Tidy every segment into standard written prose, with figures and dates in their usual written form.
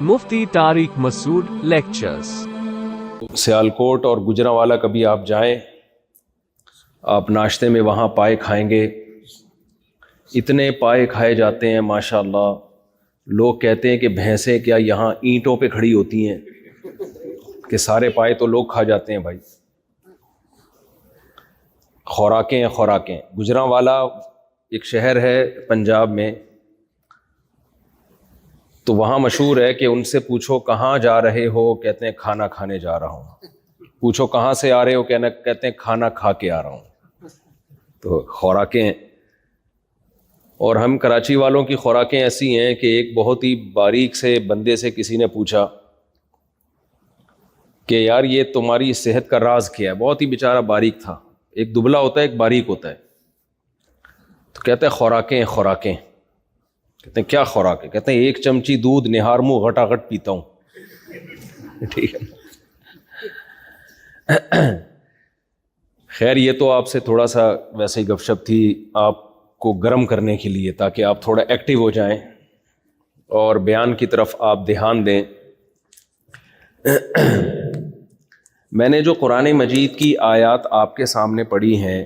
مفتی طارق مسعود lectures. Sialkot اور گجرانوالہ کبھی آپ جائیں، آپ ناشتے میں وہاں پائے کھائیں گے، اتنے پائے کھائے جاتے ہیں ماشاءاللہ، لوگ کہتے ہیں کہ بھینسیں کیا یہاں اینٹوں پہ کھڑی ہوتی ہیں کہ سارے پائے تو لوگ کھا جاتے ہیں۔ بھائی خوراکیں خوراکیں۔ گجرانوالہ ایک شہر ہے پنجاب میں، تو وہاں مشہور ہے کہ ان سے پوچھو کہاں جا رہے ہو، کہتے ہیں کھانا کھانے جا رہا ہوں۔ پوچھو کہاں سے آ رہے ہو، کہتے ہیں کھانا کھا کے آ رہا ہوں۔ تو خوراکیں، اور ہم کراچی والوں کی خوراکیں ایسی ہیں کہ ایک بہت ہی باریک سے بندے سے کسی نے پوچھا کہ یار یہ تمہاری صحت کا راز کیا ہے، بہت ہی بیچارہ باریک تھا، ایک دبلا ہوتا ہے ایک باریک ہوتا ہے، تو کہتے ہیں خوراکیں خوراکیں۔ کہتے ہیں کیا خوراک ہے؟ کہتے ہیں ایک چمچی دودھ نہار منہ گھٹا گھٹ پیتا ہوں۔ ٹھیک ہے، خیر یہ تو آپ سے تھوڑا سا ویسے ہی گپ شپ تھی، آپ کو گرم کرنے کے لیے، تاکہ آپ تھوڑا ایکٹیو ہو جائیں اور بیان کی طرف آپ دھیان دیں۔ میں نے جو قرآن مجید کی آیات آپ کے سامنے پڑھی ہیں،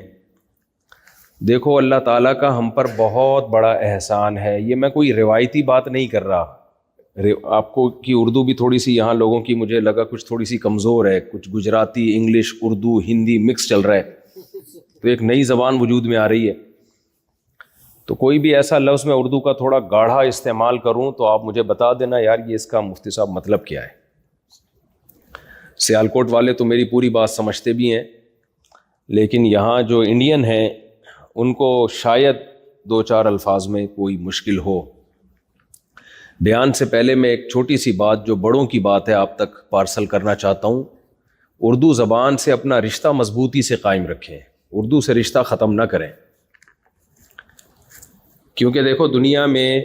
دیکھو اللہ تعالیٰ کا ہم پر بہت بڑا احسان ہے۔ یہ میں کوئی روایتی بات نہیں کر رہا، آپ کو کی اردو بھی تھوڑی سی یہاں لوگوں کی مجھے لگا کچھ تھوڑی سی کمزور ہے، کچھ گجراتی، انگلش، اردو، ہندی مکس چل رہا ہے، تو ایک نئی زبان وجود میں آ رہی ہے، تو کوئی بھی ایسا لفظ میں اردو کا تھوڑا گاڑھا استعمال کروں تو آپ مجھے بتا دینا یار یہ اس کا مفتی صاحب مطلب کیا ہے۔ سیالکوٹ والے تو میری پوری بات سمجھتے بھی ہیں، لیکن یہاں جو انڈین ہیں ان کو شاید دو چار الفاظ میں کوئی مشکل ہو۔ بیان سے پہلے میں ایک چھوٹی سی بات جو بڑوں کی بات ہے آپ تک پارسل کرنا چاہتا ہوں۔ اردو زبان سے اپنا رشتہ مضبوطی سے قائم رکھیں، اردو سے رشتہ ختم نہ کریں، کیونکہ دیکھو دنیا میں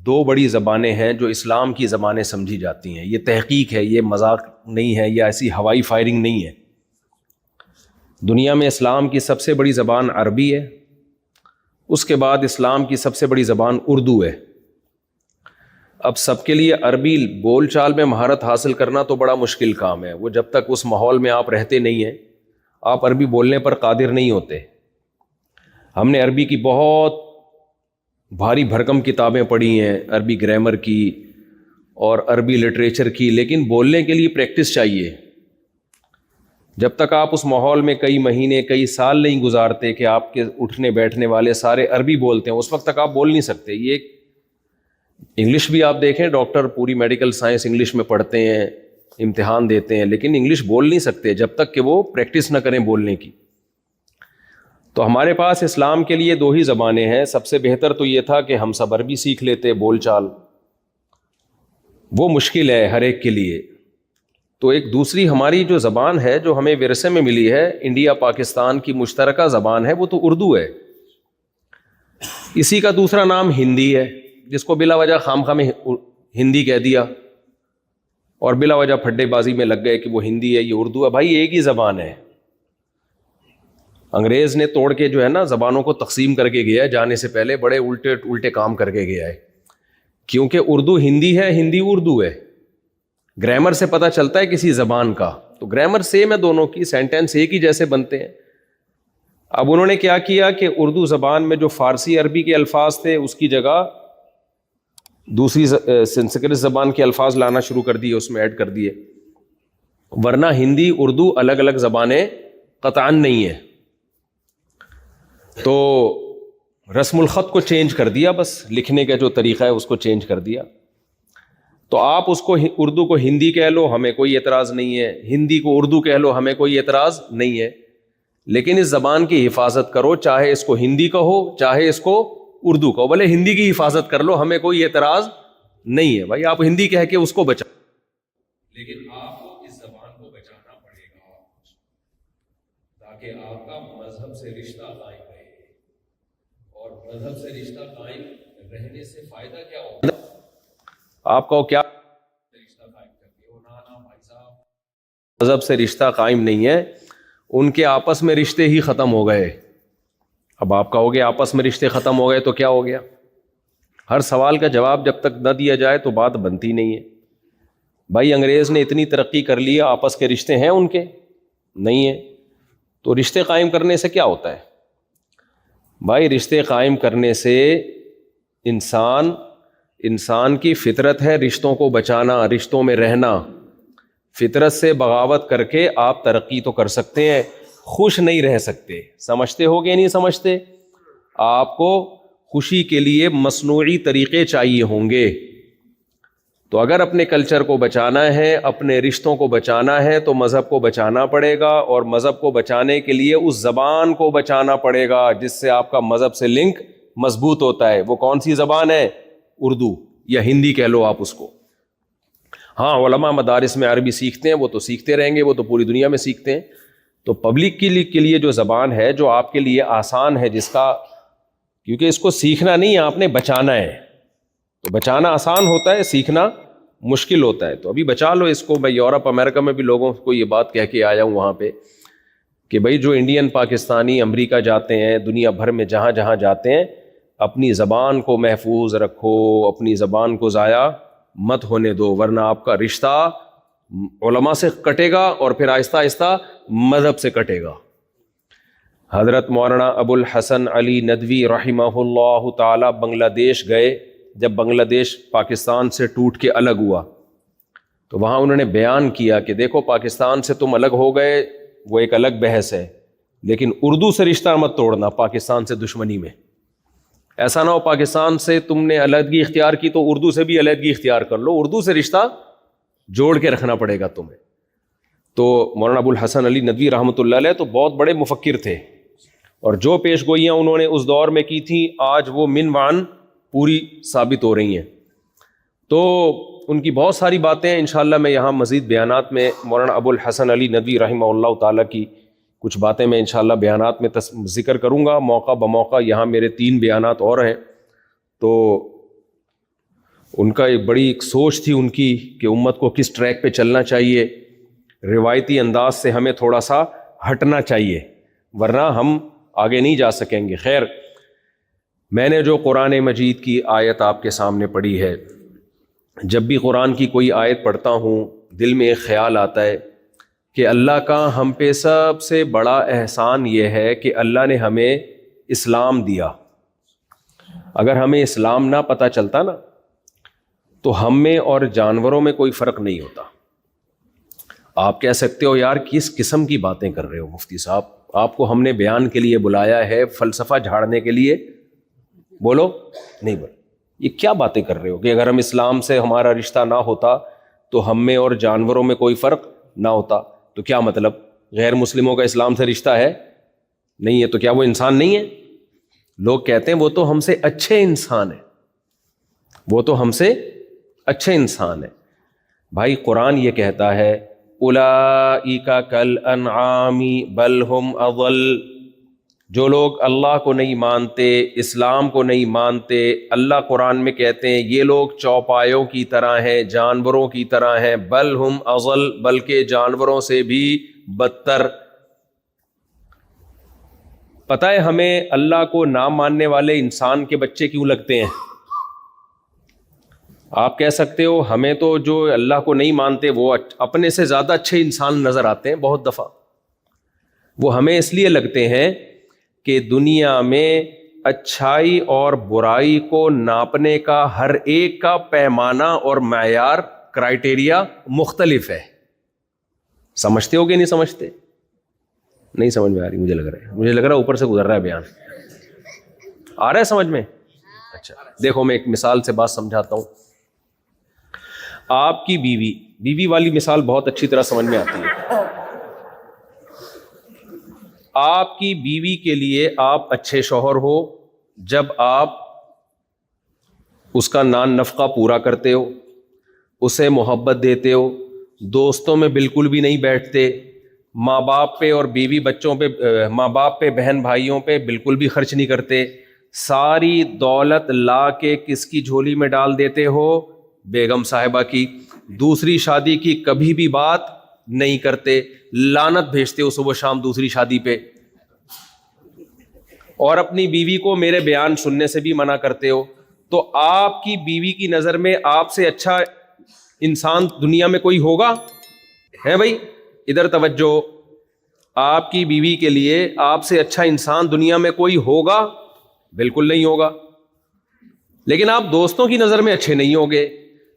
دو بڑی زبانیں ہیں جو اسلام کی زبانیں سمجھی جاتی ہیں۔ یہ تحقیق ہے، یہ مذاق نہیں ہے، یہ ایسی ہوائی فائرنگ نہیں ہے۔ دنیا میں اسلام کی سب سے بڑی زبان عربی ہے، اس کے بعد اسلام کی سب سے بڑی زبان اردو ہے۔ اب سب کے لیے عربی بول چال میں مہارت حاصل کرنا تو بڑا مشکل کام ہے، وہ جب تک اس ماحول میں آپ رہتے نہیں ہیں آپ عربی بولنے پر قادر نہیں ہوتے۔ ہم نے عربی کی بہت بھاری بھرکم کتابیں پڑھی ہیں، عربی گرامر کی اور عربی لٹریچر کی، لیکن بولنے کے لیے پریکٹس چاہیے۔ جب تک آپ اس ماحول میں کئی مہینے کئی سال نہیں گزارتے کہ آپ کے اٹھنے بیٹھنے والے سارے عربی بولتے ہیں، اس وقت تک آپ بول نہیں سکتے۔ یہ انگلش بھی آپ دیکھیں، ڈاکٹر پوری میڈیکل سائنس انگلش میں پڑھتے ہیں، امتحان دیتے ہیں، لیکن انگلش بول نہیں سکتے جب تک کہ وہ پریکٹس نہ کریں بولنے کی۔ تو ہمارے پاس اسلام کے لیے دو ہی زبانیں ہیں، سب سے بہتر تو یہ تھا کہ ہم سب عربی سیکھ لیتے، بول چال وہ مشکل ہے ہر ایک کے لیے۔ تو ایک دوسری ہماری جو زبان ہے جو ہمیں ورثے میں ملی ہے، انڈیا پاکستان کی مشترکہ زبان ہے، وہ تو اردو ہے۔ اسی کا دوسرا نام ہندی ہے، جس کو بلا وجہ خام خواہ میں ہندی کہہ دیا اور بلا وجہ پھڈے بازی میں لگ گئے کہ وہ ہندی ہے یہ اردو ہے۔ بھائی ایک ہی زبان ہے، انگریز نے توڑ کے جو ہے نا زبانوں کو تقسیم کر کے گیا ہے، جانے سے پہلے بڑے الٹے کام کر کے گیا ہے، کیونکہ اردو ہندی ہے، ہندی اردو ہے۔ گرامر سے پتہ چلتا ہے کسی زبان کا، تو گرامر سیم ہے دونوں کی، سینٹینس ایک ہی جیسے بنتے ہیں۔ اب انہوں نے کیا کیا کہ اردو زبان میں جو فارسی عربی کے الفاظ تھے اس کی جگہ دوسری سنسکرت زبان کے الفاظ لانا شروع کر دیے، اس میں ایڈ کر دیے، ورنہ ہندی اردو الگ الگ زبانیں قطعاً نہیں ہیں۔ تو رسم الخط کو چینج کر دیا، بس لکھنے کا جو طریقہ ہے اس کو چینج کر دیا۔ تو آپ اس کو اردو کو ہندی کہہ لو، ہمیں کوئی اعتراض نہیں ہے، ہندی کو اردو کہہ لو، ہمیں کوئی اعتراض نہیں ہے، لیکن اس زبان کی حفاظت کرو، چاہے اس کو ہندی کہو چاہے اس کو اردو کہو، بھلے ہندی کی حفاظت کر لو، ہمیں کوئی اعتراض نہیں ہے۔ بھائی آپ ہندی کہہ کے اس کو بچاؤ، لیکن آپ کو اس زبان کو بچانا پڑے گا تاکہ آپ کا مذہب سے رشتہ قائم رہے، اور مذہب سے رشتہ قائم رہنے سے فائدہ کیا ہوگا؟ آپ کو کیا رشتہ قائم کرتے ہو؟ نانا بھائی صاحب مذہب سے رشتہ قائم نہیں ہے، ان کے آپس میں رشتے ہی ختم ہو گئے۔ اب آپ کہو گے آپس میں رشتے ختم ہو گئے تو کیا ہو گیا؟ ہر سوال کا جواب جب تک نہ دیا جائے تو بات بنتی نہیں ہے. بھائی انگریز نے اتنی ترقی کر لی، آپس کے رشتے ہیں ان کے؟ نہیں ہیں. تو رشتے قائم کرنے سے کیا ہوتا ہے؟ بھائی رشتے قائم کرنے سے انسان کی فطرت ہے رشتوں کو بچانا، رشتوں میں رہنا. فطرت سے بغاوت کر کے آپ ترقی تو کر سکتے ہیں، خوش نہیں رہ سکتے. سمجھتے ہو گے نہیں سمجھتے؟ آپ کو خوشی کے لیے مصنوعی طریقے چاہیے ہوں گے. تو اگر اپنے کلچر کو بچانا ہے، اپنے رشتوں کو بچانا ہے تو مذہب کو بچانا پڑے گا، اور مذہب کو بچانے کے لیے اس زبان کو بچانا پڑے گا جس سے آپ کا مذہب سے لنک مضبوط ہوتا ہے. وہ کون سی زبان ہے؟ اردو یا ہندی کہہ لو آپ اس کو. ہاں علماء مدارس میں عربی سیکھتے ہیں، وہ تو سیکھتے رہیں گے، وہ تو پوری دنیا میں سیکھتے ہیں. تو پبلک کے لیے جو زبان ہے جو آپ کے لیے آسان ہے، جس کا کیونکہ اس کو سیکھنا نہیں آپ نے بچانا ہے، تو بچانا آسان ہوتا ہے، سیکھنا مشکل ہوتا ہے. تو ابھی بچا لو اس کو. میں یورپ امریکہ میں بھی لوگوں کو یہ بات کہہ کے آیا ہوں وہاں پہ کہ بھائی جو انڈین، پاکستانی امریکہ جاتے ہیں، دنیا بھر میں جہاں جہاں جاتے ہیں، اپنی زبان کو محفوظ رکھو، اپنی زبان کو ضائع مت ہونے دو، ورنہ آپ کا رشتہ علماء سے کٹے گا اور پھر آہستہ آہستہ مذہب سے کٹے گا. حضرت مولانا ابو الحسن علی ندوی رحمہ اللہ تعالی بنگلہ دیش گئے. جب بنگلہ دیش پاکستان سے ٹوٹ کے الگ ہوا تو وہاں انہوں نے بیان کیا کہ دیکھو پاکستان سے تم الگ ہو گئے، وہ ایک الگ بحث ہے، لیکن اردو سے رشتہ مت توڑنا پاکستان سے دشمنی میں. ایسا نہ ہو پاکستان سے تم نے علیحدگی اختیار کی تو اردو سے بھی علیحدگی اختیار کر لو، اردو سے رشتہ جوڑ کے رکھنا پڑے گا تمہیں. تو مولانا ابو الحسن علی ندوی رحمۃ اللہ علیہ تو بہت بڑے مفکر تھے، اور جو پیش گوئیاں انہوں نے اس دور میں کی تھیں آج وہ من وعن پوری ثابت ہو رہی ہیں. تو ان کی بہت ساری باتیں انشاءاللہ میں یہاں مزید بیانات میں مولانا ابو الحسن علی ندوی رحمہ اللہ تعالیٰ کی کچھ باتیں میں انشاءاللہ بیانات میں ذکر کروں گا موقع بموقع. یہاں میرے 3 بیانات اور ہیں. تو ان کا ایک بڑی ایک سوچ تھی ان کی کہ امت کو کس ٹریک پہ چلنا چاہیے، روایتی انداز سے ہمیں تھوڑا سا ہٹنا چاہیے ورنہ ہم آگے نہیں جا سکیں گے. خیر، میں نے جو قرآن مجید کی آیت آپ کے سامنے پڑھی ہے، جب بھی قرآن کی کوئی آیت پڑھتا ہوں دل میں ایک خیال آتا ہے کہ اللہ کا ہم پہ سب سے بڑا احسان یہ ہے کہ اللہ نے ہمیں اسلام دیا. اگر ہمیں اسلام نہ پتہ چلتا نا تو ہم میں اور جانوروں میں کوئی فرق نہیں ہوتا. آپ کہہ سکتے ہو یار کس قسم کی باتیں کر رہے ہو مفتی صاحب، آپ کو ہم نے بیان کے لیے بلایا ہے، فلسفہ جھاڑنے کے لیے؟ بولو نہیں بولو. یہ کیا باتیں کر رہے ہو کہ اگر ہم اسلام سے ہمارا رشتہ نہ ہوتا تو ہم میں اور جانوروں میں کوئی فرق نہ ہوتا؟ تو کیا مطلب غیر مسلموں کا اسلام سے رشتہ ہے؟ نہیں ہے. تو کیا وہ انسان نہیں ہے؟ لوگ کہتے ہیں وہ تو ہم سے اچھے انسان ہیں، وہ تو ہم سے اچھے انسان ہیں. بھائی قرآن یہ کہتا ہے اولئک کالانعام بل ہم اضل. جو لوگ اللہ کو نہیں مانتے، اسلام کو نہیں مانتے، اللہ قرآن میں کہتے ہیں یہ لوگ چوپایوں کی طرح ہیں، جانوروں کی طرح ہیں. بل ہم اضل، بلکہ جانوروں سے بھی بدتر. پتہ ہے ہمیں اللہ کو نہ ماننے والے انسان کے بچے کیوں لگتے ہیں؟ آپ کہہ سکتے ہو ہمیں تو جو اللہ کو نہیں مانتے وہ اپنے سے زیادہ اچھے انسان نظر آتے ہیں. بہت دفعہ وہ ہمیں اس لیے لگتے ہیں کہ دنیا میں اچھائی اور برائی کو ناپنے کا ہر ایک کا پیمانہ اور معیار، کرائیٹیریا مختلف ہے. سمجھتے ہو کہ نہیں سمجھتے؟ نہیں سمجھ میں آ رہی. مجھے لگ رہا ہے اوپر سے گزر رہا ہے بیان. آ رہا ہے سمجھ میں؟ اچھا دیکھو میں ایک مثال سے بات سمجھاتا ہوں. آپ کی بیوی والی مثال بہت اچھی طرح سمجھ میں آتی ہے. آپ کی بیوی کے لیے آپ اچھے شوہر ہو جب آپ اس کا نان نفقہ پورا کرتے ہو، اسے محبت دیتے ہو، دوستوں میں بالکل بھی نہیں بیٹھتے، ماں باپ پہ اور بیوی بچوں پہ، ماں باپ پہ بہن بھائیوں پہ بالکل بھی خرچ نہیں کرتے، ساری دولت لا کے کس کی جھولی میں ڈال دیتے ہو؟ بیگم صاحبہ کی. دوسری شادی کی کبھی بھی بات نہیں کرتے، لعنت بھیجتے ہو صبح شام دوسری شادی پہ. اور اپنی بیوی کو میرے بیان سننے سے بھی منع کرتے ہو، تو آپ کی بیوی کی نظر میں آپ سے اچھا انسان دنیا میں کوئی ہوگا؟ ہے بھائی، ادھر توجہ، آپ کی بیوی کے لیے آپ سے اچھا انسان دنیا میں کوئی ہوگا؟ بالکل نہیں ہوگا۔ لیکن آپ دوستوں کی نظر میں اچھے نہیں ہوگے،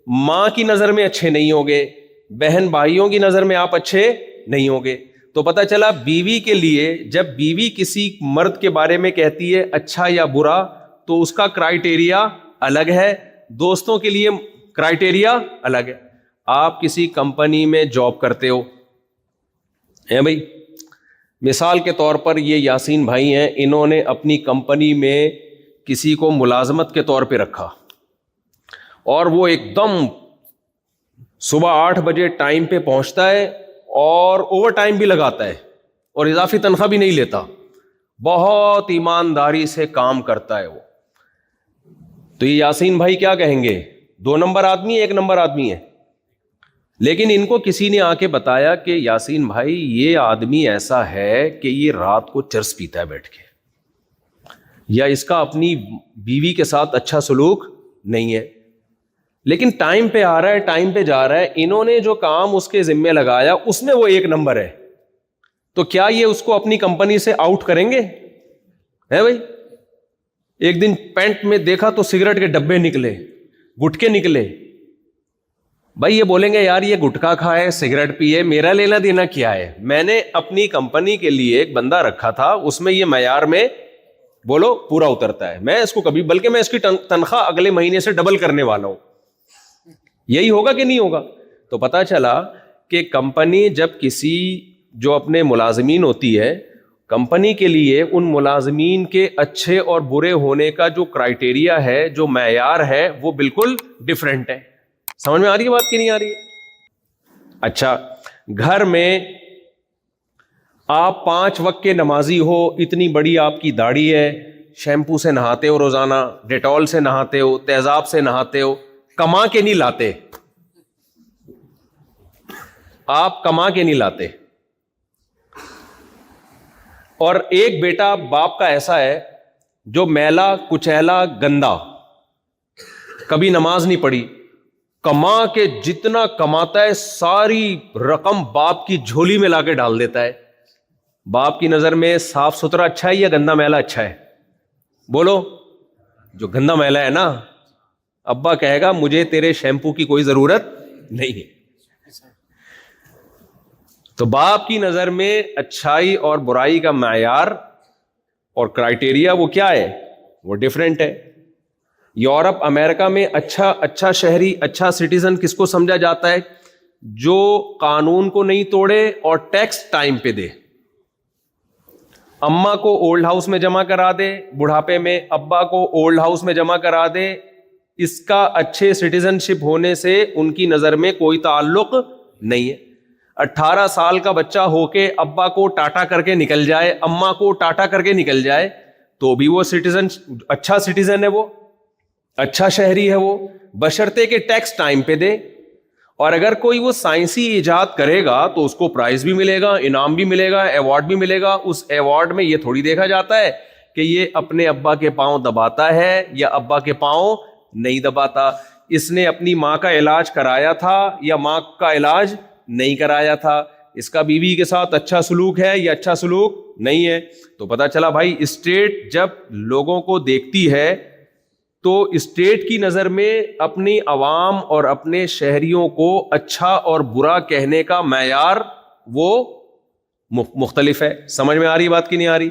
ماں کی نظر میں اچھے نہیں ہوگے، بہن بھائیوں کی نظر میں آپ اچھے نہیں ہوگے۔ تو پتہ چلا بیوی کے لیے جب بیوی کسی مرد کے بارے میں کہتی ہے اچھا یا برا تو اس کا کرائیٹیریا الگ ہے، دوستوں کے لیے کرائیٹیریا الگ ہے۔ آپ کسی کمپنی میں جاب کرتے ہو ہیں بھائی، مثال کے طور پر یہ یاسین بھائی ہیں، انہوں نے اپنی کمپنی میں کسی کو ملازمت کے طور پہ رکھا اور وہ ایک دم صبح 8 بجے ٹائم پہ پہنچتا ہے اور اوور ٹائم بھی لگاتا ہے اور اضافی تنخواہ بھی نہیں لیتا، بہت ایمانداری سے کام کرتا ہے وہ۔ تو یہ یاسین بھائی کیا کہیں گے؟ 2 نمبر آدمی ہے، 1 نمبر آدمی ہے؟ لیکن ان کو کسی نے آ کے بتایا کہ یاسین بھائی یہ آدمی ایسا ہے کہ یہ رات کو چرس پیتا ہے بیٹھ کے، یا اس کا اپنی بیوی کے ساتھ اچھا سلوک نہیں ہے، لیکن ٹائم پہ آ رہا ہے، ٹائم پہ جا رہا ہے، انہوں نے جو کام اس کے ذمے لگایا اس میں وہ 1 نمبر ہے، تو کیا یہ اس کو اپنی کمپنی سے آؤٹ کریں گے؟ ہے بھائی، ایک دن پینٹ میں دیکھا تو سگریٹ کے ڈبے نکلے، گٹکے نکلے، بھائی یہ بولیں گے یار یہ گٹکا کھائے، سگریٹ پیے، میرا لینا دینا کیا ہے؟ میں نے اپنی کمپنی کے لیے ایک بندہ رکھا تھا، اس میں یہ معیار میں بولو پورا اترتا ہے، میں اس کو کبھی، بلکہ میں اس کی تنخواہ اگلے مہینے سے ڈبل کرنے والا ہوں۔ یہی ہوگا کہ نہیں ہوگا؟ تو پتا چلا کہ کمپنی جب کسی جو اپنے ملازمین ہوتی ہے، کمپنی کے لیے ان ملازمین کے اچھے اور برے ہونے کا جو کرائیٹیریا ہے، جو معیار ہے، وہ بالکل ڈیفرنٹ ہے۔ سمجھ میں آ رہی ہے بات کہ نہیں آ رہی ہے؟ اچھا، گھر میں آپ 5 وقت کے نمازی ہو، اتنی بڑی آپ کی داڑھی ہے، شیمپو سے نہاتے ہو روزانہ، ڈیٹول سے نہاتے ہو، تیزاب سے نہاتے ہو، کما کے نہیں لاتے، آپ کما کے نہیں لاتے، اور ایک بیٹا باپ کا ایسا ہے جو میلا کچیلا گندا، کبھی نماز نہیں پڑھی، کما کے جتنا کماتا ہے ساری رقم باپ کی جھولی میں لا کے ڈال دیتا ہے۔ باپ کی نظر میں صاف ستھرا اچھا ہے یا گندا میلا اچھا ہے؟ بولو، جو گندا میلا ہے نا، ابا کہے گا مجھے تیرے شیمپو کی کوئی ضرورت نہیں ہے۔ تو باپ کی نظر میں اچھائی اور برائی کا معیار اور کرائیٹیریا وہ کیا ہے؟ وہ ڈیفرنٹ ہے۔ یورپ امریکہ میں اچھا شہری، اچھا سٹیزن کس کو سمجھا جاتا ہے؟ جو قانون کو نہیں توڑے اور ٹیکس ٹائم پہ دے، اماں کو اولڈ ہاؤس میں جمع کرا دے بڑھاپے میں، ابا کو اولڈ ہاؤس میں جمع کرا دے، اس کا اچھے سٹیزن شپ ہونے سے ان کی نظر میں کوئی تعلق نہیں ہے۔ 18 سال کا بچہ ہو کے ابا کو ٹاٹا کر کے نکل جائے، اماں کو ٹاٹا کر کے نکل جائے، تو بھی وہ سٹیزن، اچھا سٹیزن ہے، وہ اچھا شہری ہے، وہ بشرطے کہ ٹیکس ٹائم پہ دے۔ اور اگر کوئی وہ سائنسی ایجاد کرے گا تو اس کو پرائز بھی ملے گا، انعام بھی ملے گا، ایوارڈ بھی ملے گا۔ اس ایوارڈ میں یہ تھوڑی دیکھا جاتا ہے کہ یہ اپنے ابا کے پاؤں دباتا ہے یا ابا کے پاؤں نہیں دباتا، اس نے اپنی ماں کا علاج کرایا تھا یا ماں کا علاج نہیں کرایا تھا، اس کا بیوی کے ساتھ اچھا سلوک ہے یا اچھا سلوک نہیں ہے۔ تو پتا چلا بھائی، اسٹیٹ جب لوگوں کو دیکھتی ہے تو اسٹیٹ کی نظر میں اپنی عوام اور اپنے شہریوں کو اچھا اور برا کہنے کا معیار وہ مختلف ہے۔ سمجھ میں آ رہی بات کی نہیں آ رہی؟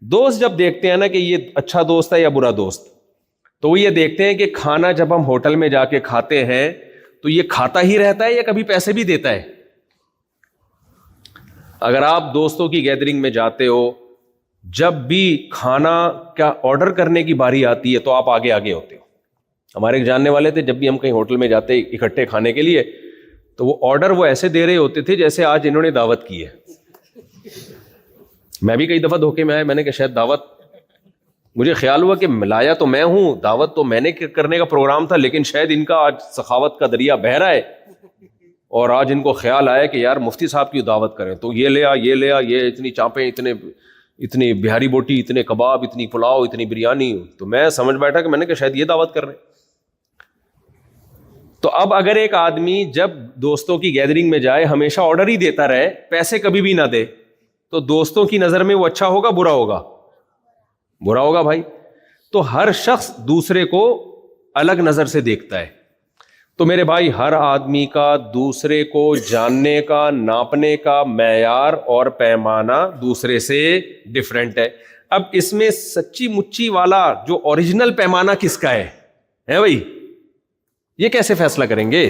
دوست جب دیکھتے ہیں نا کہ یہ اچھا دوست ہے یا برا دوست، تو وہ یہ دیکھتے ہیں کہ کھانا جب ہم ہوٹل میں جا کے کھاتے ہیں تو یہ کھاتا ہی رہتا ہے یا کبھی پیسے بھی دیتا ہے۔ اگر آپ دوستوں کی گیدرنگ میں جاتے ہو، جب بھی کھانا کا آرڈر کرنے کی باری آتی ہے تو آپ آگے آگے ہوتے ہو۔ ہمارے ایک جاننے والے تھے، جب بھی ہم کہیں ہوٹل میں جاتے اکٹھے کھانے کے لیے تو وہ آرڈر وہ ایسے دے رہے ہوتے تھے جیسے آج انہوں نے دعوت کی ہے۔ میں بھی کئی دفعہ دھوکے میں آیا، میں نے کہا شاید دعوت، مجھے خیال ہوا کہ ملایا تو میں ہوں، دعوت تو میں نے کرنے کا پروگرام تھا، لیکن شاید ان کا آج سخاوت کا دریا بہہ رہا ہے اور آج ان کو خیال آیا کہ یار مفتی صاحب کی دعوت کریں، تو یہ لے آ، یہ لے آ، یہ اتنی چاپیں، اتنے اتنی بہاری بوٹی، اتنے کباب، اتنی پلاؤ، اتنی بریانی. تو میں سمجھ بیٹھا کہ میں نے کہا شاید یہ دعوت کر رہے ہیں. تو اب اگر ایک آدمی جب دوستوں کی گیدرنگ میں جائے ہمیشہ آرڈر ہی دیتا رہے، پیسے کبھی بھی نہ دے، تو دوستوں کی نظر میں وہ اچھا ہوگا برا ہوگا؟ برا ہوگا بھائی. تو ہر شخص دوسرے کو الگ نظر سے دیکھتا ہے. تو میرے بھائی ہر آدمی کا دوسرے کو جاننے کا، ناپنے کا معیار اور پیمانہ دوسرے سے ڈفرینٹ ہے. اب اس میں سچی مچی والا جو اوریجنل پیمانہ کس کا ہے بھائی، یہ کیسے فیصلہ کریں گے؟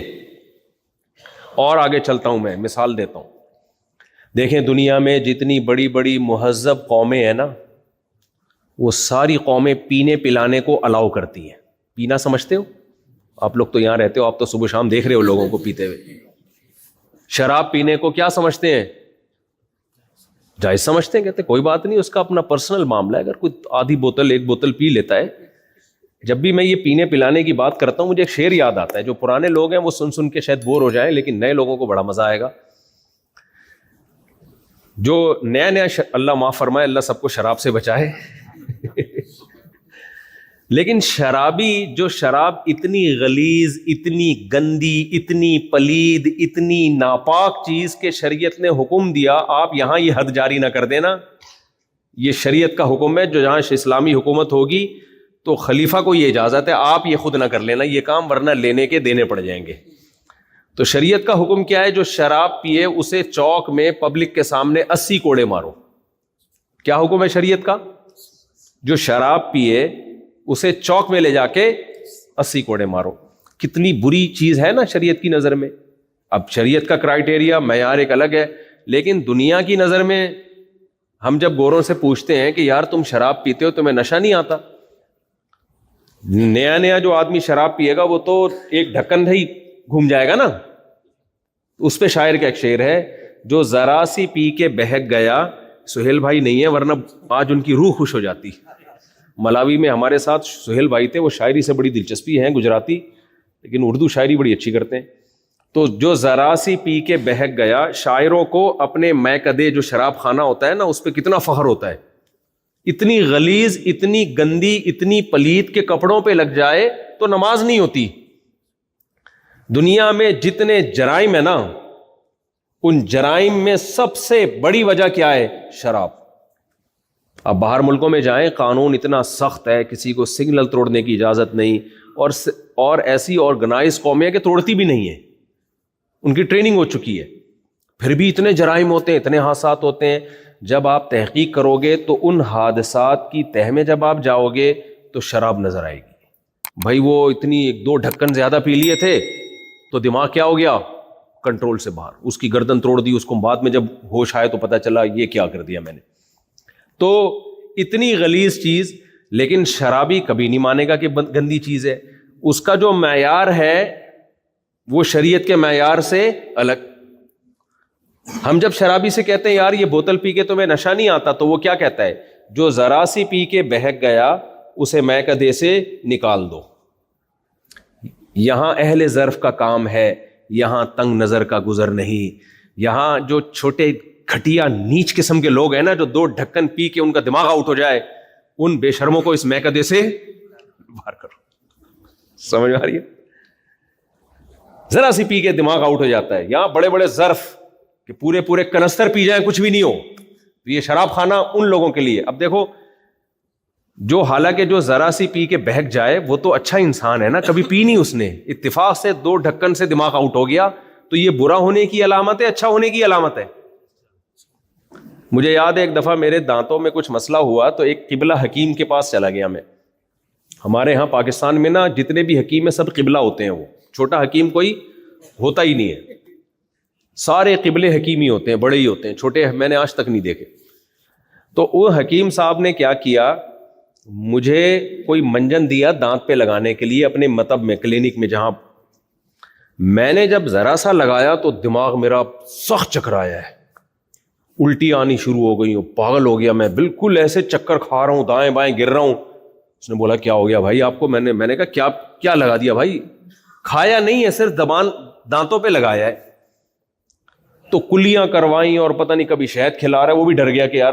اور آگے چلتا ہوں، میں مثال دیتا ہوں. دیکھیں دنیا میں جتنی بڑی بڑی مہذب قومیں ہیں نا، وہ ساری قومیں پینے پلانے کو الاؤ کرتی ہیں. پینا سمجھتے ہو آپ لوگ؟ تو یہاں رہتے ہو آپ، تو صبح شام دیکھ رہے ہو لوگوں کو پیتے ہوئے. شراب پینے کو کیا سمجھتے ہیں؟ جائز سمجھتے ہیں. کہتے کوئی بات نہیں، اس کا اپنا پرسنل معاملہ ہے. اگر کوئی آدھی بوتل ایک بوتل پی لیتا ہے. جب بھی میں یہ پینے پلانے کی بات کرتا ہوں مجھے ایک شعر یاد آتا ہے، جو پرانے لوگ ہیں وہ سن سن کے شاید بور ہو جائیں، لیکن نئے لوگوں کو بڑا مزہ آئے گا. جو نیا نیا اللہ معاف فرمائے، اللہ سب کو شراب سے بچائے. لیکن شرابی جو شراب اتنی غلیظ، اتنی گندی، اتنی پلید، اتنی ناپاک چیز کے شریعت نے حکم دیا آپ یہاں یہ حد جاری نہ کر دینا. یہ شریعت کا حکم ہے، جو جہاں اسلامی حکومت ہوگی تو خلیفہ کو یہ اجازت ہے، آپ یہ خود نہ کر لینا یہ کام، ورنہ لینے کے دینے پڑ جائیں گے. تو شریعت کا حکم کیا ہے؟ جو شراب پیے اسے چوک میں پبلک کے سامنے 80 کوڑے مارو. کیا حکم ہے شریعت کا؟ جو شراب پیے اسے چوک میں لے جا کے 80 کوڑے مارو. کتنی بری چیز ہے نا شریعت کی نظر میں. اب شریعت کا کرائٹیریا معیار ایک الگ ہے، لیکن دنیا کی نظر میں ہم جب گوروں سے پوچھتے ہیں کہ یار تم شراب پیتے ہو تمہیں نشہ نہیں آتا؟ نیا نیا جو آدمی شراب پیے گا وہ تو ایک ڈھکن ہی گھوم جائے گا نا. اس پہ شاعر کا ایک شعر ہے، جو ذرا سی پی کے بہک گیا. سہیل بھائی نہیں ہے ورنہ آج ان کی روح خوش ہو جاتی. ملاوی میں ہمارے ساتھ سہیل بھائی تھے، وہ شاعری سے بڑی دلچسپی ہے، گجراتی، لیکن اردو شاعری بڑی اچھی کرتے ہیں. تو جو ذرا سی پی کے بہک گیا، شاعروں کو اپنے میکدے جو شراب خانہ ہوتا ہے نا اس پہ کتنا فخر ہوتا ہے. اتنی غلیظ، اتنی گندی، اتنی پلید کے کپڑوں پہ لگ جائے تو نماز نہیں ہوتی. دنیا میں جتنے جرائم ہیں نا، ان جرائم میں سب سے بڑی وجہ کیا ہے؟ شراب. اب باہر ملکوں میں جائیں، قانون اتنا سخت ہے، کسی کو سگنل توڑنے کی اجازت نہیں، اور ایسی آرگنائز قومیں کہ توڑتی بھی نہیں ہے، ان کی ٹریننگ ہو چکی ہے. پھر بھی اتنے جرائم ہوتے ہیں، اتنے حادثات ہوتے ہیں. جب آپ تحقیق کرو گے تو ان حادثات کی تہ میں جب آپ جاؤ گے تو شراب نظر آئے گی. بھائی وہ اتنی 1-2 ڈھکن زیادہ پی لیے تھے تو دماغ کیا ہو گیا؟ کنٹرول سے باہر. اس کی گردن توڑ دی، اس کو بعد میں جب ہوش آئے تو پتا چلا یہ کیا کر دیا میں نے. تو اتنی غلیظ چیز، لیکن شرابی کبھی نہیں مانے گا کہ گندی چیز ہے. اس کا جو معیار ہے وہ شریعت کے معیار سے الگ. ہم جب شرابی سے کہتے ہیں یار یہ بوتل پی کے تمہیں نشہ نہیں آتا، تو وہ کیا کہتا ہے؟ جو ذرا سی پی کے بہک گیا اسے میکدے سے نکال دو. یہاں اہل ظرف کا کام ہے، یہاں تنگ نظر کا گزر نہیں. یہاں جو چھوٹے گھٹیا نیچ قسم کے لوگ ہیں نا، جو 2 ڈھکن پی کے ان کا دماغ آؤٹ ہو جائے، ان بے شرموں کو اس میکدے سے باہر کرو. سمجھ آ رہی ہے؟ ذرا سی پی کے دماغ آؤٹ ہو جاتا ہے. یہاں بڑے بڑے ظرف کہ پورے پورے کنستر پی جائیں کچھ بھی نہیں ہو، تو یہ شراب خانہ ان لوگوں کے لیے. اب دیکھو، جو حالانکہ جو ذرا سی پی کے بہک جائے وہ تو اچھا انسان ہے نا، کبھی پی نہیں اس نے، اتفاق سے 2 ڈھکن سے دماغ آؤٹ ہو گیا، تو یہ برا ہونے کی علامت ہے اچھا ہونے کی علامت ہے؟ مجھے یاد ہے ایک دفعہ میرے دانتوں میں کچھ مسئلہ ہوا تو ایک قبلہ حکیم کے پاس چلا گیا میں. ہمارے ہاں پاکستان میں نا جتنے بھی حکیم ہیں سب قبلہ ہوتے ہیں، وہ چھوٹا حکیم کوئی ہوتا ہی نہیں ہے، سارے قبلے حکیم ہی ہوتے ہیں، بڑے ہی ہوتے ہیں، چھوٹے میں نے آج تک نہیں دیکھے. تو وہ حکیم صاحب نے کیا کیا، مجھے کوئی منجن دیا دانت پہ لگانے کے لیے اپنے مطب میں، کلینک میں جہاں. میں نے جب ذرا سا لگایا تو دماغ میرا سخت چکرایا ہے، الٹی آنی شروع ہو گئی ہوں، پاگل ہو گیا میں، بالکل ایسے چکر کھا رہا ہوں، دائیں بائیں گر رہا ہوں. اس نے بولا کیا ہو گیا بھائی آپ کو؟ میں نے کہا کیا لگا دیا بھائی؟ کھایا نہیں ہے، صرف زبان دانتوں پہ لگایا ہے. تو کلیاں کروائیں اور پتہ نہیں کبھی شہد کھلا رہا ہے، وہ بھی ڈر گیا کہ یار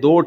2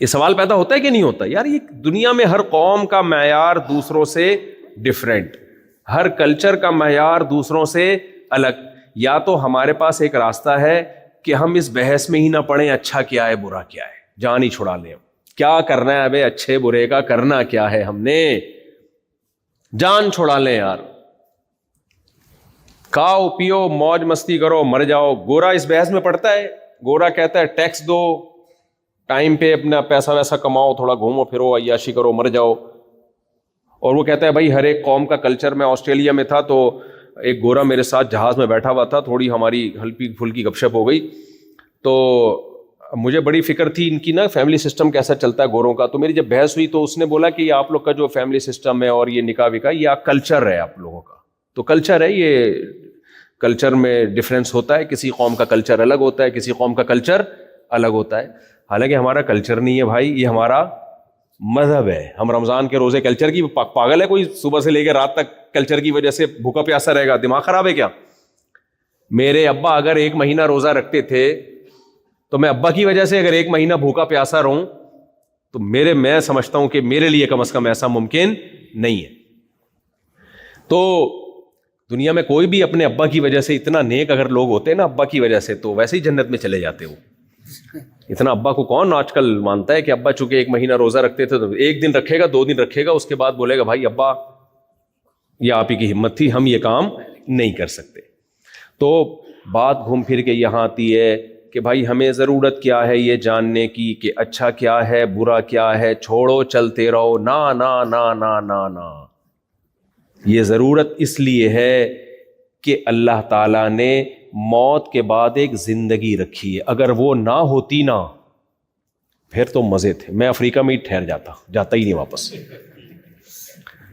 یہ سوال پیدا ہوتا ہے کہ نہیں ہوتا؟ یار یہ دنیا میں ہر قوم کا معیار دوسروں سے ڈفرینٹ، ہر کلچر کا معیار دوسروں سے الگ. یا تو ہمارے پاس ایک راستہ ہے کہ ہم اس بحث میں ہی نہ پڑیں اچھا کیا ہے برا کیا ہے، جان ہی چھڑا لیں. کیا کرنا ہے ابے اچھے برے کا؟ کرنا کیا ہے؟ ہم نے جان چھڑا لیں یار. کھاؤ پیو موج مستی کرو مر جاؤ. گورا اس بحث میں پڑتا ہے؟ گورا کہتا ہے ٹیکس دو، ٹائم پہ اپنا پیسہ ویسا کماؤ، تھوڑا گھومو پھرو عیاشی کرو مر جاؤ. اور وہ کہتا ہے بھائی ہر ایک قوم کا کلچر. میں آسٹریلیا میں تھا تو ایک گورا میرے ساتھ جہاز میں بیٹھا ہوا تھا، تھوڑی ہماری ہلکی پھلکی گپ شپ ہو گئی. تو مجھے بڑی فکر تھی ان کی نا فیملی سسٹم کیسا چلتا ہے گوروں کا. تو میری جب بحث ہوئی تو اس نے بولا کہ یہ آپ لوگ کا جو فیملی سسٹم ہے اور یہ نکاح وکاح یہ کلچر ہے آپ لوگوں کا. تو کلچر ہے، یہ کلچر میں ڈفرینس ہوتا ہے. کسی قوم کا کلچر الگ ہوتا ہے، کسی قوم کا کلچر الگ ہوتا ہے. حالانکہ ہمارا کلچر نہیں ہے بھائی، یہ ہمارا مذہب ہے. ہم رمضان کے روزے کلچر کی پاگل ہے کوئی؟ صبح سے لے کے رات تک کلچر کی وجہ سے بھوکا پیاسا رہے گا؟ دماغ خراب ہے کیا؟ میرے ابا اگر 1 مہینہ روزہ رکھتے تھے تو میں ابا کی وجہ سے اگر 1 مہینہ بھوکا پیاسا رہوں تو میں سمجھتا ہوں کہ میرے لیے کم از کم ایسا ممکن نہیں ہے. تو دنیا میں کوئی بھی اپنے ابا کی وجہ سے اتنا نیک اگر لوگ ہوتے ہیں نا ابا کی وجہ سے، تو ویسے ہی جنت میں چلے جاتے ہو. اتنا ابا کو کون آج کل مانتا ہے کہ ابا چونکہ 1 مہینہ روزہ رکھتے تھے تو 1 دن رکھے گا 2 دن رکھے گا، اس کے بعد بولے گا بھائی ابا یہ آپ ہی کی ہمت تھی، ہم یہ کام نہیں کر سکتے. تو بات گھوم پھر کے یہاں آتی ہے کہ بھائی ہمیں ضرورت کیا ہے یہ جاننے کی کہ اچھا کیا ہے برا کیا ہے. چھوڑو چلتے رہو، نا نا نا نا نا نا. یہ ضرورت اس لیے ہے کہ اللہ تعالیٰ نے موت کے بعد ایک زندگی رکھی ہے. اگر وہ نہ ہوتی نا پھر تو مزے تھے. میں افریقہ میں ہی ٹھہر جاتا ہی نہیں واپس.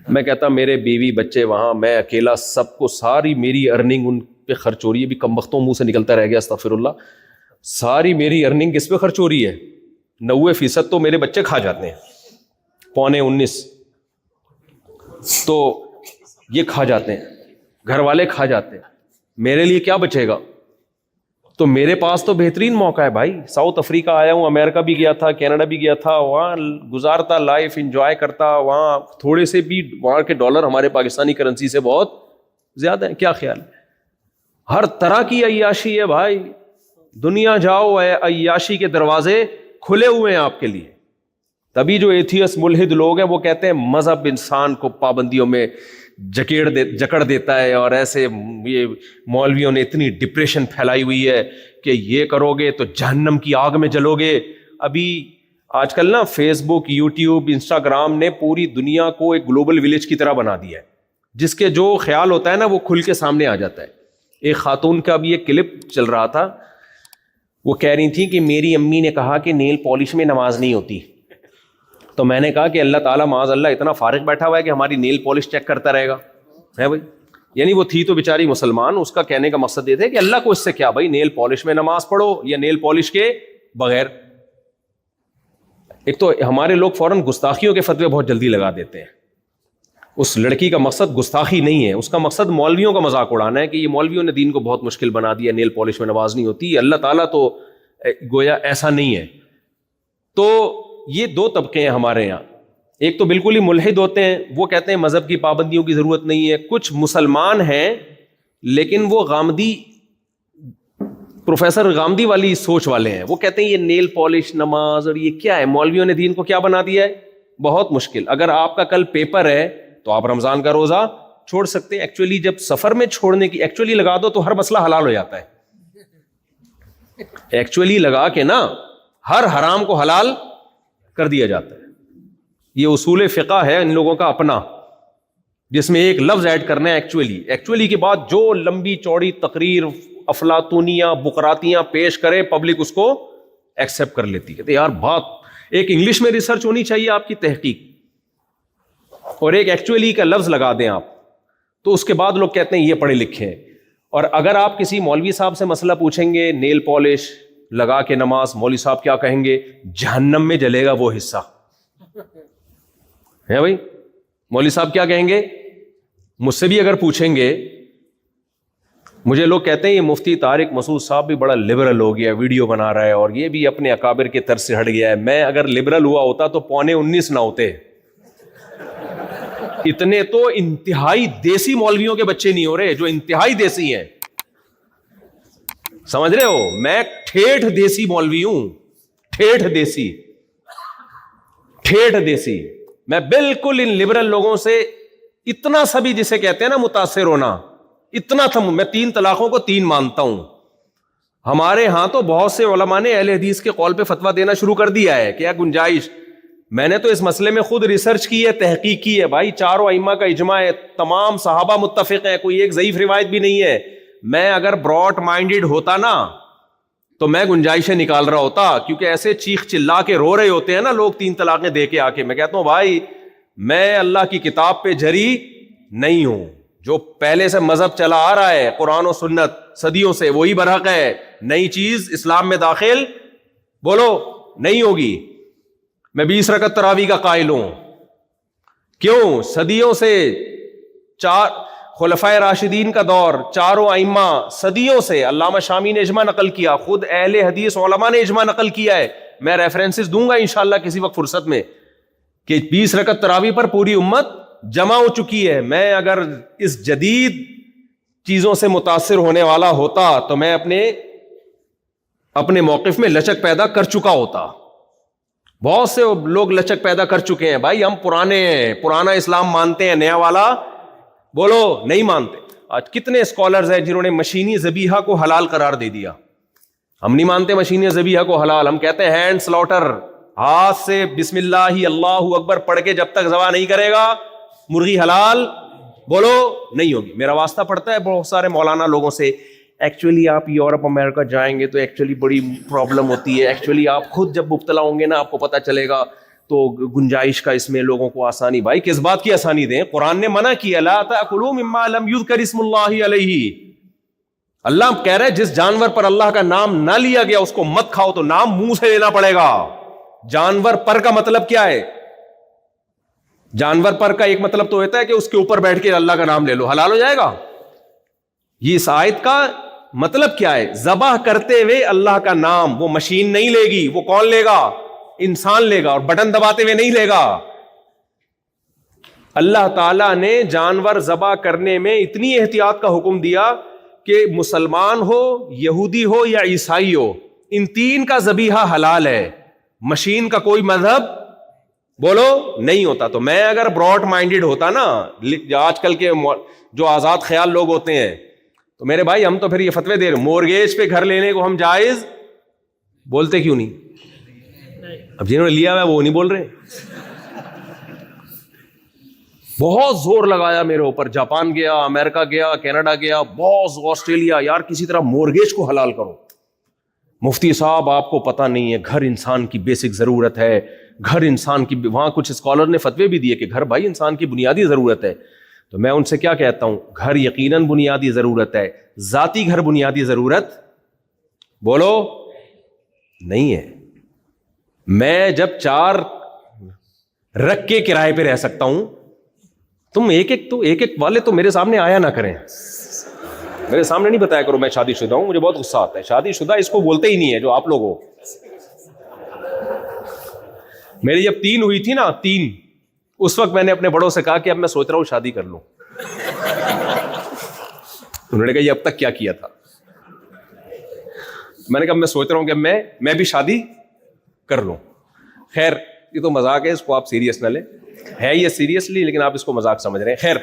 میں کہتا میرے بیوی بچے وہاں، میں اکیلا، سب کو ساری میری ارننگ ان پہ خرچ ہو رہی ہے. ابھی کم وقتوں منہ سے نکلتا رہ گیا استغفر اللہ. ساری میری ارننگ کس پہ خرچ ہو رہی ہے؟ 90% تو میرے بچے کھا جاتے ہیں، 19.25 تو یہ کھا جاتے ہیں، گھر والے کھا جاتے ہیں. میرے لیے کیا بچے گا؟ تو میرے پاس تو بہترین موقع ہے بھائی. ساؤتھ افریقہ آیا ہوں، امریکہ بھی گیا تھا، کینیڈا بھی گیا تھا، وہاں گزارتا لائف انجوائے کرتا. وہاں تھوڑے سے بھی وہاں کے ڈالر ہمارے پاکستانی کرنسی سے بہت زیادہ ہیں. کیا خیال ہے؟ ہر طرح کی عیاشی ہے بھائی. دنیا جاؤ، عیاشی کے دروازے کھلے ہوئے ہیں آپ کے لیے. تبھی جو ایتھیس ملحد لوگ ہیں وہ کہتے ہیں مذہب انسان کو پابندیوں میں جکڑ دیتا ہے، اور ایسے یہ مولویوں نے اتنی ڈپریشن پھیلائی ہوئی ہے کہ یہ کرو گے تو جہنم کی آگ میں جلو گے. ابھی آج کل نا فیس بک، یوٹیوب، انسٹاگرام نے پوری دنیا کو ایک گلوبل ولیج کی طرح بنا دیا ہے. جس کے جو خیال ہوتا ہے نا وہ کھل کے سامنے آ جاتا ہے. ایک خاتون کا بھی ایک کلپ چل رہا تھا، وہ کہہ رہی تھی کہ میری امی نے کہا کہ نیل پالش میں نماز نہیں ہوتی. تو میں نے کہا کہ اللہ تعالیٰ معاذ اللہ اتنا فارغ بیٹھا ہوا ہے کہ ہماری نیل پالش چیک کرتا رہے گا ہے بھائی. یعنی وہ تھی تو بیچاری مسلمان. اس کا کہنے کا مقصد یہ تھا کہ اللہ کو اس سے کیا بھائی، نیل پالش میں نماز پڑھو یا نیل پالش کے بغیر. ایک تو ہمارے لوگ فوراً گستاخیوں کے فتوے بہت جلدی لگا دیتے ہیں. اس لڑکی کا مقصد گستاخی نہیں ہے، اس کا مقصد مولویوں کا مذاق اڑانا ہے کہ یہ مولویوں نے دین کو بہت مشکل بنا دیا، نیل پالش میں نماز نہیں ہوتی. اللہ تعالیٰ تو گویا ایسا نہیں ہے. تو یہ 2 طبقے ہیں ہمارے یہاں. ایک تو بالکل ہی ملحد ہوتے ہیں، وہ کہتے ہیں مذہب کی پابندیوں کی ضرورت نہیں ہے. کچھ مسلمان ہیں لیکن وہ غامدی، پروفیسر غامدی والی سوچ والے ہیں. وہ کہتے ہیں یہ نیل پالش نماز اور یہ کیا ہے، مولویوں نے دین کو کیا بنا دیا ہے، بہت مشکل. اگر آپ کا کل پیپر ہے تو آپ رمضان کا روزہ چھوڑ سکتے ہیں. ایکچولی جب سفر میں چھوڑنے کی ایکچولی لگا دو تو ہر مسئلہ حلال ہو جاتا ہے. ایکچولی لگا کے نا ہر حرام کو حلال کر دیا جاتا ہے. یہ اصول فقہ ہے ان لوگوں کا اپنا، جس میں ایک لفظ ایڈ کرنا ہے ایکچولی کے بعد جو لمبی چوڑی تقریر افلاطونیاں بقراتیاں پیش کرے پبلک اس کو ایکسپٹ کر لیتی ہے. یار بات ایک انگلش میں ریسرچ ہونی چاہیے آپ کی تحقیق، اور ایک ایکچولی کا لفظ لگا دیں آپ تو اس کے بعد لوگ کہتے ہیں یہ پڑھے لکھے ہیں. اور اگر آپ کسی مولوی صاحب سے مسئلہ پوچھیں گے نیل پالش لگا کے نماز، مولوی صاحب کیا کہیں گے، جہنم میں جلے گا وہ حصہ ہے بھائی. مولوی صاحب کیا کہیں گے، مجھ سے بھی اگر پوچھیں گے مجھے لوگ کہتے ہیں یہ مفتی طارق مسعود صاحب بھی بڑا لبرل ہو گیا, ویڈیو بنا رہا ہے اور یہ بھی اپنے اکابر کے طرز سے ہٹ گیا ہے. میں اگر لبرل ہوا ہوتا تو 19:15 نہ ہوتے. اتنے تو انتہائی دیسی مولویوں کے بچے نہیں ہو رہے جو انتہائی دیسی ہیں, سمجھ رہے ہو؟ میں ٹھیٹھ دیسی مولوی ہوں, ٹھیٹھ دیسی. میں بالکل ان لبرل لوگوں سے اتنا سا بھی جسے کہتے ہیں نا متاثر ہونا, اتنا تھا. میں 3 طلاقوں کو 3 مانتا ہوں. ہمارے ہاں تو بہت سے علماء نے اہل حدیث کے قول پہ فتویٰ دینا شروع کر دیا ہے. کیا گنجائش؟ میں نے تو اس مسئلے میں خود ریسرچ کی ہے, تحقیق کی ہے. بھائی چاروں ائمہ کا اجماع ہے, تمام صحابہ متفق ہیں, کوئی ایک ضعیف روایت بھی نہیں ہے. میں اگر براڈ مائنڈیڈ ہوتا نا تو میں گنجائشیں نکال رہا ہوتا, کیونکہ ایسے چیخ چلا کے رو رہے ہوتے ہیں نا لوگ 3 طلاقیں دے کے آ کے. میں کہتا ہوں بھائی میں اللہ کی کتاب پہ جری نہیں ہوں. جو پہلے سے مذہب چلا آ رہا ہے قرآن و سنت صدیوں سے, وہی برحق ہے. نئی چیز اسلام میں داخل بولو نہیں ہوگی. میں 20 رکعت تراویح کا قائل ہوں. کیوں؟ صدیوں سے 4 خلفائے راشدین کا دور, چاروں ائمہ صدیوں سے. علامہ شامی نے اجماع نقل کیا, خود اہل حدیث علماء نے اجماع نقل کیا ہے. میں ریفرنسز دوں گا انشاءاللہ کسی وقت فرصت میں, کہ 20 رکعت تراویح پر پوری امت جمع ہو چکی ہے. میں اگر اس جدید چیزوں سے متاثر ہونے والا ہوتا تو میں اپنے موقف میں لچک پیدا کر چکا ہوتا. بہت سے لوگ لچک پیدا کر چکے ہیں. بھائی ہم پرانے ہیں, پرانا اسلام مانتے ہیں, نیا والا بولو نہیں مانتے. آج کتنے اسکالرز ہیں جنہوں نے مشینی ذبیحہ کو حلال قرار دے دیا. ہم نہیں مانتے مشینی ذبیحہ کو حلال, ہم کہتے ہیں ہینڈ سلاٹر, ہاتھ سے بسم اللہ اللہ اکبر پڑھ کے جب تک ذبح نہیں کرے گا مرغی حلال بولو نہیں ہوگی. میرا واسطہ پڑتا ہے بہت سارے مولانا لوگوں سے, ایکچولی آپ یورپ امریکہ جائیں گے تو ایکچولی بڑی پرابلم ہوتی ہے, ایکچولی آپ خود جب مبتلا ہوں گے نا آپ کو پتہ چلے گا, تو گنجائش کا اس میں لوگوں کو آسانی. بھائی کس بات کی آسانی دیں؟ قرآن نے منع کیا, لا تأکلوا مما لم یذکر اسم اللہ علیہ. اللہ کہہ رہا ہے جس جانور پر اللہ کا نام نہ لیا گیا اس کو مت کھاؤ. تو نام منہ سے لینا پڑے گا. جانور پر کا مطلب کیا ہے؟ جانور پر کا ایک مطلب تو ہوتا ہے کہ اس کے اوپر بیٹھ کے اللہ کا نام لے لو, حلال ہو جائے گا. یہ اس آیت کا مطلب کیا ہے؟ ذبح کرتے ہوئے اللہ کا نام. وہ مشین نہیں لے گی, وہ کون لے گا؟ انسان لے گا, اور بٹن دباتے ہوئے نہیں لے گا. اللہ تعالیٰ نے جانور ذبح کرنے میں اتنی احتیاط کا حکم دیا کہ مسلمان ہو, یہودی ہو یا عیسائی ہو, ان 3 کا ذبیحہ حلال ہے. مشین کا کوئی مذہب بولو نہیں ہوتا. تو میں اگر براڈ مائنڈیڈ ہوتا نا, آج کل کے جو آزاد خیال لوگ ہوتے ہیں, تو میرے بھائی ہم تو پھر یہ فتوے دے رہے, مورگیج پہ گھر لینے کو ہم جائز بولتے کیوں نہیں؟ اب جنہوں نے لیا ہوا وہ نہیں بول رہے. بہت زور لگایا میرے اوپر, جاپان گیا, امریکہ گیا, کینیڈا گیا, بہت آسٹریلیا, یار کسی طرح مورگیج کو حلال کرو. مفتی صاحب آپ کو پتہ نہیں ہے, گھر انسان کی بیسک ضرورت ہے, گھر انسان کی, وہاں کچھ اسکالر نے فتوے بھی دیے کہ گھر بھائی انسان کی بنیادی ضرورت ہے. تو میں ان سے کیا کہتا ہوں, گھر یقیناً بنیادی ضرورت ہے, ذاتی گھر بنیادی ضرورت بولو نہیں ہے. میں جب 4 رکھ کے کرائے پہ رہ سکتا ہوں, تم ایک والے تو میرے سامنے آیا نہ کریں, میرے سامنے نہیں بتایا کرو میں شادی شدہ ہوں. مجھے بہت غصہ آتا ہے, شادی شدہ اس کو بولتے ہی نہیں ہے جو آپ لوگ ہو. میری جب 3 ہوئی تھی نا, 3, اس وقت میں نے اپنے بڑوں سے کہا کہ اب میں سوچ رہا ہوں شادی کر لوں. انہوں نے کہا یہ اب تک کیا کیا تھا؟ میں نے کہا میں سوچ رہا ہوں کہ میں بھی شادی کر لوں. خیر یہ تو مذاق ہے, اس کو آپ سیریس نہ لیں, ہے یہ سیریسلی, لیکن آپ اس کو مذاق سمجھ رہے ہیں. خیر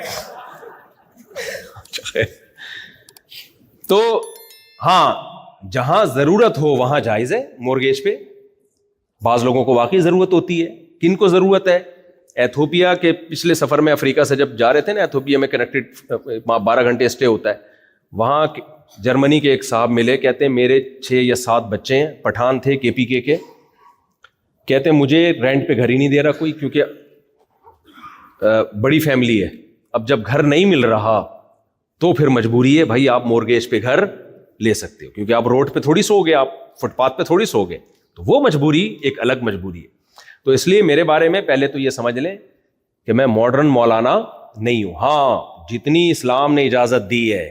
تو ہاں جہاں ضرورت ہو وہاں جائز ہے مورگیج پہ. بعض لوگوں کو واقعی ضرورت ہوتی ہے. کن کو ضرورت ہے؟ ایتھوپیا کے پچھلے سفر میں افریقہ سے جب جا رہے تھے نا, ایتھوپیا میں کنیکٹڈ 12 گھنٹے اسٹے ہوتا ہے, وہاں جرمنی کے ایک صاحب ملے, کہتے ہیں میرے 6 یا 7 بچے ہیں, پٹھان تھے KPK کے, کہتے ہیں مجھے رینٹ پہ گھر ہی نہیں دے رہا کوئی, کیونکہ بڑی فیملی ہے. اب جب گھر نہیں مل رہا تو پھر مجبوری ہے بھائی آپ مورگیج پہ گھر لے سکتے ہو, کیونکہ آپ روڈ پہ تھوڑی سو گے, آپ فٹ پاتھ پہ تھوڑی سو گے, تو وہ مجبوری ایک الگ مجبوری ہے. تو اس لیے میرے بارے میں پہلے تو یہ سمجھ لیں کہ میں ماڈرن مولانا نہیں ہوں. ہاں جتنی اسلام نے اجازت دی ہے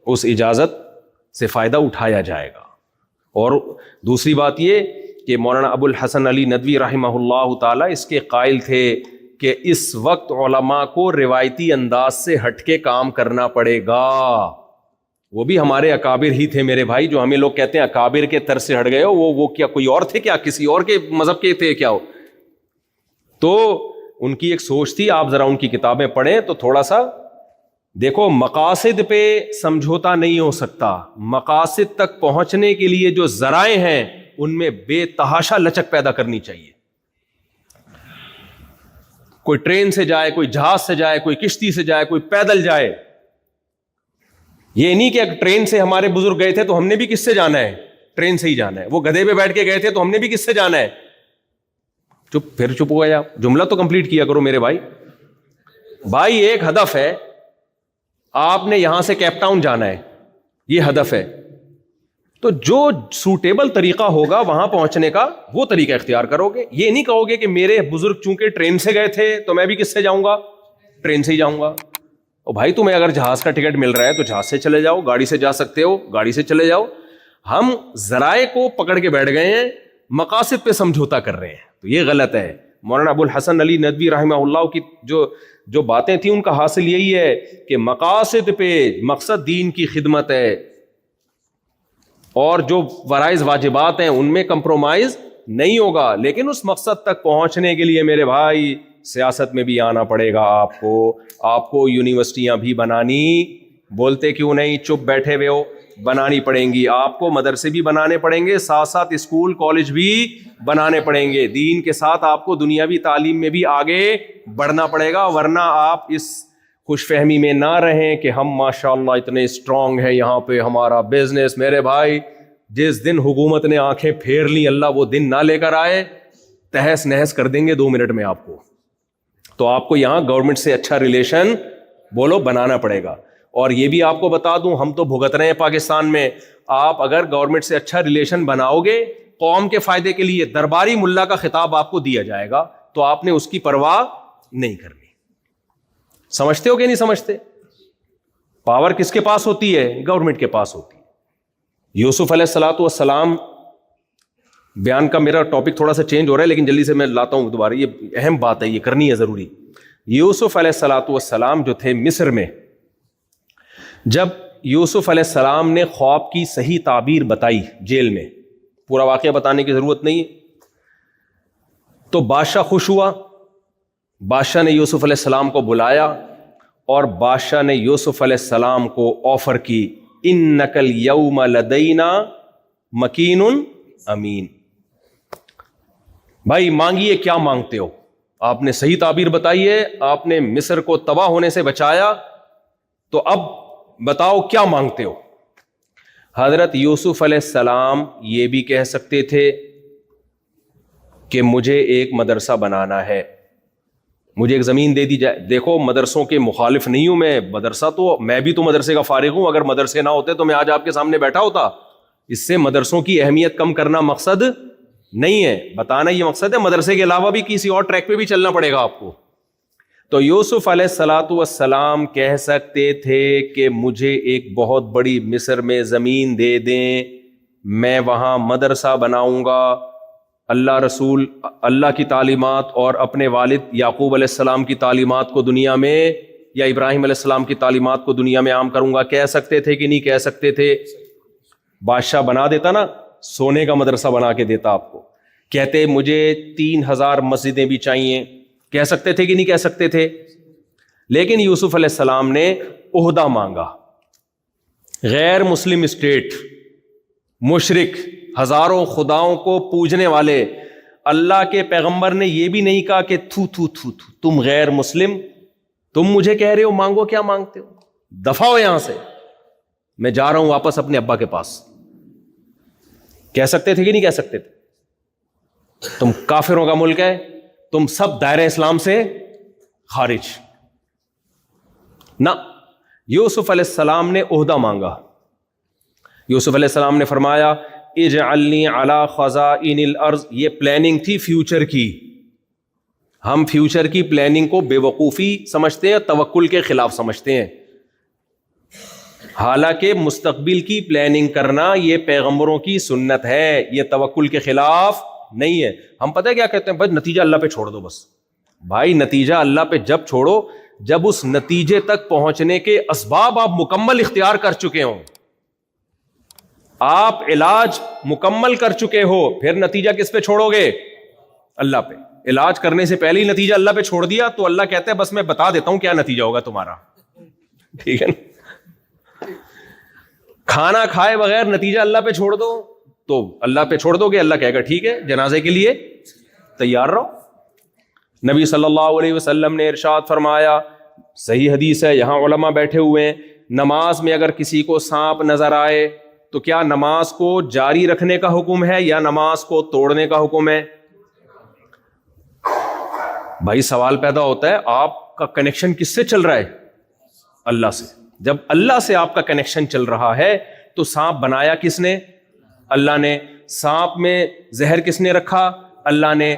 اس اجازت سے فائدہ اٹھایا جائے گا. اور دوسری بات یہ کہ مولانا ابو الحسن علی ندوی رحمہ اللہ تعالی اس کے قائل تھے کہ اس وقت علماء کو روایتی انداز سے ہٹ کے کام کرنا پڑے گا. وہ بھی ہمارے اکابر ہی تھے میرے بھائی, جو ہمیں لوگ کہتے ہیں اکابر کے طرز سے ہٹ گئے ہو, وہ کیا کوئی اور تھے کیا, کسی اور کے مذہب کے تھے کیا ہو؟ تو ان کی ایک سوچ تھی. آپ ذرا ان کی کتابیں پڑھیں تو تھوڑا سا دیکھو, مقاصد پہ سمجھوتا نہیں ہو سکتا. مقاصد تک پہنچنے کے لیے جو ذرائع ہیں ان میں بے تحاشا لچک پیدا کرنی چاہیے. کوئی ٹرین سے جائے, کوئی جہاز سے جائے, کوئی کشتی سے جائے, کوئی پیدل جائے. یہ نہیں کہ ٹرین سے ہمارے بزرگ گئے تھے تو ہم نے بھی کس سے جانا ہے, ٹرین سے ہی جانا ہے. وہ گدھے پہ بیٹھ کے گئے تھے تو ہم نے بھی کس سے جانا ہے. پھر چپ ہو گئے آپ, جملہ تو کمپلیٹ کیا کرو میرے بھائی. بھائی ایک ہدف ہے, آپ نے یہاں سے کیپ ٹاؤن جانا ہے, یہ ہدف ہے. تو جو سوٹیبل طریقہ ہوگا وہاں پہنچنے کا وہ طریقہ اختیار کرو گے. یہ نہیں کہو گے کہ میرے بزرگ چونکہ ٹرین سے گئے تھے تو میں بھی کس سے جاؤں گا, ٹرین سے ہی جاؤں گا. اور بھائی تمہیں اگر جہاز کا ٹکٹ مل رہا ہے تو جہاز سے چلے جاؤ, گاڑی سے جا سکتے ہو گاڑی سے چلے جاؤ. ہم ذرائع کو پکڑ کے بیٹھ گئے ہیں, مقاصد پہ سمجھوتا کر رہے ہیں, تو یہ غلط ہے. مولانا ابو الحسن علی ندوی رحمہ اللہ کی جو باتیں تھیں ان کا حاصل یہی ہے کہ مقاصد پہ, مقصد دین کی خدمت ہے, اور جو فرائض واجبات ہیں ان میں کمپرومائز نہیں ہوگا. لیکن اس مقصد تک پہنچنے کے لیے میرے بھائی سیاست میں بھی آنا پڑے گا آپ کو یونیورسٹیاں بھی بنانی, بولتے کیوں نہیں, چپ بیٹھے ہوئے ہو, بنانی پڑیں گی. آپ کو مدرسے بھی بنانے پڑیں گے, ساتھ ساتھ اسکول کالج بھی بنانے پڑیں گے. دین کے ساتھ آپ کو دنیاوی تعلیم میں بھی آگے بڑھنا پڑے گا, ورنہ آپ اس خوش فہمی میں نہ رہیں کہ ہم ماشاءاللہ اتنے اسٹرانگ ہیں یہاں پہ ہمارا بزنس. میرے بھائی جس دن حکومت نے آنکھیں پھیر لی, اللہ وہ دن نہ لے کر آئے, تہس نہس کر دیں گے 2 منٹ میں آپ کو. تو آپ کو یہاں گورنمنٹ سے اچھا ریلیشن بولو بنانا پڑے گا. اور یہ بھی آپ کو بتا دوں, ہم تو بھگت رہے ہیں پاکستان میں, آپ اگر گورنمنٹ سے اچھا ریلیشن بناؤ گے قوم کے فائدے کے لیے, درباری ملا کا خطاب آپ کو دیا جائے گا تو آپ نے اس کی پرواہ نہیں کرنی. سمجھتے ہو کہ نہیں سمجھتے؟ پاور کس کے پاس ہوتی ہے؟ گورنمنٹ کے پاس ہوتی ہے. یوسف علیہ الصلوۃ والسلام, بیان کا میرا ٹاپک تھوڑا سا چینج ہو رہا ہے لیکن جلدی سے میں لاتا ہوں دوبارہ, یہ اہم بات ہے, یہ کرنی ہے ضروری. یوسف علیہ الصلوۃ والسلام جو تھے مصر میں, جب یوسف علیہ السلام نے خواب کی صحیح تعبیر بتائی جیل میں, پورا واقعہ بتانے کی ضرورت نہیں ہے, تو بادشاہ خوش ہوا. بادشاہ نے یوسف علیہ السلام کو بلایا اور بادشاہ نے یوسف علیہ السلام کو آفر کی, انک الیوم لدینا مکین امین. بھائی مانگیے, کیا مانگتے ہو؟ آپ نے صحیح تعبیر بتائی ہے, آپ نے مصر کو تباہ ہونے سے بچایا, تو اب بتاؤ کیا مانگتے ہو؟ حضرت یوسف علیہ السلام یہ بھی کہہ سکتے تھے کہ مجھے ایک مدرسہ بنانا ہے, مجھے ایک زمین دے دی جائے. دیکھو مدرسوں کے مخالف نہیں ہوں میں, مدرسہ تو میں بھی تو مدرسے کا فارغ ہوں. اگر مدرسے نہ ہوتے تو میں آج آپ کے سامنے بیٹھا ہوتا. اس سے مدرسوں کی اہمیت کم کرنا مقصد نہیں ہے, بتانا یہ مقصد ہے. مدرسے کے علاوہ بھی کسی اور ٹریک پہ بھی چلنا پڑے گا آپ کو. تو یوسف علیہ الصلوۃ والسلام کہہ سکتے تھے کہ مجھے ایک بہت بڑی مصر میں زمین دے دیں, میں وہاں مدرسہ بناؤں گا, اللہ رسول اللہ کی تعلیمات اور اپنے والد یعقوب علیہ السلام کی تعلیمات کو دنیا میں, یا ابراہیم علیہ السلام کی تعلیمات کو دنیا میں عام کروں گا. کہہ سکتے تھے کہ نہیں کہہ سکتے تھے؟ بادشاہ بنا دیتا نا, سونے کا مدرسہ بنا کے دیتا آپ کو. کہتے مجھے 3000 مسجدیں بھی چاہیے, کہہ سکتے تھے کہ نہیں کہہ سکتے تھے؟ لیکن یوسف علیہ السلام نے عہدہ مانگا. غیر مسلم اسٹیٹ, مشرک, ہزاروں خداؤں کو پوجنے والے, اللہ کے پیغمبر نے یہ بھی نہیں کہا کہ تھو تھو تھو تھو تم غیر مسلم, تم مجھے کہہ رہے ہو مانگو, کیا مانگتے ہو, دفع ہو یہاں سے, میں جا رہا ہوں واپس اپنے ابا کے پاس. کہہ سکتے تھے کہ نہیں کہہ سکتے تھے؟ تم کافروں کا ملک ہے, تم سب دائرہ اسلام سے خارج. نہ, یوسف علیہ السلام نے عہدہ مانگا. یوسف علیہ السلام نے فرمایا اجعلنی علی خزائن الارض. یہ پلاننگ تھی فیوچر کی. ہم فیوچر کی پلاننگ کو بے وقوفی سمجھتے ہیں, توکل کے خلاف سمجھتے ہیں. حالانکہ مستقبل کی پلاننگ کرنا یہ پیغمبروں کی سنت ہے، یہ توکل کے خلاف نہیں ہے۔ ہم پتہ ہے کیا کہتے ہیں؟ بس نتیجہ اللہ پہ چھوڑ دو۔ بس بھائی نتیجہ اللہ پہ جب چھوڑو جب اس نتیجے تک پہنچنے کے اسباب آپ مکمل اختیار کر چکے ہوں، آپ علاج مکمل کر چکے ہو، پھر نتیجہ کس پہ چھوڑو گے؟ اللہ پہ۔ علاج کرنے سے پہلے ہی نتیجہ اللہ پہ چھوڑ دیا تو اللہ کہتے ہیں بس میں بتا دیتا ہوں کیا نتیجہ ہوگا تمہارا، ٹھیک ہے نا؟ کھانا کھائے بغیر نتیجہ اللہ پہ چھوڑ دو تو اللہ پہ چھوڑ دو گے، اللہ کہے گا ٹھیک ہے جنازے کے لیے تیار رہو۔ نبی صلی اللہ علیہ وسلم نے ارشاد فرمایا، صحیح حدیث ہے، یہاں علماء بیٹھے ہوئے ہیں، نماز میں اگر کسی کو سانپ نظر آئے تو کیا نماز کو جاری رکھنے کا حکم ہے یا نماز کو توڑنے کا حکم ہے؟ بھائی سوال پیدا ہوتا ہے آپ کا کنیکشن کس سے چل رہا ہے؟ اللہ سے۔ جب اللہ سے آپ کا کنیکشن چل رہا ہے تو سانپ بنایا کس نے؟ اللہ نے۔ سانپ میں زہر کس نے رکھا؟ اللہ نے۔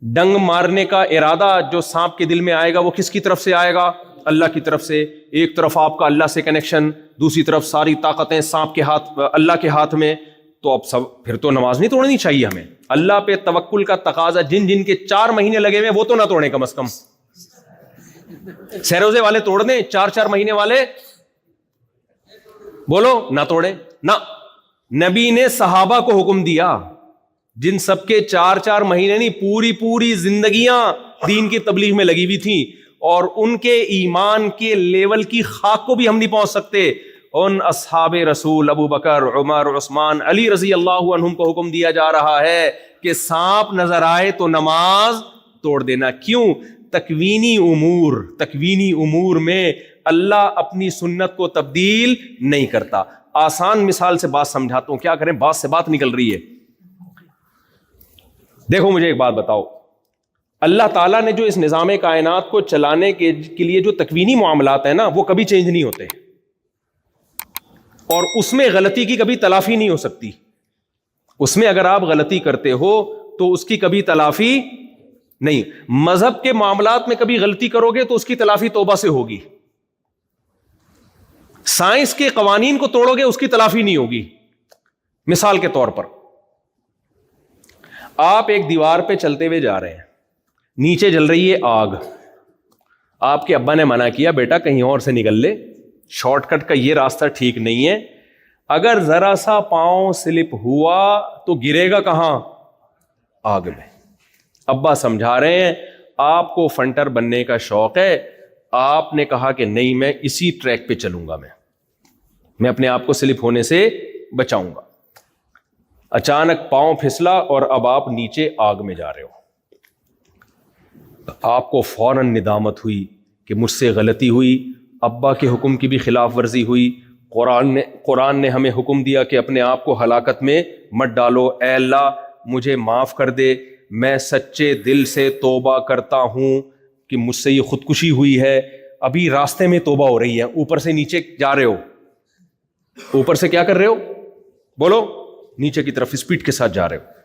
ڈنگ مارنے کا ارادہ جو سانپ کے دل میں آئے گا وہ کس کی طرف سے آئے گا؟ اللہ کی طرف سے۔ ایک طرف آپ کا اللہ سے کنیکشن، دوسری طرف ساری طاقتیں سانپ کے ہاتھ، اللہ کے ہاتھ میں، تو اب سب پھر تو نماز نہیں توڑنی چاہیے ہمیں۔ اللہ پہ توکل کا تقاضا، جن جن کے 4 مہینے لگے ہوئے وہ تو نہ توڑیں کم از کم۔ سیروزے والے توڑ دیں، 4 مہینے والے بولو نہ توڑیں نہ۔ نبی نے صحابہ کو حکم دیا جن سب کے 4 مہینے نہیں پوری زندگیاں دین کی تبلیغ میں لگی ہوئی تھیں، اور ان کے ایمان کے لیول کی خاک کو بھی ہم نہیں پہنچ سکتے، ان اصحاب رسول ابو بکر، عمر، عثمان، علی رضی اللہ عنہم کو حکم دیا جا رہا ہے کہ سانپ نظر آئے تو نماز توڑ دینا۔ کیوں؟ تکوینی امور میں اللہ اپنی سنت کو تبدیل نہیں کرتا۔ آسان مثال سے بات سمجھاتا ہوں، کیا کریں بات سے بات نکل رہی ہے۔ دیکھو مجھے ایک بات بتاؤ، اللہ تعالیٰ نے جو اس نظام کائنات کو چلانے کے لیے جو تکوینی معاملات ہیں نا وہ کبھی چینج نہیں ہوتے، اور اس میں غلطی کی کبھی تلافی نہیں ہو سکتی۔ اس میں اگر آپ غلطی کرتے ہو تو اس کی کبھی تلافی نہیں۔ مذہب کے معاملات میں کبھی غلطی کرو گے تو اس کی تلافی توبہ سے ہوگی۔ سائنس کے قوانین کو توڑو گے اس کی تلافی نہیں ہوگی۔ مثال کے طور پر آپ ایک دیوار پہ چلتے ہوئے جا رہے ہیں، نیچے جل رہی ہے آگ، آپ کے ابا نے منع کیا بیٹا کہیں اور سے نکل لے، شارٹ کٹ کا یہ راستہ ٹھیک نہیں ہے، اگر ذرا سا پاؤں سلپ ہوا تو گرے گا کہاں؟ آگ میں۔ ابا سمجھا رہے ہیں آپ کو فنٹر بننے کا شوق ہے، آپ نے کہا کہ نہیں میں اسی ٹریک پہ چلوں گا، میں اپنے آپ کو سلپ ہونے سے بچاؤں گا۔ اچانک پاؤں پھسلا اور اب آپ نیچے آگ میں جا رہے ہو۔ آپ کو فوراً ندامت ہوئی کہ مجھ سے غلطی ہوئی، ابا کے حکم کی بھی خلاف ورزی ہوئی، قرآن نے ہمیں حکم دیا کہ اپنے آپ کو ہلاکت میں مت ڈالو، اے اللہ مجھے معاف کر دے، میں سچے دل سے توبہ کرتا ہوں کہ مجھ سے یہ خودکشی ہوئی ہے۔ ابھی راستے میں توبہ ہو رہی ہے، اوپر سے نیچے جا رہے ہو، اوپر سے کیا کر رہے ہو؟ بولو، نیچے کی طرف اسپیڈ کے ساتھ جا رہے ہو۔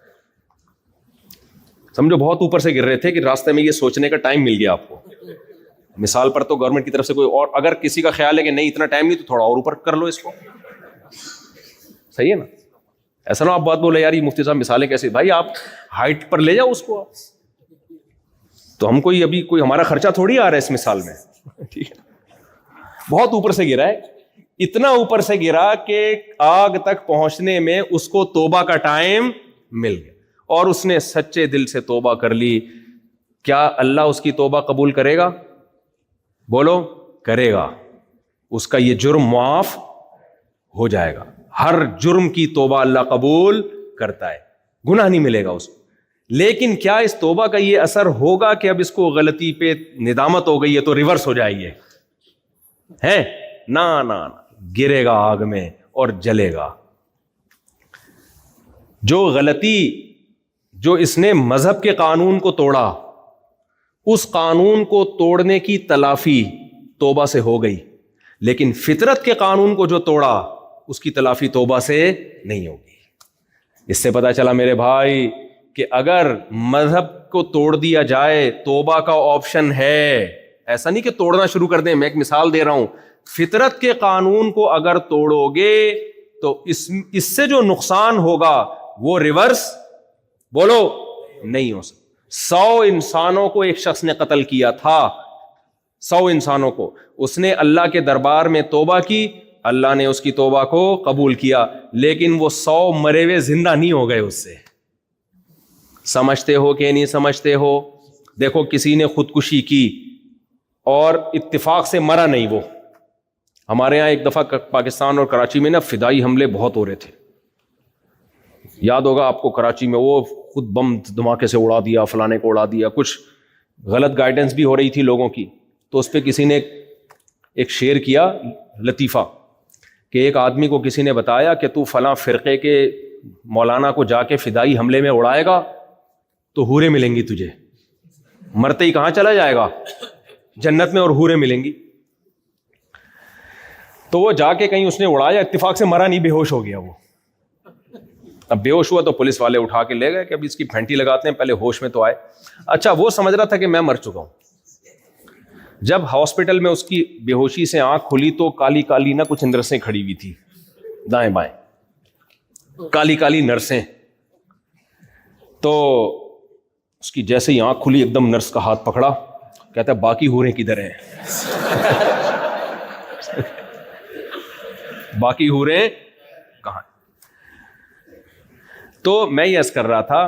سمجھو بہت اوپر سے گر رہے تھے کہ راستے میں یہ سوچنے کا ٹائم مل گیا آپ کو۔ مثال پر تو گورنمنٹ کی طرف سے کوئی اور اگر کسی کا خیال ہے کہ نہیں اتنا ٹائم نہیں تو تھوڑا اور اوپر کر لو اس کو، صحیح ہے نا؟ ایسا نہ آپ بات بولے یار یہ مفتی صاحب مثالیں کیسے، بھائی آپ ہائٹ پر لے جاؤ اس کو، تو ہم کوئی ابھی کوئی ہمارا خرچہ تھوڑی آ رہا ہے اس مثال میں، ٹھیک ہے؟ بہت اوپر سے گرا ہے، اتنا اوپر سے گرا کہ آگ تک پہنچنے میں اس کو توبہ کا ٹائم مل گیا، اور اس نے سچے دل سے توبہ کر لی۔ کیا اللہ اس کی توبہ قبول کرے گا؟ بولو، کرے گا۔ اس کا یہ جرم معاف ہو جائے گا۔ ہر جرم کی توبہ اللہ قبول کرتا ہے، گناہ نہیں ملے گا اس کو۔ لیکن کیا اس توبہ کا یہ اثر ہوگا کہ اب اس کو غلطی پہ ندامت ہو گئی ہے تو ریورس ہو جائے گی؟ ہے نہ، گرے گا آگ میں اور جلے گا۔ جو غلطی جو اس نے مذہب کے قانون کو توڑا، اس قانون کو توڑنے کی تلافی توبہ سے ہو گئی، لیکن فطرت کے قانون کو جو توڑا اس کی تلافی توبہ سے نہیں ہوگی۔ اس سے پتہ چلا میرے بھائی کہ اگر مذہب کو توڑ دیا جائے توبہ کا آپشن ہے، ایسا نہیں کہ توڑنا شروع کر دیں. میں ایک مثال دے رہا ہوں, فطرت کے قانون کو اگر توڑو گے تو اس سے جو نقصان ہوگا وہ ریورس بولو نہیں ہو سکتا. 100 انسانوں کو ایک شخص نے قتل کیا تھا, 100 انسانوں کو. اس نے اللہ کے دربار میں توبہ کی, اللہ نے اس کی توبہ کو قبول کیا, لیکن وہ 100 مرے ہوئے زندہ نہیں ہو گئے اس سے. سمجھتے ہو کہ نہیں سمجھتے ہو؟ دیکھو کسی نے خودکشی کی اور اتفاق سے مرا نہیں. وہ ہمارے ہاں ایک دفعہ پاکستان اور کراچی میں نا فدائی حملے بہت ہو رہے تھے. یاد ہوگا آپ کو, کراچی میں وہ خود بم دھماکے سے اڑا دیا, فلانے کو اڑا دیا, کچھ غلط گائیڈنس بھی ہو رہی تھی لوگوں کی. تو اس پہ کسی نے ایک شعر کیا لطیفہ کہ ایک آدمی کو کسی نے بتایا کہ تو فلاں فرقے کے مولانا کو جا کے فدائی حملے میں اڑائے گا تو حوریں ملیں گی تجھے, مرتے ہی کہاں چلا جائے گا, جنت میں, اور حوریں ملیں گی. تو وہ جا کے کہیں اس نے اڑایا, اتفاق سے مرا نہیں, بے ہوش ہو گیا وہ. اب بے ہوش ہوا تو پولیس والے اٹھا کے لے گئے کہ ابھی اس کی پھینٹی لگاتے ہیں, پہلے ہوش میں تو آئے. اچھا وہ سمجھ رہا تھا کہ میں مر چکا ہوں. جب ہاسپٹل میں اس کی بے ہوشی سے آنکھ کھلی تو کالی کالی نہ کچھ نرسیں کھڑی ہوئی تھی دائیں بائیں, کالی کالی نرسیں. تو اس کی جیسے ہی آنکھ کھلی ایک دم نرس کا ہاتھ پکڑا, کہتا ہے باقی حوریں کدھر ہیں, باقی حوریں کہاں. تو میں یہ عرض کر رہا تھا,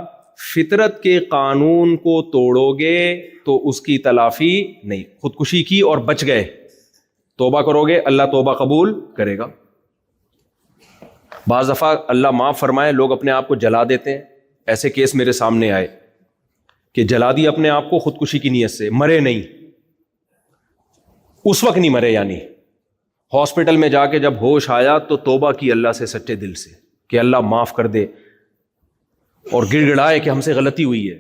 فطرت کے قانون کو توڑو گے تو اس کی تلافی نہیں. خودکشی کی اور بچ گئے, توبہ کرو گے اللہ توبہ قبول کرے گا. بعض دفعہ اللہ معاف فرمائے لوگ اپنے آپ کو جلا دیتے ہیں. ایسے کیس میرے سامنے آئے کہ جلا دی اپنے آپ کو خودکشی کی نیت سے, مرے نہیں, اس وقت نہیں مرے, یعنی ہاسپٹل میں جا کے جب ہوش آیا تو توبہ کی اللہ سے سچے دل سے کہ اللہ معاف کر دے, اور گڑ گڑائے کہ ہم سے غلطی ہوئی ہے.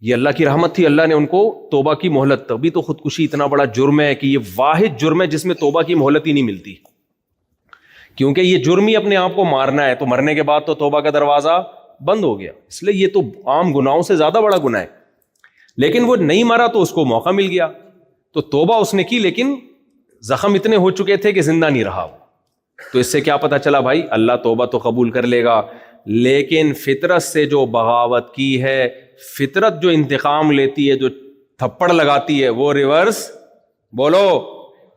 یہ اللہ کی رحمت تھی, اللہ نے ان کو توبہ کی مہلت. تبھی تو خودکشی اتنا بڑا جرم ہے کہ یہ واحد جرم ہے جس میں توبہ کی مہلت ہی نہیں ملتی, کیونکہ یہ جرم ہی اپنے آپ کو مارنا ہے. تو مرنے کے بعد تو توبہ کا دروازہ بند ہو گیا, اس لیے یہ تو عام گناہوں سے زیادہ بڑا گناہ ہے. لیکن وہ نہیں مرا تو اس کو موقع مل گیا, تو توبہ اس نے کی, لیکن زخم اتنے ہو چکے تھے کہ زندہ نہیں رہا. تو اس سے کیا پتا چلا بھائی, اللہ توبہ تو قبول کر لے گا, لیکن فطرت سے جو بغاوت کی ہے, فطرت جو انتقام لیتی ہے, جو تھپڑ لگاتی ہے, وہ ریورس بولو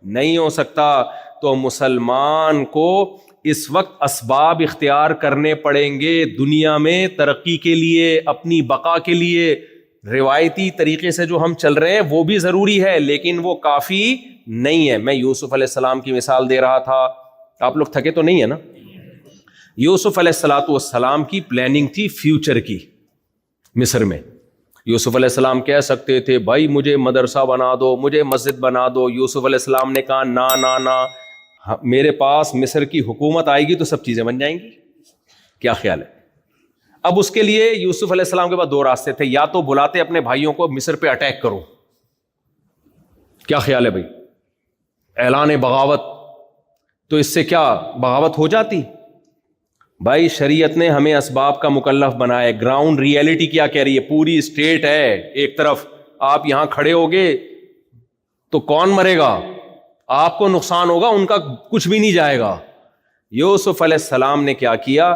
نہیں ہو سکتا. تو مسلمان کو اس وقت اسباب اختیار کرنے پڑیں گے دنیا میں ترقی کے لیے, اپنی بقا کے لیے. روایتی طریقے سے جو ہم چل رہے ہیں وہ بھی ضروری ہے, لیکن وہ کافی نہیں ہے. میں یوسف علیہ السلام کی مثال دے رہا تھا, آپ لوگ تھکے تو نہیں ہے نا. یوسف علیہ السلام کی پلاننگ تھی فیوچر کی. مصر میں یوسف علیہ السلام کہہ سکتے تھے بھائی مجھے مدرسہ بنا دو, مجھے مسجد بنا دو. یوسف علیہ السلام نے کہا نا نا نا, میرے پاس مصر کی حکومت آئے گی تو سب چیزیں بن جائیں گی. کیا خیال ہے؟ اب اس کے لیے یوسف علیہ السلام کے پاس 2 راستے تھے, یا تو بلاتے اپنے بھائیوں کو مصر پہ اٹیک کرو, کیا خیال ہے بھائی, اعلان بغاوت. تو اس سے کیا بغاوت ہو جاتی؟ بھائی شریعت نے ہمیں اسباب کا مکلف بنایا ہے. گراؤنڈ ریئلٹی کیا کہہ رہی ہے؟ پوری اسٹیٹ ہے ایک طرف, آپ یہاں کھڑے ہوگے تو کون مرے گا؟ آپ کو نقصان ہوگا, ان کا کچھ بھی نہیں جائے گا. یوسف علیہ السلام نے کیا کیا,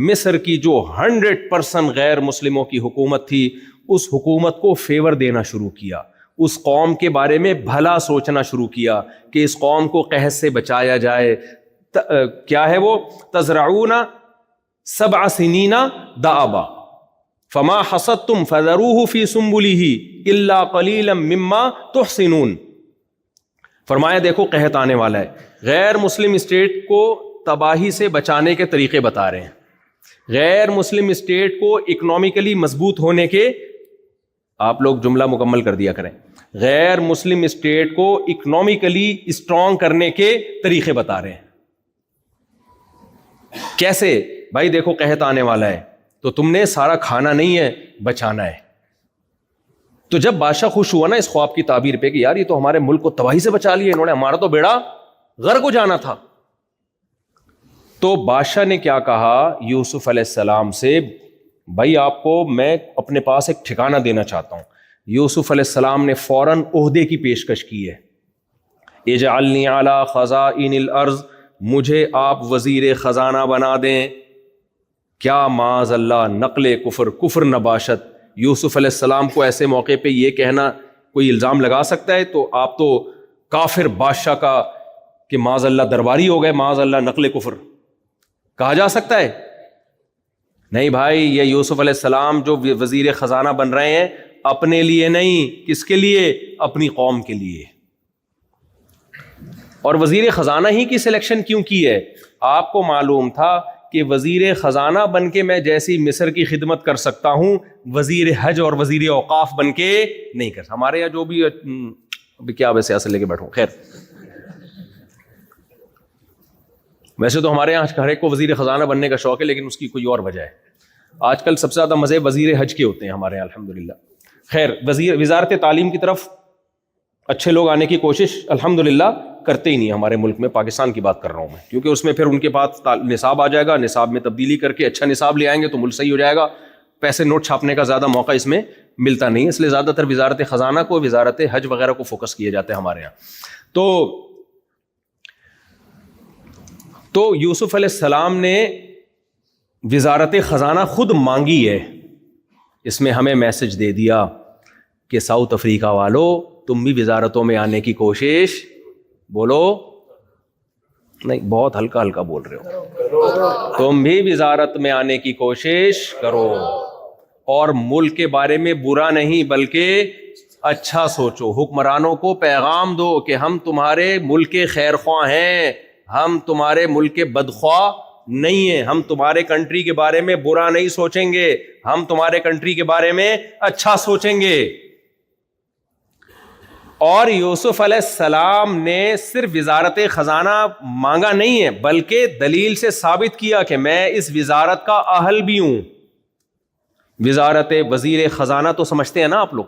مصر کی جو 100% غیر مسلموں کی حکومت تھی, اس حکومت کو فیور دینا شروع کیا. اس قوم کے بارے میں بھلا سوچنا شروع کیا کہ اس قوم کو قحط سے بچایا جائے. کیا ہے وہ؟ تزرعون 7 سنین دأبا فما حصدتم فذروه في سنبله الا قليلا مما تحصنون. فرمایا دیکھو قحط آنے والا ہے, غیر مسلم اسٹیٹ کو تباہی سے بچانے کے طریقے بتا رہے ہیں, غیر مسلم اسٹیٹ کو اکنامکلی مضبوط ہونے کے, آپ لوگ جملہ مکمل کر دیا کریں, غیر مسلم اسٹیٹ کو اکنامکلی اسٹرانگ کرنے کے طریقے بتا رہے ہیں. کیسے؟ بھائی دیکھو قحط آنے والا ہے تو تم نے سارا کھانا نہیں ہے, بچانا ہے. تو جب بادشاہ خوش ہوا نا اس خواب کی تعبیر پہ کہ یار یہ تو ہمارے ملک کو تباہی سے بچا لیا انہوں نے, ہمارا تو بیڑا غرق ہو جانا تھا. تو بادشاہ نے کیا کہا یوسف علیہ السلام سے, بھائی آپ کو میں اپنے پاس ایک ٹھکانہ دینا چاہتا ہوں, یوسف علیہ السلام نے فوراً عہدے کی پیشکش کی ہے. اجعلنی علی خزائن الارض, مجھے آپ وزیر خزانہ بنا دیں. کیا معاذ اللہ, نقل کفر نباشت. یوسف علیہ السلام کو ایسے موقع پہ یہ کہنا کوئی الزام لگا سکتا ہے؟ تو آپ تو کافر بادشاہ کا کہ معاذ اللہ درباری ہو گئے, معاذ اللہ نقل کفر کہا جا سکتا ہے؟ نہیں بھائی, یہ یوسف علیہ السلام جو وزیر خزانہ بن رہے ہیں اپنے لیے نہیں, کس کے لیے؟ اپنی قوم کے لیے. اور وزیر خزانہ ہی کی سلیکشن کیوں کی ہے؟ آپ کو معلوم تھا کہ وزیر خزانہ بن کے میں جیسی مصر کی خدمت کر سکتا ہوں, وزیر حج اور وزیر اوقاف بن کے نہیں کر سکتا. ہمارے یہاں جو بھی ابھی کیا ویسے سیاست لے کے بیٹھوں, خیر ویسے تو ہمارے یہاں ہر ایک کو وزیر خزانہ بننے کا شوق ہے, لیکن اس کی کوئی اور وجہ ہے. آج کل سب سے زیادہ مزے وزیر حج کے ہوتے ہیں ہمارے یہاں الحمدللہ. خیر, وزارت تعلیم کی طرف اچھے لوگ آنے کی کوشش الحمدللہ کرتے ہی نہیں ہمارے ملک میں. پاکستان کی بات کر رہا ہوں میں, کیونکہ اس میں پھر ان کے پاس نصاب آ جائے گا, نصاب میں تبدیلی کر کے اچھا نصاب لے آئیں گے تو ملک صحیح ہو جائے گا. پیسے نوٹ چھاپنے کا زیادہ موقع اس میں ملتا نہیں, اس لیے زیادہ تر وزارت خزانہ کو, وزارت حج وغیرہ کو فوکس کیے جاتے ہیں ہمارے یہاں. تو یوسف علیہ السلام نے وزارت خزانہ خود مانگی ہے. اس میں ہمیں میسج دے دیا کہ ساؤتھ افریقہ والو, تم بھی وزارتوں میں آنے کی کوشش, بولو نہیں بہت ہلکا ہلکا بول رہے ہو, تم بھی وزارت میں آنے کی کوشش کرو اور ملک کے بارے میں برا نہیں بلکہ اچھا سوچو. حکمرانوں کو پیغام دو کہ ہم تمہارے ملک کے خیر خواہ ہیں, ہم تمہارے ملک کے بدخواہ نہیں ہیں, ہم تمہارے کنٹری کے بارے میں برا نہیں سوچیں گے, ہم تمہارے کنٹری کے بارے میں اچھا سوچیں گے. اور یوسف علیہ السلام نے صرف وزارت خزانہ مانگا نہیں ہے, بلکہ دلیل سے ثابت کیا کہ میں اس وزارت کا اہل بھی ہوں. وزیر خزانہ تو سمجھتے ہیں نا آپ لوگ,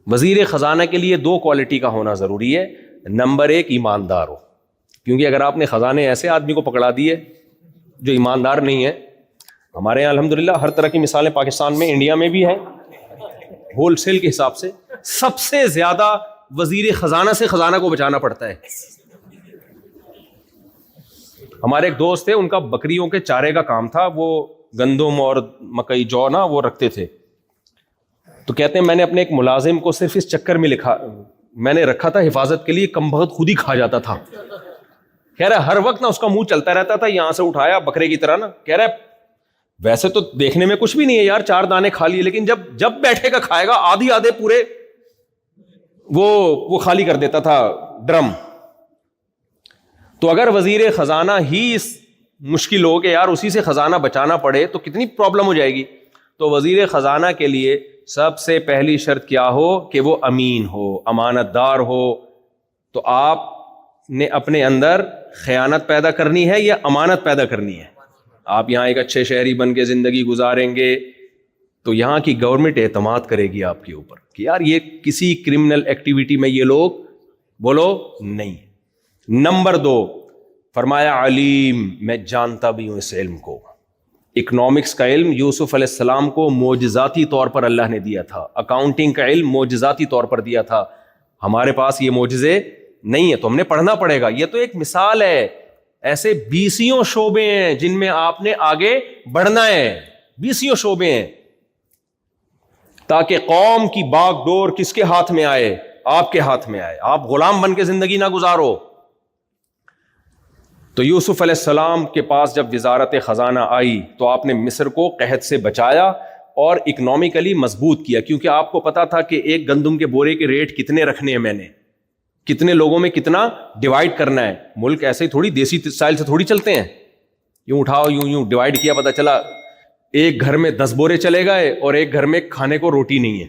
وزیر خزانہ کے لیے 2 کوالٹی کا ہونا ضروری ہے. نمبر 1, ایماندار ہو, کیونکہ اگر آپ نے خزانے ایسے آدمی کو پکڑا دیے جو ایماندار نہیں ہے, ہمارے یہاں الحمدللہ ہر طرح کی مثالیں پاکستان میں, انڈیا میں بھی ہیں, ہول سیل کے حساب سے سب سے زیادہ وزیر خزانہ سے خزانہ کو بچانا پڑتا ہے. ہمارے ایک دوست تھے, ان کا بکریوں کے چارے کا کام تھا, وہ گندم اور مکئی جو نا وہ رکھتے تھے. تو کہتے ہیں میں نے اپنے ایک ملازم کو صرف اس چکر میں میں نے رکھا تھا حفاظت کے لیے, کم بخت خود ہی کھا جاتا تھا. کہہ رہا ہر وقت نا اس کا منہ چلتا رہتا تھا, یہاں سے اٹھایا بکرے کی طرح نا, کہہ رہا ویسے تو دیکھنے میں کچھ بھی نہیں ہے یار, 4 دانے کھا لیے, لیکن جب بیٹھے گا کھائے گا آدھے پورے وہ خالی کر دیتا تھا ڈرم. تو اگر وزیر خزانہ ہی اس مشکل ہو کہ یار اسی سے خزانہ بچانا پڑے تو کتنی پرابلم ہو جائے گی. تو وزیر خزانہ کے لیے سب سے پہلی شرط کیا ہو کہ وہ امین ہو, امانت دار ہو. تو آپ نے اپنے اندر خیانت پیدا کرنی ہے یا امانت پیدا کرنی ہے؟ آپ یہاں ایک اچھے شہری بن کے زندگی گزاریں گے تو یہاں کی گورنمنٹ اعتماد کرے گی آپ کے اوپر کہ یار یہ کسی کرمنل ایکٹیویٹی میں یہ لوگ بولو نہیں. نمبر 2 فرمایا علیم, میں جانتا بھی ہوں اس علم کو. اکنامکس کا علم یوسف علیہ السلام کو معجزاتی طور پر اللہ نے دیا تھا, اکاؤنٹنگ کا علم معجزاتی طور پر دیا تھا. ہمارے پاس یہ معجزے نہیں ہے تو ہم نے پڑھنا پڑے گا. یہ تو ایک مثال ہے, ایسے 20 شعبے ہیں جن میں آپ نے آگے بڑھنا ہے, 20 شعبے ہیں, تاکہ قوم کی باغ ڈور کس کے ہاتھ میں آئے؟ آپ کے ہاتھ میں آئے, آپ غلام بن کے زندگی نہ گزارو. تو یوسف علیہ السلام کے پاس جب وزارت خزانہ آئی تو آپ نے مصر کو قحط سے بچایا اور اکنامکلی مضبوط کیا, کیونکہ آپ کو پتا تھا کہ ایک گندم کے بورے کے ریٹ کتنے رکھنے ہیں, میں نے کتنے لوگوں میں کتنا ڈیوائڈ کرنا ہے. ملک ایسے ہی تھوڑی دیسی اسٹائل سے تھوڑی چلتے ہیں, یوں اٹھاؤ یوں ڈیوائڈ کیا, پتا چلا ایک گھر میں 10 بورے چلے گئے اور ایک گھر میں کھانے کو روٹی نہیں ہے,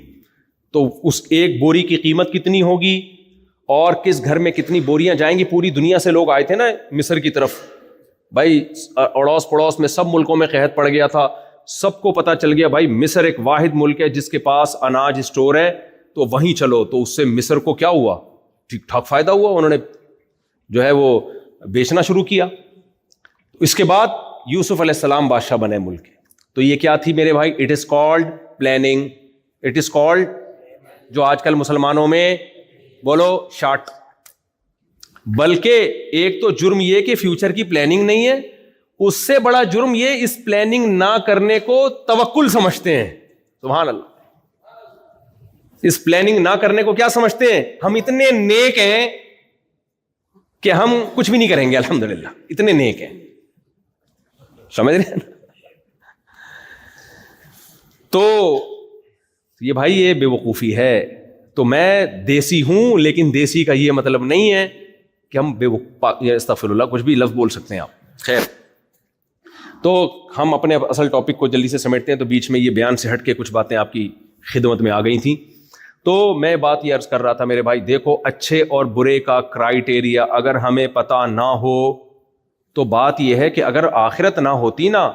تو اس ایک بوری کی قیمت کتنی ہوگی اور کس گھر میں کتنی بوریاں جائیں گی. پوری دنیا سے لوگ آئے تھے نا مصر کی طرف, بھائی اڑوس پڑوس میں سب ملکوں میں قحط پڑ گیا تھا, سب کو پتا چل گیا بھائی مصر ایک واحد ملک ہے جس کے پاس اناج اسٹور ہے, تو وہیں چلو. تو اس سے مصر کو کیا ہوا؟ ٹھیک ٹھاک فائدہ ہوا, انہوں نے جو ہے وہ بیچنا شروع کیا. اس کے بعد یوسف علیہ السلام بادشاہ بنے ملک کے. تو یہ کیا تھی میرے بھائی؟ It is called planning, it is called جو آج کل مسلمانوں میں بولو شارٹ. بلکہ ایک تو جرم یہ کہ فیوچر کی پلاننگ نہیں ہے, اس سے بڑا جرم یہ اس پلاننگ نہ کرنے کو توکل سمجھتے ہیں. سبحان اللہ. اس پلاننگ نہ کرنے کو کیا سمجھتے ہیں؟ ہم اتنے نیک ہیں کہ ہم کچھ بھی نہیں کریں گے, الحمدللہ اتنے نیک ہیں. سمجھ رہے ہیں؟ تو یہ بھائی یہ بے وقوفی ہے. تو میں دیسی ہوں, لیکن دیسی کا یہ مطلب نہیں ہے کہ ہم استغفر اللہ کچھ بھی لفظ بول سکتے ہیں آپ. خیر, تو ہم اپنے اصل ٹاپک کو جلدی سے سمیٹتے ہیں. تو بیچ میں یہ بیان سے ہٹ کے کچھ باتیں آپ کی خدمت میں آ گئی تھیں. تو میں بات یہ عرض کر رہا تھا میرے بھائی, دیکھو اچھے اور برے کا کرائیٹیریا اگر ہمیں پتہ نہ ہو تو بات یہ ہے کہ اگر آخرت نہ ہوتی نا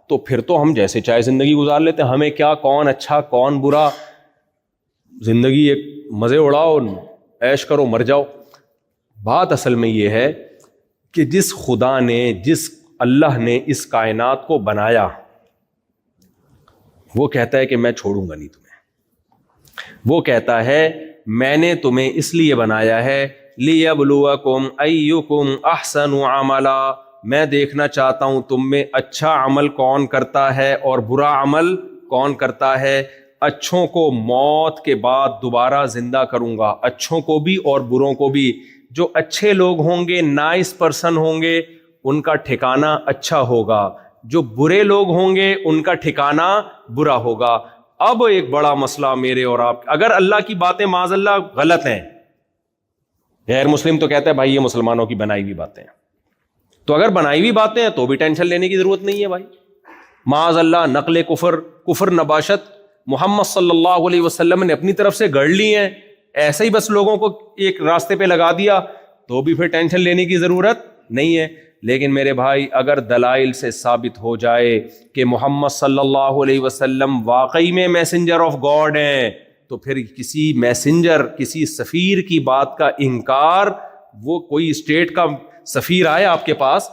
تو پھر تو ہم جیسے چاہے زندگی گزار لیتے. ہمیں کیا کون اچھا کون برا, زندگی ایک مزے اڑاؤ, عیش کرو, مر جاؤ. بات اصل میں یہ ہے کہ جس خدا نے, جس اللہ نے اس کائنات کو بنایا, وہ کہتا ہے کہ میں چھوڑوں گا نہیں تمہیں. وہ کہتا ہے میں نے تمہیں اس لیے بنایا ہے لِيَبْلُوَكُمْ أَيُّكُمْ أَحْسَنُ عَمَلًا, میں دیکھنا چاہتا ہوں تم میں اچھا عمل کون کرتا ہے اور برا عمل کون کرتا ہے. اچھوں کو موت کے بعد دوبارہ زندہ کروں گا, اچھوں کو بھی اور بروں کو بھی. جو اچھے لوگ ہوں گے, نائس پرسن ہوں گے, ان کا ٹھکانہ اچھا ہوگا. جو برے لوگ ہوں گے ان کا ٹھکانہ برا ہوگا. اب ایک بڑا مسئلہ میرے اور آپ, اگر اللہ کی باتیں معاذ اللہ غلط ہیں, غیر مسلم تو کہتا ہے بھائی یہ مسلمانوں کی بنائی ہوئی باتیں ہیں, تو اگر بنائی ہوئی باتیں ہیں تو بھی ٹینشن لینے کی ضرورت نہیں ہے بھائی. معاذ اللہ نقل کفر نباشت محمد صلی اللہ علیہ وسلم نے اپنی طرف سے گڑھ لی ہیں, ایسے ہی بس لوگوں کو ایک راستے پہ لگا دیا تو بھی پھر ٹینشن لینے کی ضرورت نہیں ہے. لیکن میرے بھائی اگر دلائل سے ثابت ہو جائے کہ محمد صلی اللہ علیہ وسلم واقعی میں میسنجر آف گاڈ ہیں, تو پھر کسی میسنجر, کسی سفیر کی بات کا انکار, وہ کوئی اسٹیٹ کا سفیر آیا آپ کے پاس,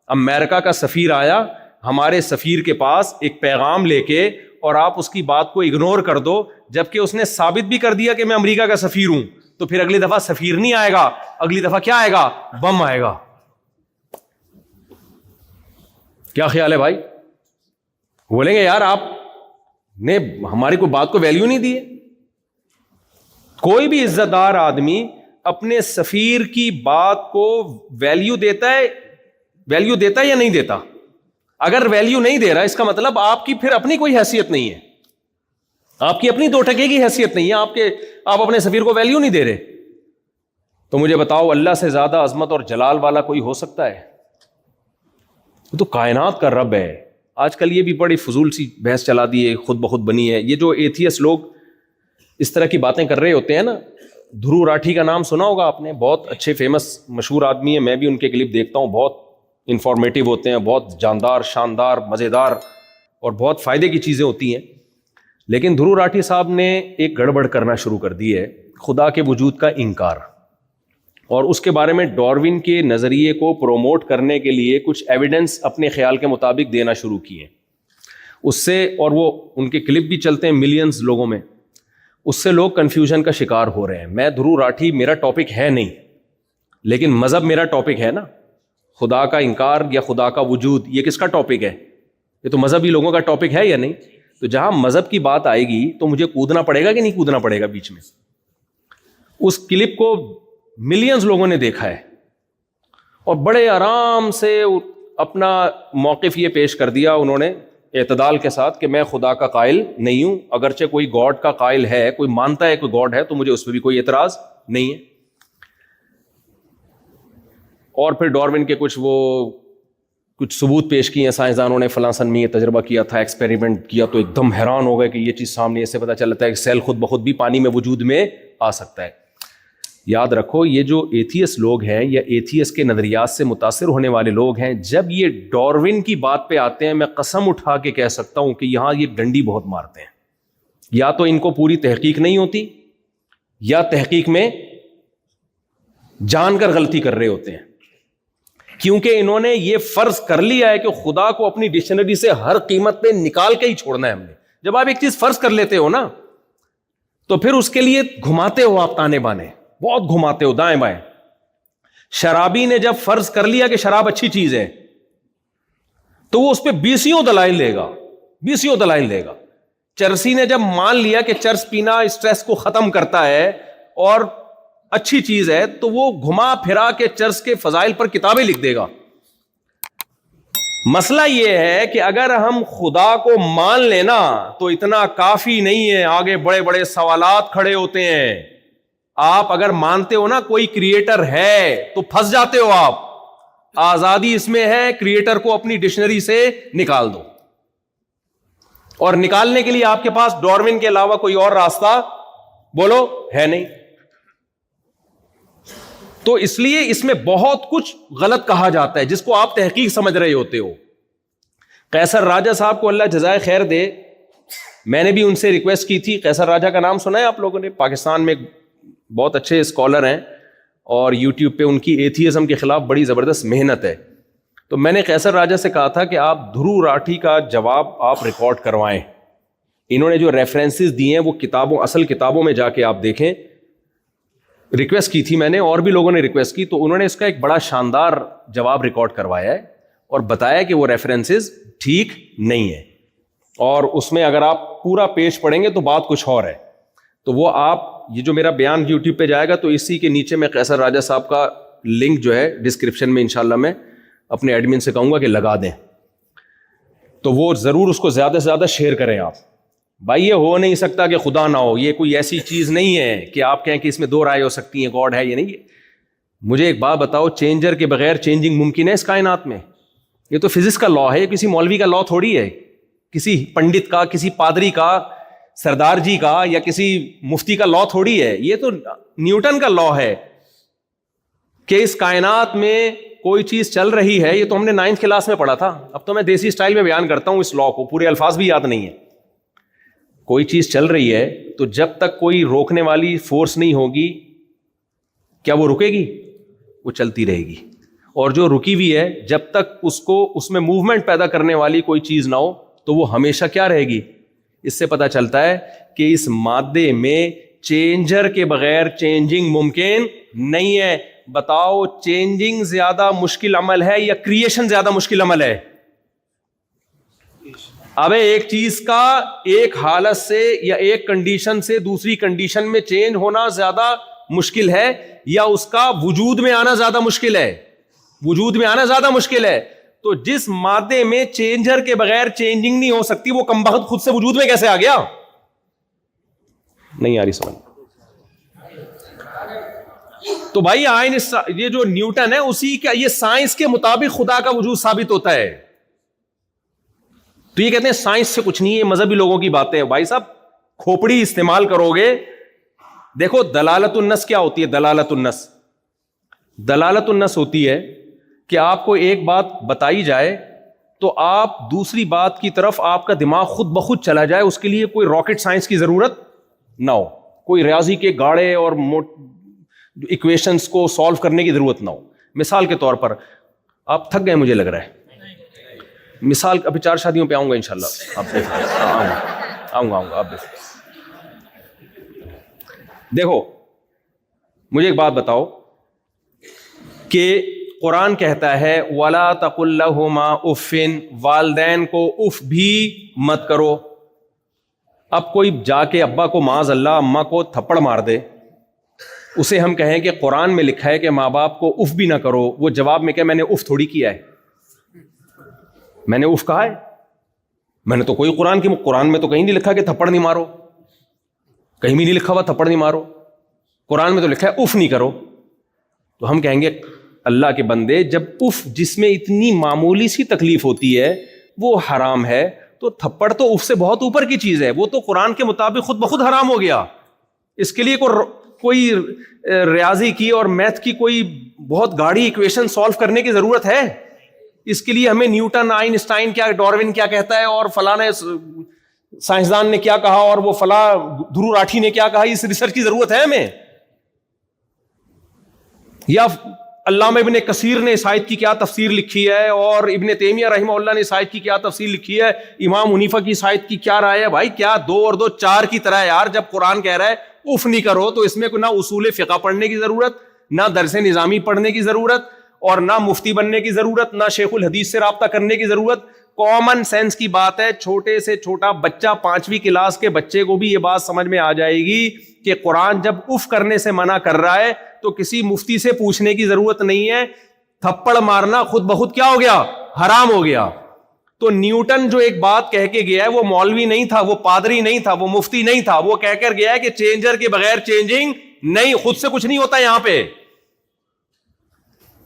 امریکہ کا سفیر آیا ہمارے سفیر کے پاس ایک پیغام لے کے, اور آپ اس کی بات کو اگنور کر دو, جبکہ اس نے ثابت بھی کر دیا کہ میں امریکہ کا سفیر ہوں, تو پھر اگلی دفعہ سفیر نہیں آئے گا, اگلی دفعہ کیا آئے گا؟ بم آئے گا. کیا خیال ہے بھائی؟ بولیں گے یار آپ نے ہماری کوئی بات کو ویلیو نہیں دی ہے. کوئی بھی عزت دار آدمی اپنے سفیر کی بات کو ویلیو دیتا ہے یا نہیں دیتا؟ اگر ویلیو نہیں دے رہا اس کا مطلب آپ کی پھر اپنی کوئی حیثیت نہیں ہے, آپ کی اپنی 2 ٹکے کی حیثیت نہیں ہے, آپ اپنے سفیر کو ویلیو نہیں دے رہے. تو مجھے بتاؤ اللہ سے زیادہ عظمت اور جلال والا کوئی ہو سکتا ہے؟ وہ تو کائنات کا رب ہے. آج کل یہ بھی بڑی فضول سی بحث چلا دی ہے, خود بخود بنی ہے. یہ جو ایتھیسٹ لوگ اس طرح کی باتیں کر رہے ہوتے ہیں نا, دھرو راٹھی کا نام سنا ہوگا آپ نے, بہت اچھے فیمس مشہور آدمی ہیں, میں بھی ان کے کلپ دیکھتا ہوں, بہت انفارمیٹیو ہوتے ہیں, بہت جاندار, شاندار, مزیدار اور بہت فائدے کی چیزیں ہوتی ہیں. لیکن دھرو راٹھی صاحب نے ایک گڑبڑ کرنا شروع کر دی ہے, خدا کے وجود کا انکار, اور اس کے بارے میں ڈاروین کے نظریے کو پروموٹ کرنے کے لیے کچھ ایویڈنس اپنے خیال کے مطابق دینا شروع کیے. اس سے, اور وہ ان کے کلپ بھی چلتے ہیں ملینز لوگوں میں, اس سے لوگ کنفیوژن کا شکار ہو رہے ہیں. میں دھرو راٹھی میرا ٹاپک ہے نہیں, لیکن مذہب میرا ٹاپک ہے نا. خدا کا انکار یا خدا کا وجود یہ کس کا ٹاپک ہے؟ یہ تو مذہبی لوگوں کا ٹاپک ہے یا نہیں؟ تو جہاں مذہب کی بات آئے گی تو مجھے کودنا پڑے گا کہ نہیں کودنا پڑے گا بیچ میں؟ اس کلپ کو ملینز لوگوں نے دیکھا ہے اور بڑے آرام سے اپنا موقف یہ پیش کر دیا انہوں نے اعتدال کے ساتھ کہ میں خدا کا قائل نہیں ہوں, اگرچہ کوئی گاڈ کا قائل ہے, کوئی مانتا ہے کوئی گاڈ ہے, تو مجھے اس پہ بھی کوئی اعتراض نہیں ہے. اور پھر ڈاروین کے کچھ ثبوت پیش کیے ہیں سائنسدانوں نے, فلاں سن میں یہ تجربہ کیا تھا, ایکسپیریمنٹ کیا, تو ایک دم حیران ہو گئے کہ یہ چیز سامنے ایسے پتہ چلتا ہے کہ سیل خود بخود بھی پانی میں وجود میں آ سکتا ہے. یاد رکھو یہ جو ایتھیسٹ لوگ ہیں یا ایتھیسٹ کے نظریات سے متاثر ہونے والے لوگ ہیں, جب یہ ڈاروین کی بات پہ آتے ہیں, میں قسم اٹھا کے کہہ سکتا ہوں کہ یہاں یہ ڈنڈی بہت مارتے ہیں. یا تو ان کو پوری تحقیق نہیں ہوتی, یا تحقیق میں جان کر غلطی کر رہے ہوتے ہیں, کیونکہ انہوں نے یہ فرض کر لیا ہے کہ خدا کو اپنی ڈکشنری سے ہر قیمت پہ نکال کے ہی چھوڑنا ہے ہم نے. جب آپ ایک چیز فرض کر لیتے ہو نا, تو پھر اس کے لیے گھماتے ہو آپ تانے بانے, بہت گھماتے ہو دائیں بائیں. شرابی نے جب فرض کر لیا کہ شراب اچھی چیز ہے تو وہ اس پہ بیسیوں دلائل دے گا, بیسیوں دلائل دے گا. چرسی نے جب مان لیا کہ چرس پینا اسٹریس کو ختم کرتا ہے اور اچھی چیز ہے تو وہ گھما پھرا کے چرس کے فضائل پر کتابیں لکھ دے گا. مسئلہ یہ ہے کہ اگر ہم خدا کو مان لینا تو اتنا کافی نہیں ہے, آگے بڑے بڑے سوالات کھڑے ہوتے ہیں. آپ اگر مانتے ہو نا کوئی کریٹر ہے تو پھنس جاتے ہو آپ. آزادی اس میں ہے, کریٹر کو اپنی ڈکشنری سے نکال دو, اور نکالنے کے لیے آپ کے پاس ڈارون کے علاوہ کوئی اور راستہ بولو ہے نہیں. تو اس لیے اس میں بہت کچھ غلط کہا جاتا ہے جس کو آپ تحقیق سمجھ رہے ہوتے ہو. قیصر راجہ صاحب کو اللہ جزائے خیر دے, میں نے بھی ان سے ریکویسٹ کی تھی. قیصر راجہ کا نام سنا ہے آپ لوگوں نے؟ پاکستان میں بہت اچھے اسکالر ہیں اور یوٹیوب پہ ان کی ایتھیزم کے خلاف بڑی زبردست محنت ہے. تو میں نے قیصر راجہ سے کہا تھا کہ آپ دھرو راٹھی کا جواب آپ ریکارڈ کروائیں. انہوں نے جو ریفرنسز دیے ہیں وہ کتابوں, اصل کتابوں میں جا کے آپ دیکھیں. ریکویسٹ کی تھی میں نے, اور بھی لوگوں نے ریکویسٹ کی, تو انہوں نے اس کا ایک بڑا شاندار جواب ریکارڈ کروایا ہے اور بتایا کہ وہ ریفرنسز ٹھیک نہیں ہے, اور اس میں اگر آپ پورا پیج پڑھیں گے تو بات کچھ اور ہے. تو وہ آپ, یہ جو میرا بیان یوٹیوب پہ جائے گا تو اسی کے نیچے میں قیصر راجہ صاحب کا لنک جو ہے ڈسکرپشن میں انشاءاللہ میں اپنے ایڈمن سے کہوں گا کہ لگا دیں, تو وہ ضرور اس کو زیادہ سے زیادہ شیئر کریں آپ. بھائی یہ ہو نہیں سکتا کہ خدا نہ ہو, یہ کوئی ایسی چیز نہیں ہے کہ آپ کہیں کہ اس میں دو رائے ہو سکتی ہیں, گاڈ ہے یہ نہیں. مجھے ایک بات بتاؤ, چینجر کے بغیر چینجنگ ممکن ہے اس کائنات میں؟ یہ تو فزکس کا لا ہے, یہ کسی مولوی کا لا تھوڑی ہے, کسی پنڈت کا, کسی پادری کا, سردار جی کا, یا کسی مفتی کا لا تھوڑی ہے. یہ تو نیوٹن کا لا ہے کہ اس کائنات میں کوئی چیز چل رہی ہے. یہ تو ہم نے 9th کلاس میں پڑھا تھا, اب تو میں دیسی اسٹائل میں بیان کرتا ہوں اس لا کو, پورے الفاظ بھی یاد نہیں ہے. کوئی چیز چل رہی ہے تو جب تک کوئی روکنے والی فورس نہیں ہوگی, کیا وہ رکے گی؟ وہ چلتی رہے گی. اور جو رکی ہوئی ہے, جب تک اس کو اس میں موومنٹ پیدا کرنے والی کوئی چیز نہ ہو تو وہ ہمیشہ کیا رہے گی. اس سے پتہ چلتا ہے کہ اس مادے میں چینجر کے بغیر چینجنگ ممکن نہیں ہے. بتاؤ, چینجنگ زیادہ مشکل عمل ہے یا کریشن زیادہ مشکل عمل ہے؟ اب ایک چیز کا ایک حالت سے یا ایک کنڈیشن سے دوسری کنڈیشن میں چینج ہونا زیادہ مشکل ہے, یا اس کا وجود میں آنا زیادہ مشکل ہے؟ وجود میں آنا زیادہ مشکل ہے. تو جس مادے میں چینجر کے بغیر چینجنگ نہیں ہو سکتی, وہ کمبخت خود سے وجود میں کیسے آ گیا؟ نہیں آ رہی سمجھ. تو بھائی یہ جو نیوٹن ہے اسی کا, یہ سائنس کے مطابق خدا کا وجود ثابت ہوتا ہے. تو یہ کہتے ہیں سائنس سے کچھ نہیں ہے, مذہبی لوگوں کی باتیں ہیں. بھائی صاحب کھوپڑی استعمال کرو گے. دیکھو دلالت النص کیا ہوتی ہے؟ دلالت النص, دلالت النص ہوتی ہے کہ آپ کو ایک بات بتائی جائے تو آپ دوسری بات کی طرف آپ کا دماغ خود بخود چلا جائے. اس کے لیے کوئی راکٹ سائنس کی ضرورت نہ ہو, کوئی ریاضی کے گاڑے اور ایکویشنز کو سالو کرنے کی ضرورت نہ ہو. مثال کے طور پر, آپ تھک گئے مجھے لگ رہا ہے. مثال, ابھی 4 شادیوں پہ آؤں گا انشاءاللہ, آپ آؤں گا آپ دیکھو. مجھے ایک بات بتاؤ کہ قرآن کہتا ہے وَلَا تَقُلْ لَهُمَا اُفٍّ, والدین کو اف بھی مت کرو. اب کوئی جا کے ابا کو معاذ اللہ اماں کو تھپڑ مار دے, اسے ہم کہیں کہ قرآن میں لکھا ہے کہ ماں باپ کو اف بھی نہ کرو, وہ جواب میں کہ میں نے اف تھوڑی کیا ہے, میں نے اف کہا ہے. میں نے تو کوئی قرآن میں تو کہیں نہیں لکھا کہ تھپڑ نہیں مارو, کہیں بھی نہیں لکھا ہوا تھپڑ نہیں مارو. قرآن میں تو لکھا ہے اف نہیں کرو. تو ہم کہیں گے اللہ کے بندے, جب اف جس میں اتنی معمولی سی تکلیف ہوتی ہے وہ حرام ہے, تو تھپڑ تو اف سے بہت اوپر کی چیز ہے, وہ تو قرآن کے مطابق خود بخود حرام ہو گیا. اس کے لیے کوئی ریاضی کی اور میتھ کی کوئی بہت گاڑی ایکویشن سالو کرنے کی ضرورت ہے؟ اس کے لیے ہمیں نیوٹن, آئنسٹائن کیا, ڈارون کیا کہتا ہے, اور فلاں سائنسدان نے کیا کہا, اور وہ فلاں دھرو راٹھی نے کیا کہا, اس ریسرچ کی ضرورت ہے ہمیں؟ یا علامہ ابن کثیر نے اس آیت کی کیا تفسیر لکھی ہے اور ابن تیمیہ رحمہ اللہ نے اس آیت کی کیا تفسیر لکھی ہے, امام حنیفہ کی اس آیت کی کیا رائے ہے. بھائی کیا 2 اور 2 4 کی طرح ہے یار. جب قرآن کہہ رہا ہے اف نہیں کرو تو اس میں نہ اصول فقہ پڑھنے کی ضرورت, نہ درس نظامی پڑھنے کی ضرورت, اور نہ مفتی بننے کی ضرورت, نہ شیخ الحدیث سے رابطہ کرنے کی ضرورت. کامن سینس کی بات ہے. چھوٹے سے چھوٹا بچہ 5ویں کلاس کے بچے کو بھی یہ بات سمجھ میں آ جائے گی کہ قرآن جب اف کرنے سے منع کر رہا ہے تو کسی مفتی سے پوچھنے کی ضرورت نہیں ہے. تھپڑ مارنا خود بخود کیا ہو گیا, حرام ہو گیا. تو نیوٹن جو ایک بات کہہ کے گیا ہے وہ مولوی نہیں تھا, وہ پادری نہیں تھا, وہ مفتی نہیں تھا, وہ کہہ کر گیا ہے کہ چینجر کے بغیر چینجنگ نہیں, خود سے کچھ نہیں ہوتا یہاں پہ.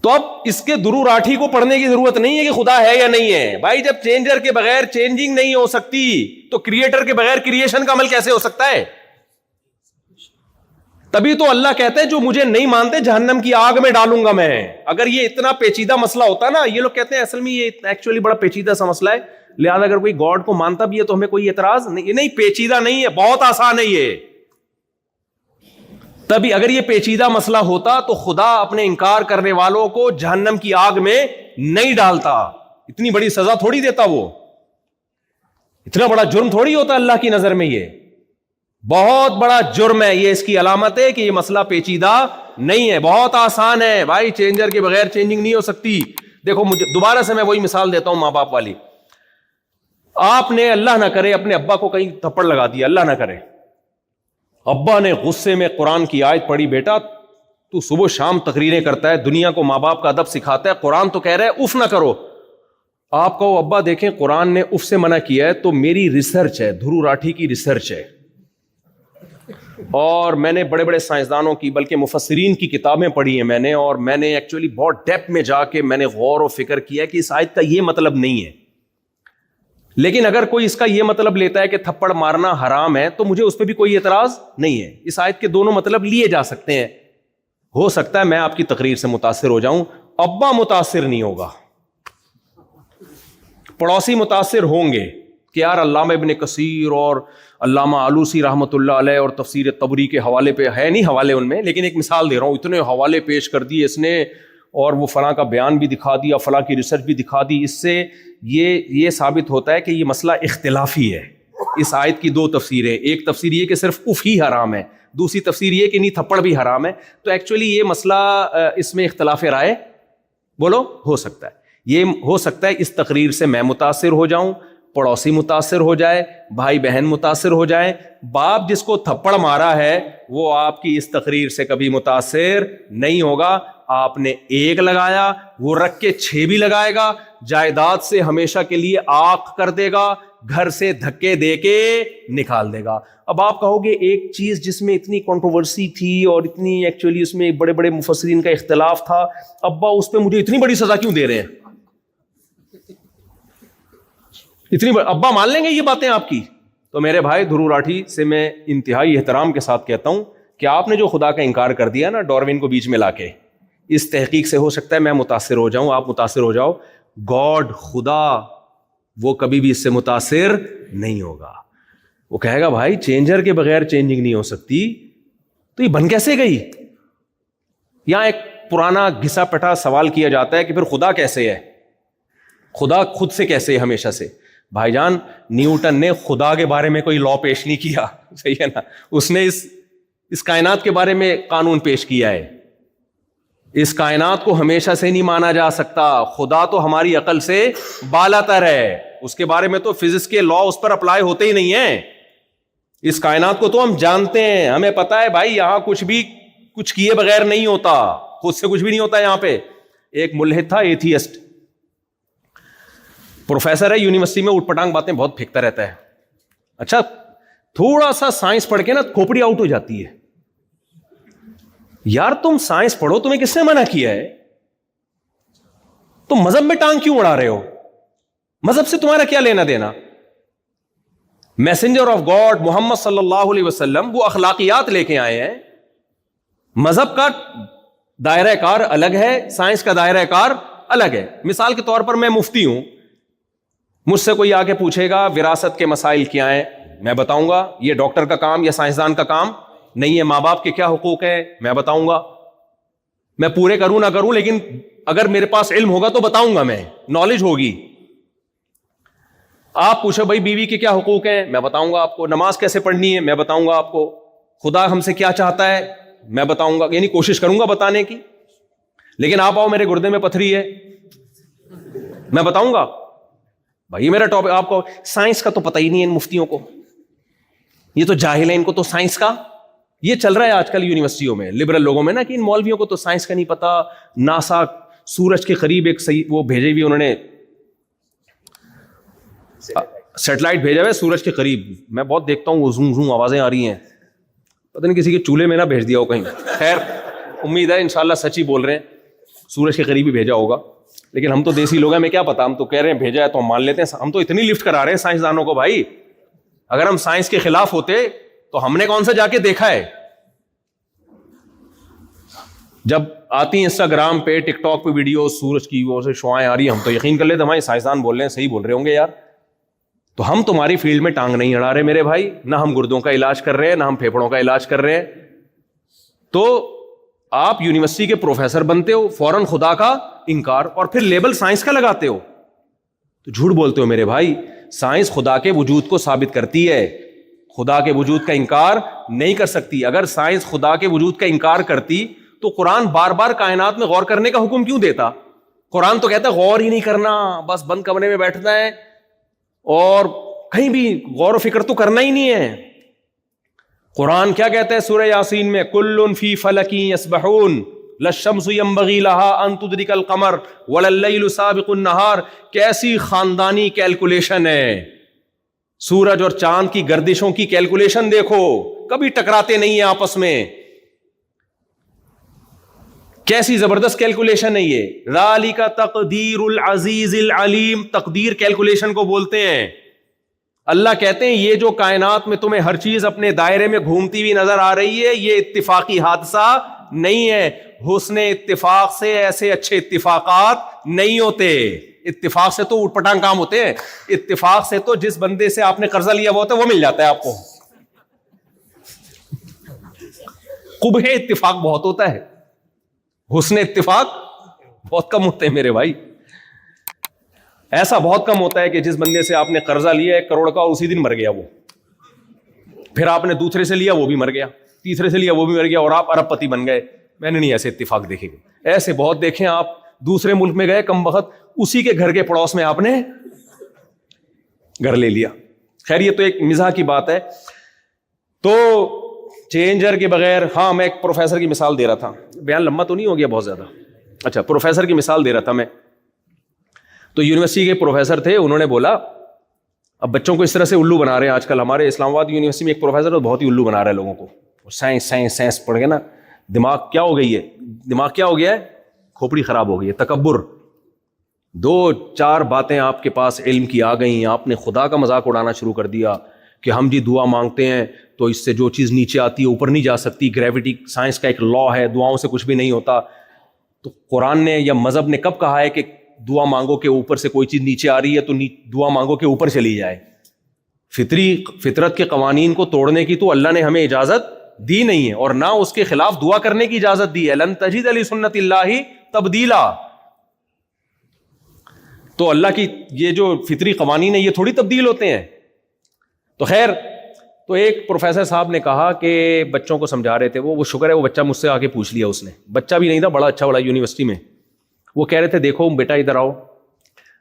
تو اب اس کے درو راٹھی کو پڑھنے کی ضرورت نہیں ہے کہ خدا ہے یا نہیں ہے. بھائی جب چینجر کے بغیر چینجنگ نہیں ہو سکتی تو کریٹر کے بغیر کریشن کا عمل کیسے ہو سکتا ہے؟ تبھی تو اللہ کہتا ہے جو مجھے نہیں مانتے جہنم کی آگ میں ڈالوں گا میں. اگر یہ اتنا پیچیدہ مسئلہ ہوتا نا, یہ لوگ کہتے ہیں اصل میں یہ ایکچولی بڑا پیچیدہ سا مسئلہ ہے, لہذا اگر کوئی گاڈ کو مانتا بھی ہے تو ہمیں کوئی اعتراض نہیں. نہیں, پیچیدہ نہیں ہے, بہت آسان ہے یہ. تبھی اگر یہ پیچیدہ مسئلہ ہوتا تو خدا اپنے انکار کرنے والوں کو جہنم کی آگ میں نہیں ڈالتا. اتنی بڑی سزا تھوڑی دیتا, وہ اتنا بڑا جرم تھوڑی ہوتا اللہ کی نظر میں. یہ بہت بڑا جرم ہے. یہ اس کی علامت ہے کہ یہ مسئلہ پیچیدہ نہیں ہے, بہت آسان ہے. بھائی چینجر کے بغیر چینجنگ نہیں ہو سکتی. دیکھو مجھے دوبارہ سے میں وہی مثال دیتا ہوں ماں باپ والی. آپ نے اللہ نہ کرے اپنے ابا کو کہیں تھپڑ لگا دیا, اللہ نہ کرے, ابا نے غصے میں قرآن کی آیت پڑھی, بیٹا تو صبح شام تقریریں کرتا ہے, دنیا کو ماں باپ کا ادب سکھاتا ہے, قرآن تو کہہ رہا ہے اف نہ کرو. آپ کہو ابا دیکھیں قرآن نے اف سے منع کیا ہے تو میری ریسرچ ہے, دھرو راٹھی کی ریسرچ ہے, اور میں نے بڑے بڑے سائنسدانوں کی بلکہ مفسرین کی کتابیں پڑھی ہیں میں نے, اور میں نے ایکچولی بہت ڈیپتھ میں جا کے میں نے غور و فکر کیا کہ اس آیت کا یہ مطلب نہیں ہے. لیکن اگر کوئی اس کا یہ مطلب لیتا ہے کہ تھپڑ مارنا حرام ہے تو مجھے اس پہ بھی کوئی اعتراض نہیں ہے. اس آیت کے دونوں مطلب لیے جا سکتے ہیں. ہو سکتا ہے میں آپ کی تقریر سے متاثر ہو جاؤں, ابا متاثر نہیں ہوگا, پڑوسی متاثر ہوں گے کہ یار علامہ ابن کثیر اور علامہ آلوسی رحمۃ اللہ علیہ اور تفسیر طبری کے حوالے پہ ہے نہیں حوالے ان میں, لیکن ایک مثال دے رہا ہوں, اتنے حوالے پیش کر دیے اس نے, اور وہ فلاں کا بیان بھی دکھا دیا, فلاں کی ریسرچ بھی دکھا دی. اس سے یہ ثابت ہوتا ہے کہ یہ مسئلہ اختلافی ہے. اس آیت کی 2 تفسیریں, ایک تفسیر یہ کہ صرف اف ہی حرام ہے, دوسری تفسیر یہ کہ نہیں تھپڑ بھی حرام ہے. تو ایکچولی یہ مسئلہ اس میں اختلاف رائے بولو ہو سکتا ہے. یہ ہو سکتا ہے اس تقریر سے میں متاثر ہو جاؤں, پڑوسی متاثر ہو جائے, بھائی بہن متاثر ہو جائیں. باپ جس کو تھپڑ مارا ہے وہ آپ کی اس تقریر سے کبھی متاثر نہیں ہوگا. آپ نے 1 لگایا, وہ رکھ کے 6 بھی لگائے گا, جائیداد سے ہمیشہ کے لیے آنکھ کر دے گا, گھر سے دھکے دے کے نکال دے گا. اب آپ کہو گے ایک چیز جس میں اتنی کنٹروورسی تھی اور اتنی ایکچولی اس میں بڑے بڑے مفسرین کا اختلاف تھا, ابا اس پہ مجھے اتنی بڑی سزا کیوں دے رہے ہیں؟ ابا مان لیں گے یہ باتیں آپ کی؟ تو میرے بھائی دھرو راٹھی سے میں انتہائی احترام کے ساتھ کہتا ہوں کہ آپ نے جو خدا کا انکار کر دیا نا ڈاروین کو بیچ میں لا کے, اس تحقیق سے ہو سکتا ہے میں متاثر ہو جاؤں, آپ متاثر ہو جاؤ. گاڈ خدا وہ کبھی بھی اس سے متاثر نہیں ہوگا. وہ کہے گا بھائی چینجر کے بغیر چینجنگ نہیں ہو سکتی, تو یہ بن کیسے گئی؟ یہاں ایک پرانا گھسا پٹا سوال کیا جاتا ہے کہ پھر خدا کیسے ہے, خدا خود سے کیسے ہے ہمیشہ سے. بھائی جان نیوٹن نے خدا کے بارے میں کوئی لا پیش نہیں کیا, صحیح ہے نا, اس نے اس کائنات کے بارے میں قانون پیش کیا ہے. اس کائنات کو ہمیشہ سے نہیں مانا جا سکتا, خدا تو ہماری عقل سے بالا تر ہے, اس کے بارے میں تو فزکس کے لا اس پر اپلائی ہوتے ہی نہیں ہیں. اس کائنات کو تو ہم جانتے ہیں, ہمیں پتا ہے بھائی یہاں کچھ بھی کچھ کیے بغیر نہیں ہوتا, خود سے کچھ بھی نہیں ہوتا یہاں پہ. ایک ملحد تھا ایتھیسٹ, پروفیسر ہے یونیورسٹی میں, اٹھ پٹانگ باتیں بہت پھینکتا رہتا ہے. اچھا تھوڑا سا سائنس پڑھ کے نا کھوپڑی آؤٹ ہو جاتی ہے. یار تم سائنس پڑھو, تمہیں کس نے منع کیا ہے؟ تم مذہب میں ٹانگ کیوں اڑا رہے ہو؟ مذہب سے تمہارا کیا لینا دینا؟ میسنجر آف گاڈ محمد صلی اللہ علیہ وسلم وہ اخلاقیات لے کے آئے ہیں. مذہب کا دائرہ کار الگ ہے, سائنس کا دائرہ کار الگ ہے. مثال کے طور پر میں مفتی ہوں, مجھ سے کوئی آ کے پوچھے گا وراثت کے مسائل کیا ہیں, میں بتاؤں گا یہ ڈاکٹر کا کام یا سائنسدان کا کام نہیں ہے. ماں باپ کے کیا حقوق ہیں میں بتاؤں گا. میں پورے کروں نہ کروں, لیکن اگر میرے پاس علم ہوگا تو بتاؤں گا, میں نالج ہوگی. آپ پوچھو بھائی بیوی کے کیا حقوق ہیں, میں بتاؤں گا آپ کو. نماز کیسے پڑھنی ہے, میں بتاؤں گا آپ کو. خدا ہم سے کیا چاہتا ہے, میں بتاؤں گا, یعنی کوشش کروں گا بتانے کی. لیکن آپ آؤ میرے گردے میں پتھری ہے, میں بتاؤں گا بھائی میرا ٹاپک. آپ کو سائنس کا تو پتہ ہی نہیں ہے ان مفتیوں کو, یہ تو جاہل ہیں, ان کو تو سائنس کا یہ چل رہا ہے آج کل یونیورسٹیوں میں, لبرل لوگوں میں نا, کہ ان مولویوں کو تو سائنس کا نہیں پتا. ناسا سورج کے قریب ایک وہ بھیجے ہوئی انہوں نے سیٹلائٹ بھیجا ہوا ہے سورج کے قریب. میں بہت دیکھتا ہوں وہ زوم زوم آوازیں آ رہی ہیں, پتہ نہیں کسی کے چولہے میں نہ بھیج دیا ہو کہیں. خیر امید ہے انشاءاللہ سچ ہی بول رہے ہیں, سورج کے قریب ہی بھیجا ہوگا. لیکن ہم تو دیسی لوگ ہیں, ہمیں کیا پتا, ہم تو کہہ رہے ہیں بھیجا ہے تو ہم مان لیتے ہیں. ہم تو اتنی لفٹ کرا رہے ہیں سائنسدانوں کو بھائی. اگر ہم سائنس کے خلاف ہوتے تو ہم نے کون سا جا کے دیکھا ہے. جب آتی ہیں انسٹاگرام پہ ٹک ٹاک پہ ویڈیو سورج کی وہ سے شعائیں آ رہی ہیں, ہم تو یقین کر لیتے ہمارے سائنسدان بول رہے ہیں, صحیح بول رہے ہوں گے یار. تو ہم تمہاری فیلڈ میں ٹانگ نہیں اڑا رہے میرے بھائی, نہ ہم گردوں کا علاج کر رہے ہیں, نہ ہم پھیپھڑوں کا علاج کر رہے ہیں. تو آپ یونیورسٹی کے پروفیسر بنتے ہو, فوراً خدا کا انکار, اور پھر لیبل سائنس کا لگاتے ہو, تو جھوٹ بولتے ہو میرے بھائی. سائنس خدا کے وجود کو ثابت کرتی ہے, خدا کے وجود کا انکار نہیں کر سکتی. اگر سائنس خدا کے وجود کا انکار کرتی تو قرآن بار بار کائنات میں غور کرنے کا حکم کیوں دیتا؟ قرآن تو کہتا ہے غور ہی نہیں کرنا, بس بند کمرے میں بیٹھنا ہے اور کہیں بھی غور و فکر تو کرنا ہی نہیں ہے. قرآن کیا کہتا ہے سورہ یاسین میں, کل فی فلک یسبحون للشمس ینبغی لها ان تدرک القمر ولا اللیل سابق النہار. کیسی خاندانی کیلکولیشن ہے, سورج اور چاند کی گردشوں کی کیلکولیشن دیکھو, کبھی ٹکراتے نہیں ہیں آپس میں. کیسی زبردست کیلکولیشن ہے یہ. ذالک تقدیر العزیز العلیم, تقدیر کیلکولیشن کو بولتے ہیں. اللہ کہتے ہیں یہ جو کائنات میں تمہیں ہر چیز اپنے دائرے میں گھومتی ہوئی نظر آ رہی ہے, یہ اتفاقی حادثہ نہیں ہے. حسن اتفاق سے ایسے اچھے اتفاقات نہیں ہوتے. اتفاق سے تو اٹھ پٹانگ کام ہوتے ہیں, اتفاق سے تو جس بندے سے آپ نے قرضہ لیا ہوا ہوتا ہے وہ مل جاتا ہے آپ کو. قبح اتفاق بہت ہوتا ہے, حسن اتفاق بہت کم ہوتے ہیں میرے بھائی. ایسا بہت کم ہوتا ہے کہ جس بندے سے آپ نے قرضہ لیا 1 کروڑ کا, اسی دن مر گیا وہ. پھر آپ نے دوسرے سے لیا وہ بھی مر گیا, تیسرے سے لیا وہ بھی مر گیا, اور آپ ارب پتی بن گئے. میں نے نہیں ایسے اتفاق دیکھے گئے, ایسے بہت دیکھیں. آپ دوسرے ملک میں گئے, کم وقت اسی کے گھر کے پڑوس میں آپ نے گھر لے لیا. خیر یہ تو ایک مزاح کی بات ہے. تو چینجر کے بغیر, ہاں میں ایک پروفیسر کی مثال دے رہا تھا, بیان لمبا تو نہیں ہو گیا بہت زیادہ. اچھا, پروفیسر کی مثال دے رہا تھا میں. تو یونیورسٹی کے پروفیسر تھے, انہوں نے بولا اب بچوں کو اس طرح سے الو بنا رہے ہیں آج کل. ہمارے اسلام آباد یونیورسٹی میں ایک پروفیسر ہے, بہت ہی الو بنا رہا ہے لوگوں کو. سائنس سائنس سائنس پڑھ کے نا دماغ کیا ہو گئی ہے, دماغ کیا ہو گیا ہے, کھوپڑی خراب ہو گئی ہے. تکبر, 2-4 باتیں آپ کے پاس علم کی آ گئیں, آپ نے خدا کا مذاق اڑانا شروع کر دیا کہ ہم جی دعا مانگتے ہیں تو اس سے جو چیز نیچے آتی ہے اوپر نہیں جا سکتی. گریوٹی سائنس کا ایک لا ہے, دعاؤں سے کچھ بھی نہیں ہوتا. تو قرآن نے یا مذہب نے کب کہا ہے کہ دعا مانگو کہ اوپر سے کوئی چیز نیچے آ رہی ہے تو دعا مانگو کہ اوپر چلی جائے؟ فطرت کے قوانین کو توڑنے کی تو اللہ نے ہمیں اجازت دی نہیں ہے, اور نہ اس کے خلاف دعا کرنے کی اجازت دی ہے. لن تجد لسنت اللہ تبدیلا. تو اللہ کی یہ جو فطری قوانین ہیں یہ تھوڑی تبدیل ہوتے ہیں. تو خیر, تو ایک پروفیسر صاحب نے کہا کہ بچوں کو سمجھا رہے تھے, وہ شکر ہے وہ بچہ مجھ سے آ کے پوچھ لیا. اس نے, بچہ بھی نہیں تھا, بڑا اچھا والا یونیورسٹی میں. وہ کہہ رہے تھے دیکھو بیٹا ادھر آؤ,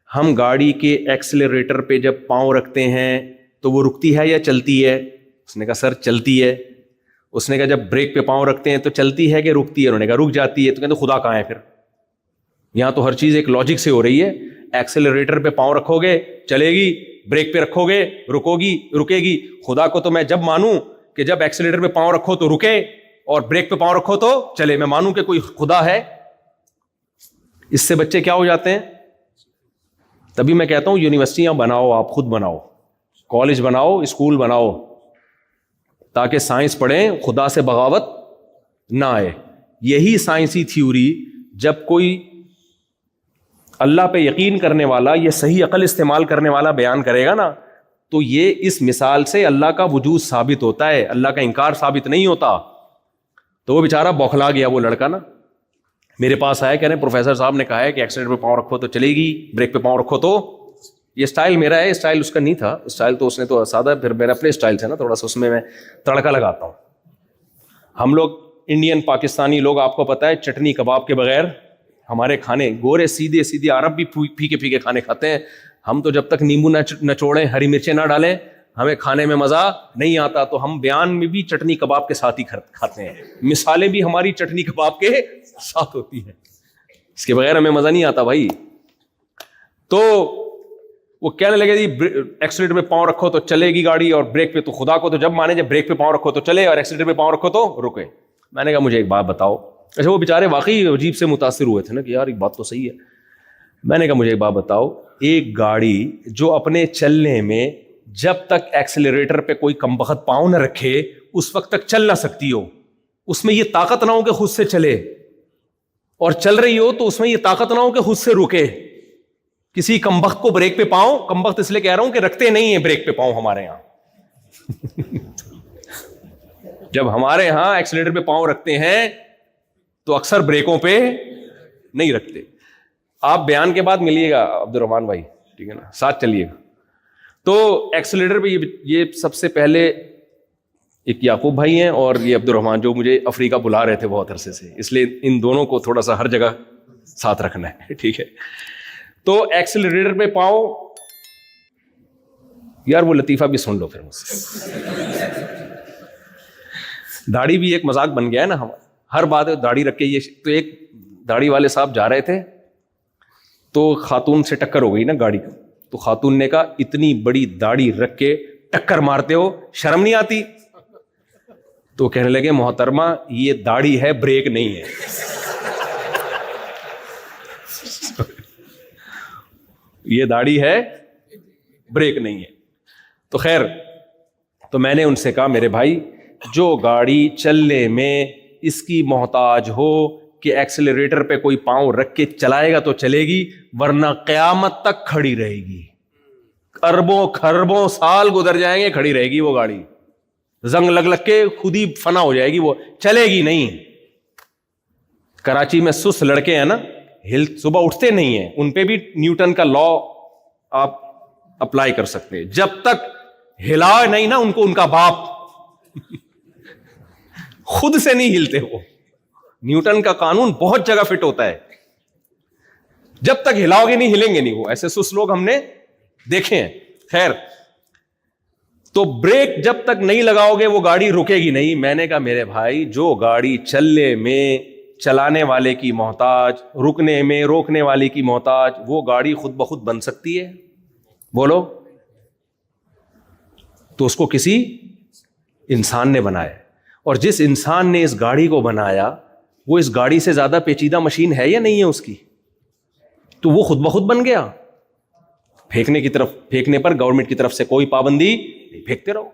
ہم گاڑی کے ایکسلریٹر پہ جب پاؤں رکھتے ہیں تو وہ رکتی ہے یا چلتی ہے؟ اس نے کہا سر چلتی ہے. اس نے کہا جب بریک پہ پاؤں رکھتے ہیں تو چلتی ہے کہ رکتی ہے؟ انہوں نے کہا رک جاتی ہے. تو کہتے خدا کہاں ہے پھر؟ یہاں تو ہر چیز ایک لاجک سے ہو رہی ہے. ایکسلریٹر پہ پاؤں رکھو گے چلے گی, بریک پہ رکھو گے رکے گی. خدا کو تو میں جب مانوں کہ جب ایکسلریٹر پہ پاؤں رکھو تو رکے اور بریک پہ پاؤں رکھو تو چلے, میں مانوں کہ کوئی خدا ہے. اس سے بچے کیا ہو جاتے ہیں. تبھی میں کہتا ہوں یونیورسٹیاں بناؤ, آپ خود بناؤ, کالج بناؤ, اسکول بناؤ, تاکہ سائنس پڑھیں, خدا سے بغاوت نہ آئے. یہی سائنسی تھیوری جب کوئی اللہ پہ یقین کرنے والا, یہ صحیح عقل استعمال کرنے والا بیان کرے گا نا, تو یہ اس مثال سے اللہ کا وجود ثابت ہوتا ہے, اللہ کا انکار ثابت نہیں ہوتا. تو وہ بیچارہ بوکھلا گیا وہ لڑکا نا, میرے پاس آیا کہہ رہے ہیں پروفیسر صاحب نے کہا ہے کہ ایکسیلیٹر پہ پاؤں رکھو تو چلے گی, بریک پہ پاؤں رکھو تو. یہ اسٹائل میرا ہے, اسٹائل اس کا نہیں تھا, اسٹائل تو اس نے تو سادہ, پھر میرا اپنے اسٹائل سے نا تھوڑا سا اس میں تڑکا لگاتا ہوں. ہم لوگ انڈین پاکستانی لوگ, آپ کو پتا ہے, چٹنی کباب کے بغیر ہمارے کھانے, گورے سیدھے سیدھے عرب بھی پھیکے پھیکے کھانے کھاتے ہیں. ہم تو جب تک نیمبو نہ چوڑیں, ہری مرچیں نہ ڈالیں, ہمیں کھانے میں مزہ نہیں آتا. تو ہم بیان میں بھی چٹنی کباب کے ساتھ ہی کھاتے ہیں, مثالیں بھی ہماری چٹنی کباب کے ساتھ ہوتی ہیں, اس کے بغیر ہمیں مزہ نہیں آتا بھائی. تو وہ کہنے لگے جی ایکسیلیٹر پہ پاؤں رکھو تو چلے گی گاڑی, اور بریک پہ, تو خدا کو تو جب مانے جب بریک پہ پاؤں رکھو تو چلے اور ایکسیلیٹر پہ پاؤں رکھو تو رکے. میں نے کہا مجھے ایک بات بتاؤ. اچھا وہ بیچارے واقعی عجیب سے متاثر ہوئے تھے نا کہ یار ایک بات تو صحیح ہے. میں نے کہا مجھے ایک بات بتاؤ, ایک گاڑی جو اپنے چلنے میں جب تک ایکسیلریٹر پہ کوئی کمبخت پاؤں نہ رکھے اس وقت تک چل نہ سکتی ہو, اس میں یہ طاقت نہ ہو کہ خود سے چلے, اور چل رہی ہو تو اس میں یہ طاقت نہ ہو کہ خود سے رکے. کسی کمبخت کو بریک پہ پاؤں, کمبخت اس لیے کہہ رہا ہوں کہ رکھتے نہیں ہیں بریک پہ پاؤں ہمارے یہاں. جب ہمارے یہاں ایکسیلیٹر پہ پاؤں رکھتے ہیں تو اکثر بریکوں پہ نہیں رکھتے. آپ بیان کے بعد ملیے گا عبد الرحمان بھائی, ٹھیک ہے نا, ساتھ چلیے گا. تو ایکسیلیٹر پہ یہ سب سے پہلے ایک یعقوب بھائی ہیں اور یہ عبد الرحمان جو مجھے افریقہ بلا رہے تھے بہت عرصے سے, اس لیے ان دونوں کو تھوڑا سا ہر جگہ ساتھ رکھنا ہے, ٹھیک ہے. تو ایکسیلریٹر پہ پاؤں, یار وہ لطیفہ بھی سن لو پھر مجھ سے. داڑھی بھی ایک مذاق بن گیا ہے نا, ہر بات داڑھی رکھ کے. یہ تو ایک داڑھی والے صاحب جا رہے تھے تو خاتون سے ٹکر ہو گئی نا گاڑی کا, تو خاتون نے کہا اتنی بڑی داڑھی رکھ کے ٹکر مارتے ہو, شرم نہیں آتی؟ تو کہنے لگے محترمہ یہ داڑھی ہے, بریک نہیں ہے. یہ داڑھی ہے, بریک نہیں ہے. تو خیر, تو میں نے ان سے کہا میرے بھائی جو گاڑی چلنے میں اس کی محتاج ہو کہ ایکسیلریٹر پہ کوئی پاؤں رکھ کے چلائے گا تو چلے گی, ورنہ قیامت تک کھڑی رہے گی. اربوں خربوں سال گزر جائیں گے, کھڑی رہے گی وہ گاڑی, زنگ لگ کے خود ہی فنا ہو جائے گی, وہ چلے گی نہیں. کراچی میں سست لڑکے ہیں نا, صبح اٹھتے نہیں ہیں, ان پہ بھی نیوٹن کا لا آپ اپلائی کر سکتے ہیں. جب تک ہلا نہیں نا ان کو ان کا باپ, خود سے نہیں ہلتے. وہ نیوٹن کا قانون بہت جگہ فٹ ہوتا ہے, جب تک ہلاؤ گے نہیں ہلیں گے نہیں. وہ ایسے سست لوگ ہم نے دیکھے ہیں. خیر, تو بریک جب تک نہیں لگاؤ گے وہ گاڑی رکے گی نہیں. میں نے کہا میرے بھائی جو گاڑی چلنے میں چلانے والے کی محتاج, رکنے میں روکنے والے کی محتاج, وہ گاڑی خود بخود بن سکتی ہے؟ بولو. تو اس کو کسی انسان نے بنایا, اور جس انسان نے اس گاڑی کو بنایا وہ اس گاڑی سے زیادہ پیچیدہ مشین ہے یا نہیں ہے اس کی؟ تو وہ خود بخود بن گیا. پھینکنے پر گورنمنٹ کی طرف سے کوئی پابندی نہیں, پھینکتے رہو.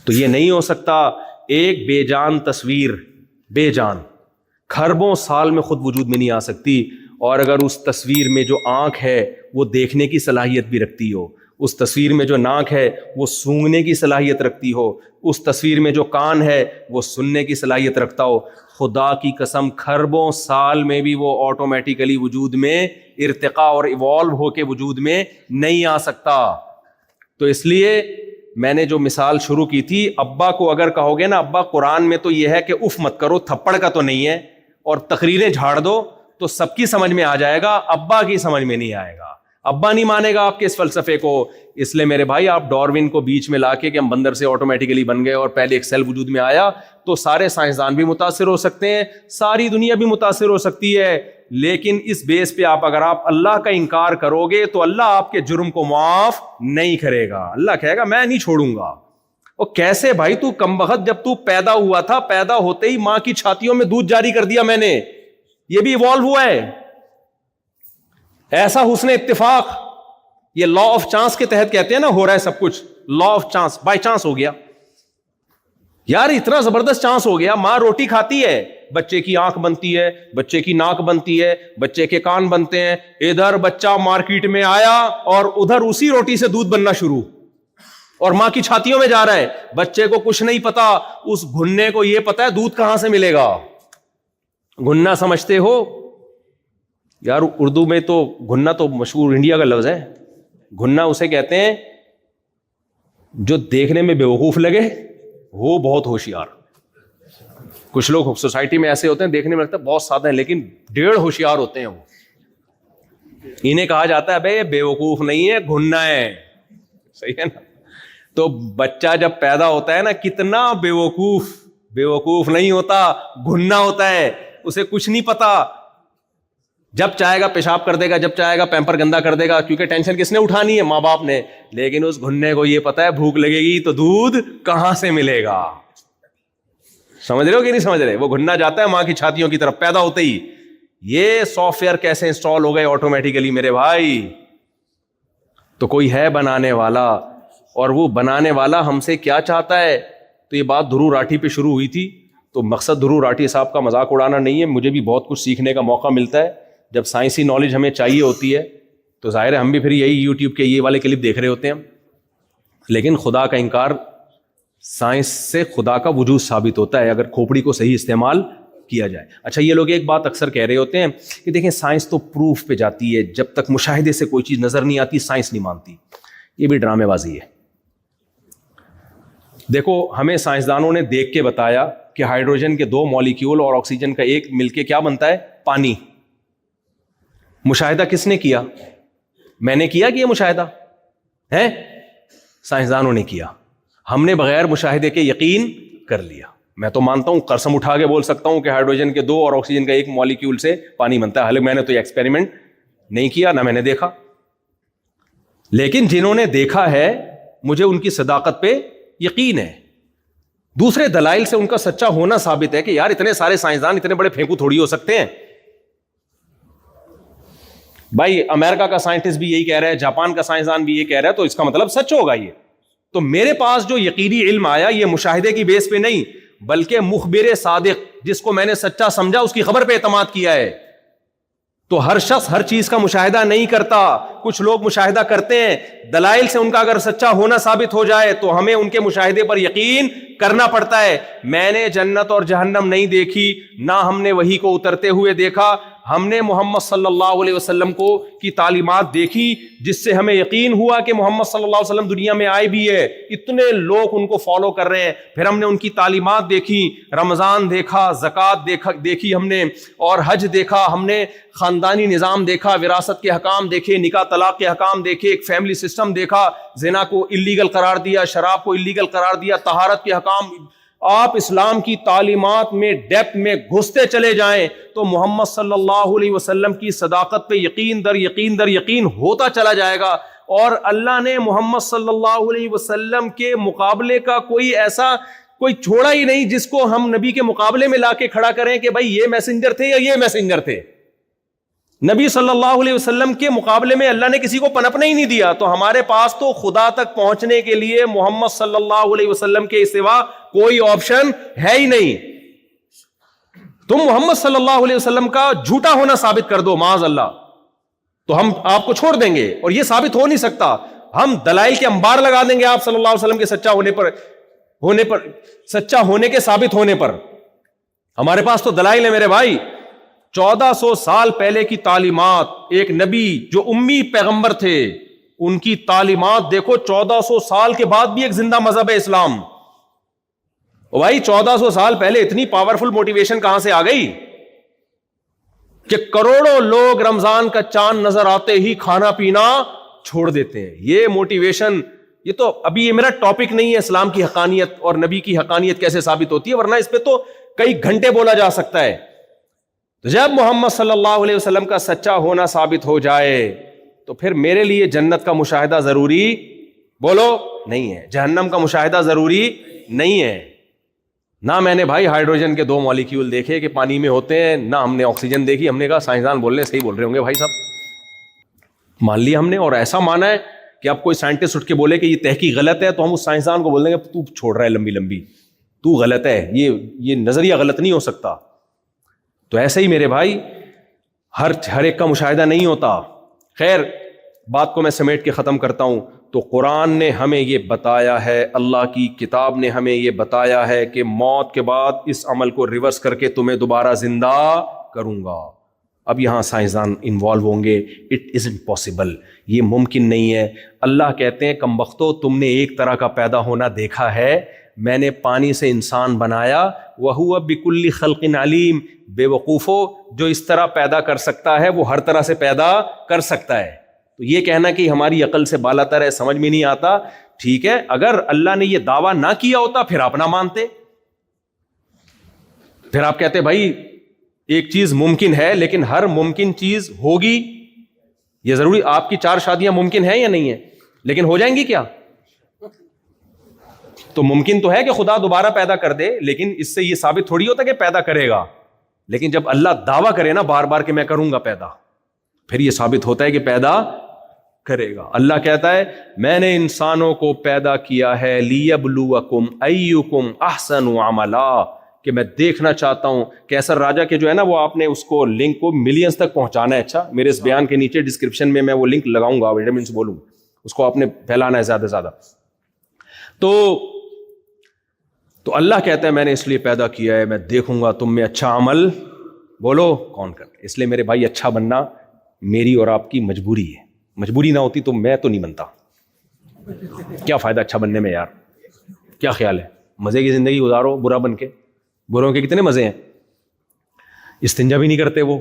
تو یہ نہیں ہو سکتا. ایک بے جان تصویر, بے جان, کھربوں سال میں خود وجود میں نہیں آ سکتی. اور اگر اس تصویر میں جو آنکھ ہے وہ دیکھنے کی صلاحیت بھی رکھتی ہو, اس تصویر میں جو ناک ہے وہ سونگھنے کی صلاحیت رکھتی ہو, اس تصویر میں جو کان ہے وہ سننے کی صلاحیت رکھتا ہو, خدا کی قسم کھربوں سال میں بھی وہ آٹومیٹیکلی وجود میں ارتقاء اور ایوالو ہو کے وجود میں نہیں آ سکتا. تو اس لیے میں نے جو مثال شروع کی تھی, ابا کو اگر کہو گے نا ابا قرآن میں تو یہ ہے کہ اف مت کرو, تھپڑ کا تو نہیں ہے, اور تقریریں جھاڑ دو, تو سب کی سمجھ میں آ جائے گا, ابا کی سمجھ میں نہیں آئے گا. ابا نہیں مانے گا آپ کے اس فلسفے کو. اس لیے میرے بھائی آپ ڈاروین کو بیچ میں لا کے کہ ہم بندر سے آٹومیٹیکلی بن گئے اور پہلے ایک سیل وجود میں آیا, تو سارے سائنسدان بھی متاثر ہو سکتے ہیں, ساری دنیا بھی متاثر ہو سکتی ہے. لیکن اس بیس پہ اگر آپ اللہ کا انکار کرو گے تو اللہ آپ کے جرم کو معاف نہیں کرے گا. اللہ کہے گا میں نہیں چھوڑوں گا. اور کیسے بھائی, تو کمبخت جب تو پیدا ہوا تھا, پیدا ہوتے ہی ماں کی چھاتیوں میں دودھ جاری کر دیا میں نے, یہ بھی ایوالو ہوا ہے. ایسا حسن اتفاق, یہ لا آف چانس کے تحت کہتے ہیں نا, ہو رہا ہے سب کچھ law of chance, by chance ہو گیا. یار اتنا زبردست چانس ہو گیا, ماں روٹی کھاتی ہے, بچے کی آنکھ بنتی ہے, بچے کی ناک بنتی ہے, بچے کے کان بنتے ہیں, ادھر بچہ مارکیٹ میں آیا اور ادھر اسی روٹی سے دودھ بننا شروع, اور ماں کی چھاتیوں میں جا رہا ہے. بچے کو کچھ نہیں پتا, اس گھننے کو یہ پتا ہے دودھ کہاں سے ملے گا. گھنا سمجھتے ہو یار؟ اردو میں تو گھنا تو مشہور انڈیا کا لفظ ہے. گھنا اسے کہتے ہیں جو دیکھنے میں بیوقوف لگے وہ بہت ہوشیار. کچھ لوگ سوسائٹی میں ایسے ہوتے ہیں دیکھنے میں لگتا ہے بہت سادہ ہیں لیکن 1.5 ہوشیار ہوتے ہیں. وہ انہیں کہا جاتا ہے بھائی یہ بیوقوف نہیں ہے, گھنا ہے. صحیح ہے نا؟ تو بچہ جب پیدا ہوتا ہے نا, کتنا بیوقوف نہیں ہوتا, گھنا ہوتا ہے, اسے کچھ نہیں پتا. جب چاہے گا پیشاب کر دے گا, جب چاہے گا پیمپر گندا کر دے گا, کیونکہ ٹینشن کس نے اٹھانی ہے؟ ماں باپ نے. لیکن اس گھننے کو یہ پتا ہے بھوک لگے گی تو دودھ کہاں سے ملے گا. سمجھ رہے ہو کہ نہیں سمجھ رہے؟ وہ گھننا جاتا ہے ماں کی چھاتیوں کی طرف پیدا ہوتے ہی. یہ سافٹ ویئر کیسے انسٹال ہو گئے آٹومیٹیکلی میرے بھائی؟ تو کوئی ہے بنانے والا, اور وہ بنانے والا ہم سے کیا چاہتا ہے؟ تو یہ بات دھرو راٹھی پہ شروع ہوئی تھی, تو مقصد دھرو راٹھی صاحب کا مذاق اڑانا نہیں ہے. مجھے بھی بہت کچھ سیکھنے کا موقع ملتا ہے. جب سائنسی نالج ہمیں چاہیے ہوتی ہے تو ظاہر ہے ہم بھی پھر یہی یوٹیوب کے یہ والے کلپ دیکھ رہے ہوتے ہیں. لیکن خدا کا انکار, سائنس سے خدا کا وجود ثابت ہوتا ہے اگر کھوپڑی کو صحیح استعمال کیا جائے. اچھا, یہ لوگ ایک بات اکثر کہہ رہے ہوتے ہیں کہ دیکھیں سائنس تو پروف پہ جاتی ہے, جب تک مشاہدے سے کوئی چیز نظر نہیں آتی سائنس نہیں مانتی. یہ بھی ڈرامے بازی ہے. دیکھو ہمیں سائنسدانوں نے دیکھ کے بتایا کہ ہائیڈروجن کے 2 مالیکیول اور آکسیجن کا ایک مل کے کیا بنتا ہے؟ پانی. مشاہدہ کس نے کیا؟ میں نے کیا کہ یہ مشاہدہ ہے؟ سائنسدانوں نے کیا. ہم نے بغیر مشاہدے کے یقین کر لیا. میں تو مانتا ہوں, قسم اٹھا کے بول سکتا ہوں کہ ہائیڈروجن کے 2 اور آکسیجن کا 1 مالیکیول سے پانی بنتا ہے. حالانکہ میں نے تو یہ ایکسپیریمنٹ نہیں کیا, نہ میں نے دیکھا. لیکن جنہوں نے دیکھا ہے مجھے ان کی صداقت پہ یقین ہے. دوسرے دلائل سے ان کا سچا ہونا ثابت ہے کہ یار اتنے سارے سائنسدان اتنے بڑے پھینکو تھوڑی ہو سکتے ہیں. بھائی امریکہ کا سائنٹسٹ بھی یہی کہہ رہا ہے, جاپان کا سائنسدان بھی یہ کہہ رہا ہے, تو اس کا مطلب سچ ہوگا یہ. تو میرے پاس جو یقینی علم آیا یہ مشاہدے کی بیس پہ نہیں بلکہ مخبر صادق جس کو میں نے سچا سمجھا اس کی خبر پہ اعتماد کیا ہے. تو ہر شخص ہر چیز کا مشاہدہ نہیں کرتا. کچھ لوگ مشاہدہ کرتے ہیں, دلائل سے ان کا اگر سچا ہونا ثابت ہو جائے تو ہمیں ان کے مشاہدے پر یقین کرنا پڑتا ہے. میں نے جنت اور جہنم نہیں دیکھی, نہ ہم نے وحی کو اترتے ہوئے دیکھا. ہم نے محمد صلی اللہ علیہ وسلم کو کی تعلیمات دیکھی جس سے ہمیں یقین ہوا کہ محمد صلی اللہ علیہ وسلم دنیا میں آئے بھی ہے, اتنے لوگ ان کو فالو کر رہے ہیں. پھر ہم نے ان کی تعلیمات دیکھی, رمضان دیکھا, زکوٰۃ دیکھی ہم نے, اور حج دیکھا ہم نے, خاندانی نظام دیکھا, وراثت کے حکام دیکھے, نکاح طلاق کے حکام دیکھے, ایک فیملی سسٹم دیکھا, زنا کو اللیگل قرار دیا, شراب کو اللیگل قرار دیا, طہارت کے حکام. آپ اسلام کی تعلیمات میں ڈیپتھ میں گھستے چلے جائیں تو محمد صلی اللہ علیہ وسلم کی صداقت پہ یقین در یقین در یقین ہوتا چلا جائے گا. اور اللہ نے محمد صلی اللہ علیہ وسلم کے مقابلے کا کوئی چھوڑا ہی نہیں جس کو ہم نبی کے مقابلے میں لا کے کھڑا کریں کہ بھائی یہ میسنجر تھے یا یہ میسنجر تھے. نبی صلی اللہ علیہ وسلم کے مقابلے میں اللہ نے کسی کو پنپنے ہی نہیں دیا. تو ہمارے پاس تو خدا تک پہنچنے کے لیے محمد صلی اللہ علیہ وسلم کے سوا کوئی آپشن ہے ہی نہیں. تم محمد صلی اللہ علیہ وسلم کا جھوٹا ہونا ثابت کر دو معاذ اللہ, تو ہم آپ کو چھوڑ دیں گے, اور یہ ثابت ہو نہیں سکتا. ہم دلائل کے انبار لگا دیں گے آپ صلی اللہ علیہ وسلم کے سچا ہونے کے ثابت ہونے پر. ہمارے پاس تو دلائل ہے میرے بھائی. 1400 سال پہلے کی تعلیمات, ایک نبی جو امی پیغمبر تھے ان کی تعلیمات دیکھو. 1400 سال کے بعد بھی ایک زندہ مذہب ہے اسلام. بھائی 1400 سال پہلے اتنی پاورفل موٹیویشن کہاں سے آ گئی کہ کروڑوں لوگ رمضان کا چاند نظر آتے ہی کھانا پینا چھوڑ دیتے ہیں. یہ موٹیویشن, یہ تو ابھی یہ میرا ٹاپک نہیں ہے اسلام کی حقانیت اور نبی کی حقانیت کیسے ثابت ہوتی ہے, ورنہ اس پہ تو کئی گھنٹے بولا جا سکتا ہے. تو جب محمد صلی اللہ علیہ وسلم کا سچا ہونا ثابت ہو جائے تو پھر میرے لیے جنت کا مشاہدہ ضروری بولو نہیں ہے, جہنم کا مشاہدہ ضروری نہیں ہے. نہ میں نے بھائی ہائیڈروجن کے 2 مالیکیول دیکھے کہ پانی میں ہوتے ہیں, نہ ہم نے آکسیجن دیکھی. ہم نے کہا سائنسدان بول رہے ہیں, صحیح بول رہے ہوں گے بھائی صاحب, مان لیا ہم نے. اور ایسا مانا ہے کہ اب کوئی سائنٹسٹ اٹھ کے بولے کہ یہ تحقیق غلط ہے تو ہم اس سائنسدان کو بول دیں گے تو چھوڑ رہا ہے لمبی, تو غلط ہے, یہ نظریہ غلط نہیں ہو سکتا. تو ایسے ہی میرے بھائی ہر ایک کا مشاہدہ نہیں ہوتا. خیر بات کو میں سمیٹ کے ختم کرتا ہوں. تو قرآن نے ہمیں یہ بتایا ہے, اللہ کی کتاب نے ہمیں یہ بتایا ہے کہ موت کے بعد اس عمل کو ریورس کر کے تمہیں دوبارہ زندہ کروں گا. اب یہاں سائنسدان انوالو ہوں گے, اٹ ازنٹ پاسبل, یہ ممکن نہیں ہے. اللہ کہتے ہیں کم بختو, تم نے ایک طرح کا پیدا ہونا دیکھا ہے, میں نے پانی سے انسان بنایا, وَهُوَ بِكُلِّ خَلْقٍ عَلِيمٍ, بے وقوفو, جو اس طرح پیدا کر سکتا ہے وہ ہر طرح سے پیدا کر سکتا ہے. تو یہ کہنا کہ ہماری عقل سے بالا تر ہے, سمجھ میں نہیں آتا, ٹھیک ہے, اگر اللہ نے یہ دعویٰ نہ کیا ہوتا پھر آپ نہ مانتے, پھر آپ کہتے بھائی ایک چیز ممکن ہے لیکن ہر ممکن چیز ہوگی, یہ ضروری, آپ کی 4 شادیاں ممکن ہیں یا نہیں ہیں, لیکن ہو جائیں گی کیا؟ تو ممکن تو ہے کہ خدا دوبارہ پیدا کر دے, لیکن اس سے یہ ثابت تھوڑی ہوتا کہ پیدا کرے گا. لیکن جب اللہ دعویٰ کرے نا بار بار کہ میں کروں گا پیدا, پھر یہ ثابت ہوتا ہے کہ پیدا کرے گا. اللہ کہتا ہے میں نے انسانوں کو پیدا کیا ہے لیبلوکم ایکم احسن عملا, کہ میں دیکھنا چاہتا ہوں. کیسر راجہ کے جو ہے نا, وہ آپ نے اس کو لنک کو ملینز تک پہنچانا ہے. اچھا, میرے اس بیان کے نیچے ڈسکرپشن میں وہ لنک لگاؤں گا, وٹامن سے بولوں, اس کو آپ نے پھیلانا ہے زیادہ سے زیادہ. تو اللہ کہتا ہے میں نے اس لیے پیدا کیا ہے, میں دیکھوں گا تم میں اچھا عمل بولو کون کرے. اس لیے میرے بھائی اچھا بننا میری اور آپ کی مجبوری ہے, مجبوری نہ ہوتی تو میں تو نہیں بنتا. کیا فائدہ اچھا بننے میں یار, کیا خیال ہے, مزے کی زندگی گزارو برا بن کے. بروں کے کتنے مزے ہیں, استنجا بھی نہیں کرتے وہ,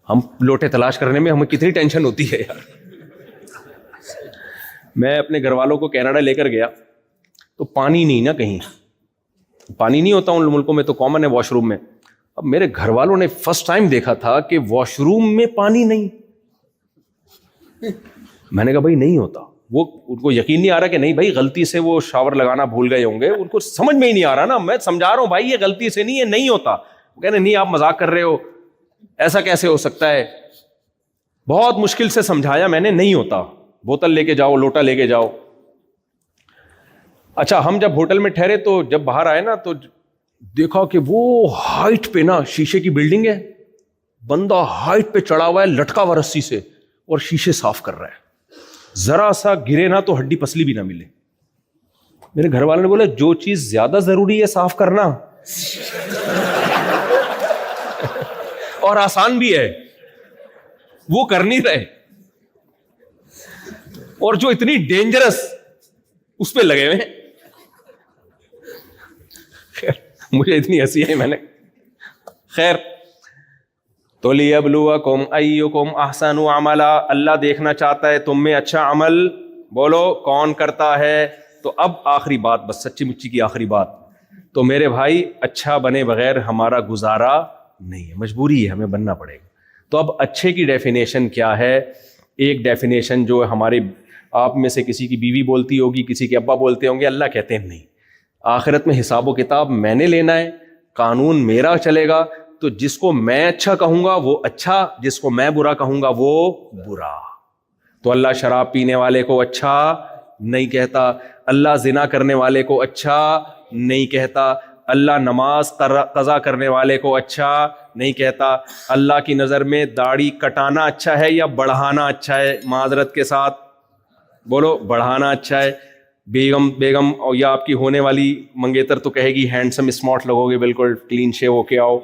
ہم لوٹے تلاش کرنے میں ہمیں کتنی ٹینشن ہوتی ہے یار. میں اپنے گھر والوں کو کینیڈا لے کر گیا تو پانی نہیں نا, کہیں پانی نہیں ہوتا ان ملکوں میں, تو کامن ہے واش روم میں. اب میرے گھر والوں نے فرسٹ ٹائم دیکھا تھا کہ واش روم میں پانی نہیں. میں نے کہا بھائی نہیں ہوتا. وہ ان کو یقین نہیں آ رہا کہ نہیں بھائی غلطی سے وہ شاور لگانا بھول گئے ہوں گے, ان کو سمجھ میں ہی نہیں آ رہا نا. میں سمجھا رہا ہوں بھائی یہ غلطی سے نہیں, یہ نہیں ہوتا. وہ کہہ رہے نہیں آپ مذاق کر رہے ہو, ایسا کیسے ہو سکتا ہے. بہت مشکل سے سمجھایا میں نے, نہیں ہوتا, بوتل لے کے جاؤ, لوٹا لے کے جاؤ. اچھا, ہم جب ہوٹل میں ٹھہرے تو جب باہر آئے نا تو دیکھا کہ وہ ہائٹ پہ نا شیشے کی بلڈنگ ہے, بندہ ہائٹ پہ چڑھا ہوا ہے لٹکا ہوا رسی سے, اور شیشے صاف کر رہا ہے. ذرا سا گرے نا تو ہڈی پسلی بھی نہ ملے. میرے گھر والوں نے بولا جو چیز زیادہ ضروری ہے صاف کرنا اور آسان بھی ہے وہ کر نہیں رہے, اور جو اتنی ڈینجرس اس پہ لگے ہوئے. مجھے اتنی ہنسی ہے, میں نے خیر. تو لیبلوکم ایکم احسن عملا, اللہ دیکھنا چاہتا ہے تم میں اچھا عمل بولو کون کرتا ہے. تو اب آخری بات, بس سچی مچی کی آخری بات, تو میرے بھائی اچھا بنے بغیر ہمارا گزارا نہیں ہے, مجبوری ہے, ہمیں بننا پڑے گا. تو اب اچھے کی ڈیفینیشن کیا ہے؟ ایک ڈیفینیشن جو ہمارے آپ میں سے کسی کی بیوی بولتی ہوگی, کسی کے ابا بولتے ہوں گے, اللہ کہتے ہیں نہیں, آخرت میں حساب و کتاب میں نے لینا ہے, قانون میرا چلے گا. تو جس کو میں اچھا کہوں گا وہ اچھا, جس کو میں برا کہوں گا وہ برا. تو اللہ شراب پینے والے کو اچھا نہیں کہتا, اللہ زنا کرنے والے کو اچھا نہیں کہتا, اللہ نماز قضا کرنے والے کو اچھا نہیں کہتا. اللہ کی نظر میں داڑھی کٹانا اچھا ہے یا بڑھانا اچھا ہے؟ معذرت کے ساتھ بولو, بڑھانا اچھا ہے. بیگم اور یا آپ کی ہونے والی منگیتر تو کہے گی ہینڈسم اسمارٹ لگو گے, بالکل کلین شیو ہو کے آؤ.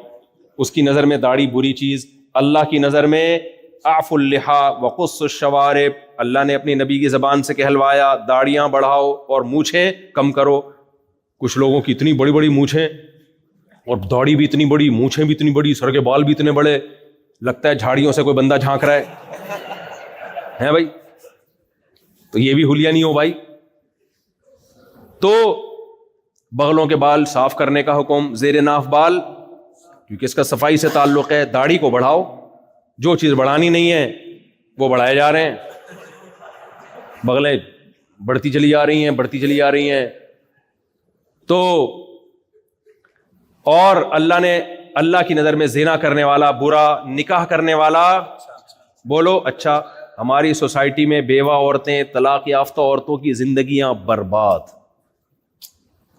اس کی نظر میں داڑھی بری چیز, اللہ کی نظر میں اعفوا اللحا وقص الشوارب. اللہ نے اپنی نبی کی زبان سے کہلوایا داڑیاں بڑھاؤ اور مونچھیں کم کرو. کچھ لوگوں کی اتنی بڑی بڑی مونچھیں اور داڑھی بھی اتنی بڑی, مونچھیں بھی اتنی بڑی, سر کے بال بھی اتنے بڑے, لگتا ہے جھاڑیوں سے کوئی بندہ جھانک رہا ہے بھائی. تو یہ بھی حلیہ نہیں ہو بھائی. تو بغلوں کے بال صاف کرنے کا حکم, زیر ناف بال, کیونکہ اس کا صفائی سے تعلق ہے. داڑھی کو بڑھاؤ, جو چیز بڑھانی نہیں ہے وہ بڑھائے جا رہے ہیں. بغلیں بڑھتی چلی جا رہی ہیں, بڑھتی چلی جا رہی ہیں. تو اور اللہ کی نظر میں زنا کرنے والا برا, نکاح کرنے والا بولو اچھا. ہماری سوسائٹی میں بیوہ عورتیں, طلاق یافتہ عورتوں کی زندگیاں برباد.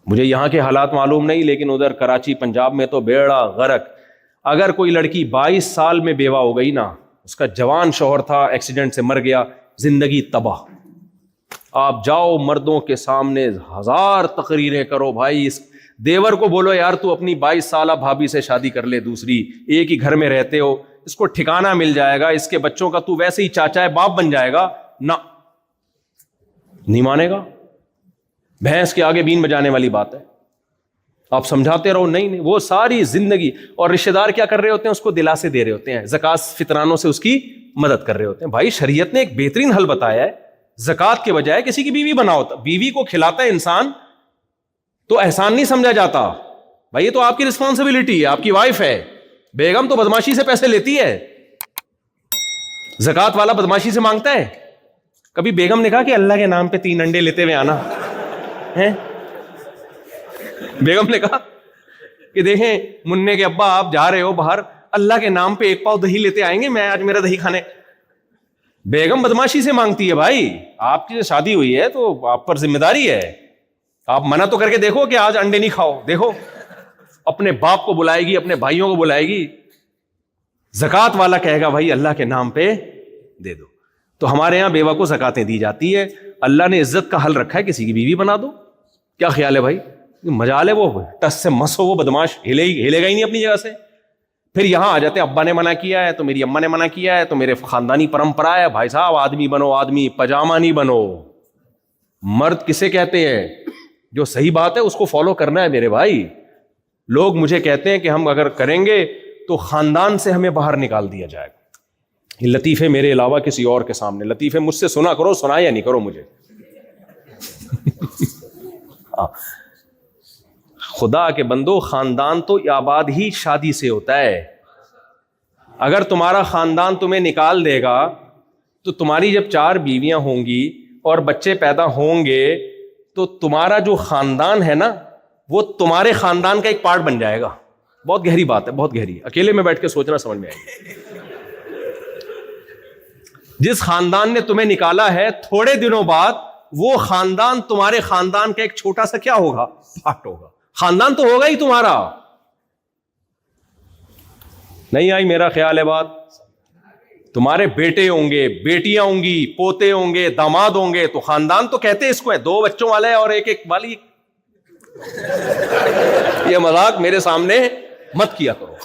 مجھے یہاں کے حالات معلوم نہیں, لیکن ادھر کراچی پنجاب میں تو بیڑا غرق. اگر کوئی لڑکی 22 سال میں بیوہ ہو گئی نا, اس کا جوان شوہر تھا, ایکسیڈنٹ سے مر گیا, زندگی تباہ. آپ جاؤ مردوں کے سامنے 1000 تقریریں کرو بھائی، اس دیور کو بولو یار تو اپنی 22 سالہ بھابھی سے شادی کر لے دوسری، ایک ہی گھر میں رہتے ہو، اس کو ٹھکانہ مل جائے گا، اس کے بچوں کا تو ویسے ہی چاچا ہے باپ بن جائے گا، نہ نہیں مانے گا. بھینس کے آگے بین بجانے والی بات ہے. آپ سمجھاتے رہو، نہیں وہ ساری زندگی. اور رشتہ دار کیا کر رہے ہوتے ہیں؟ اس کو دلاسے دے رہے ہوتے ہیں، زکات فطرانوں سے اس کی مدد کر رہے ہوتے ہیں. بھائی شریعت نے ایک بہترین حل بتایا ہے، زکات کے بجائے کسی کی بیوی بناؤ. بیوی کو کھلاتا ہے انسان تو احسان نہیں سمجھا جاتا بھائی، یہ تو آپ کی رسپانسبلٹی ہے، آپ کی وائف ہے. بیگم تو بدماشی سے پیسے لیتی ہے، زکات والا بدماشی سے مانگتا ہے. کبھی بیگم نے کہا کہ اللہ کے نام پہ 3 انڈے لیتے ہوئے آنا ہے؟ بیگم نے کہا کہ دیکھیں منع کے ابا آپ جا رہے ہو باہر، اللہ کے نام پہ 1 پاؤ دہی لیتے آئیں گے، میں آج میرا دہی کھانے. بیگم بدماشی سے مانگتی ہے. بھائی آپ کی شادی ہوئی ہے تو آپ پر ذمہ داری ہے، آپ منع تو کر کے دیکھو کہ آج انڈے نہیں کھاؤ. دیکھو اپنے باپ کو بلائے گی، اپنے بھائیوں کو بلائے گی. زکات والا کہے گا بھائی اللہ کے نام پہ دے دو. تو ہمارے ہاں بیوہ کو زکاتیں دی جاتی ہے. اللہ نے عزت کا حل رکھا ہے، کسی کی بیوی بنا دو. کیا خیال ہے بھائی؟ مجال ہے، وہ ٹس سے مسو، وہ بدماش ہلے گا ہی نہیں اپنی جگہ سے. پھر یہاں آ جاتے ہیں ابا نے منع کیا ہے تو میری اماں نے منع کیا ہے تو میرے خاندانی پرمپرا ہے. بھائی صاحب آدمی بنو، آدمی، پاجامہ نہیں بنو. مرد کسے کہتے ہیں؟ جو صحیح بات ہے اس کو فالو کرنا ہے میرے بھائی. لوگ مجھے کہتے ہیں کہ ہم اگر کریں گے تو خاندان سے ہمیں باہر نکال دیا جائے گا. یہ لطیفے میرے علاوہ کسی اور کے سامنے لطیفے مجھ سے سنا کرو، سنا یا نہیں کرو مجھے. خدا کے بندو، خاندان تو آباد ہی شادی سے ہوتا ہے. اگر تمہارا خاندان تمہیں نکال دے گا تو تمہاری جب 4 بیویاں ہوں گی اور بچے پیدا ہوں گے تو تمہارا جو خاندان ہے نا وہ تمہارے خاندان کا ایک پارٹ بن جائے گا. بہت گہری بات ہے، بہت گہری. اکیلے میں بیٹھ کے سوچنا سمجھ میں آئے گی. جس خاندان نے تمہیں نکالا ہے تھوڑے دنوں بعد وہ خاندان تمہارے خاندان کا ایک چھوٹا سا کیا ہوگا؟ پارٹ ہوگا. خاندان تو ہوگا ہی تمہارا. نہیں آئی میرا خیال ہے بات؟ تمہارے بیٹے ہوں گے، بیٹیاں ہوں گی، پوتے ہوں گے، داماد ہوں گے، تو خاندان تو کہتے اس کو ہے. 2 بچوں والا ہے اور ایک والی. یہ مذاق میرے سامنے مت کیا کرو.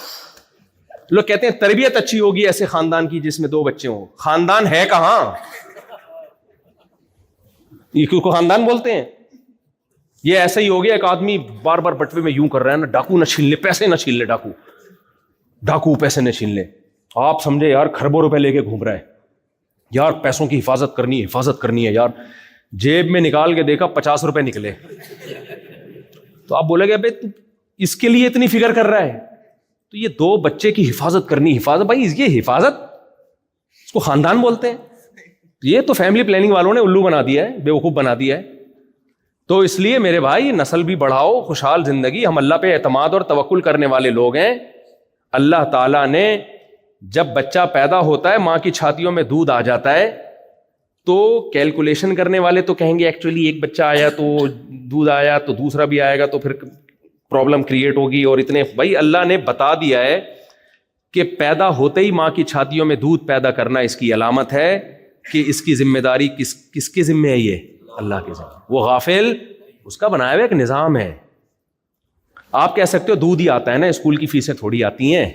لوگ کہتے ہیں تربیت اچھی ہوگی ایسے خاندان کی جس میں 2 بچے ہوں. خاندان ہے کہاں؟ یہ کیوں کو خاندان بولتے ہیں؟ یہ ایسا ہی ہو گیا، ایک آدمی بار بار بٹوے میں یوں کر رہا ہے نا، ڈاکو نہ چھین لے، پیسے نہ چھین لے، ڈاکو پیسے نہ چھین لے. آپ سمجھے یار کھربوں روپے لے کے گھوم رہا ہے یار، پیسوں کی حفاظت کرنی ہے یار. جیب میں نکال کے دیکھا 50 روپے نکلے. تو آپ بولے گے بھائی تو اس کے لیے اتنی فکر کر رہا ہے؟ تو یہ 2 بچے کی حفاظت بھائی یہ حفاظت اس کو خاندان بولتے ہیں؟ یہ تو فیملی پلاننگ والوں نے الو بنا دیا ہے، بیوقوف بنا دیا ہے. تو اس لیے میرے بھائی نسل بھی بڑھاؤ، خوشحال زندگی. ہم اللہ پہ اعتماد اور توکل کرنے والے لوگ ہیں. اللہ تعالیٰ نے جب بچہ پیدا ہوتا ہے، ماں کی چھاتیوں میں دودھ آ جاتا ہے، تو کیلکولیشن کرنے والے تو کہیں گے ایکچولی ایک بچہ آیا تو دودھ آیا تو دوسرا بھی آئے گا تو پھر پرابلم کریٹ ہوگی اور اتنے. بھائی اللہ نے بتا دیا ہے کہ پیدا ہوتے ہی ماں کی چھاتیوں میں دودھ پیدا کرنا اس کی علامت ہے کہ اس کی ذمہ داری کس کے ذمہ ہے؟ یہ اللہ کے ذمہ. وہ غافل، اس کا بنایا ہوا ایک نظام ہے. آپ کہہ سکتے ہو دودھ ہی آتا ہے نا، اسکول کی فیسیں تھوڑی آتی ہیں،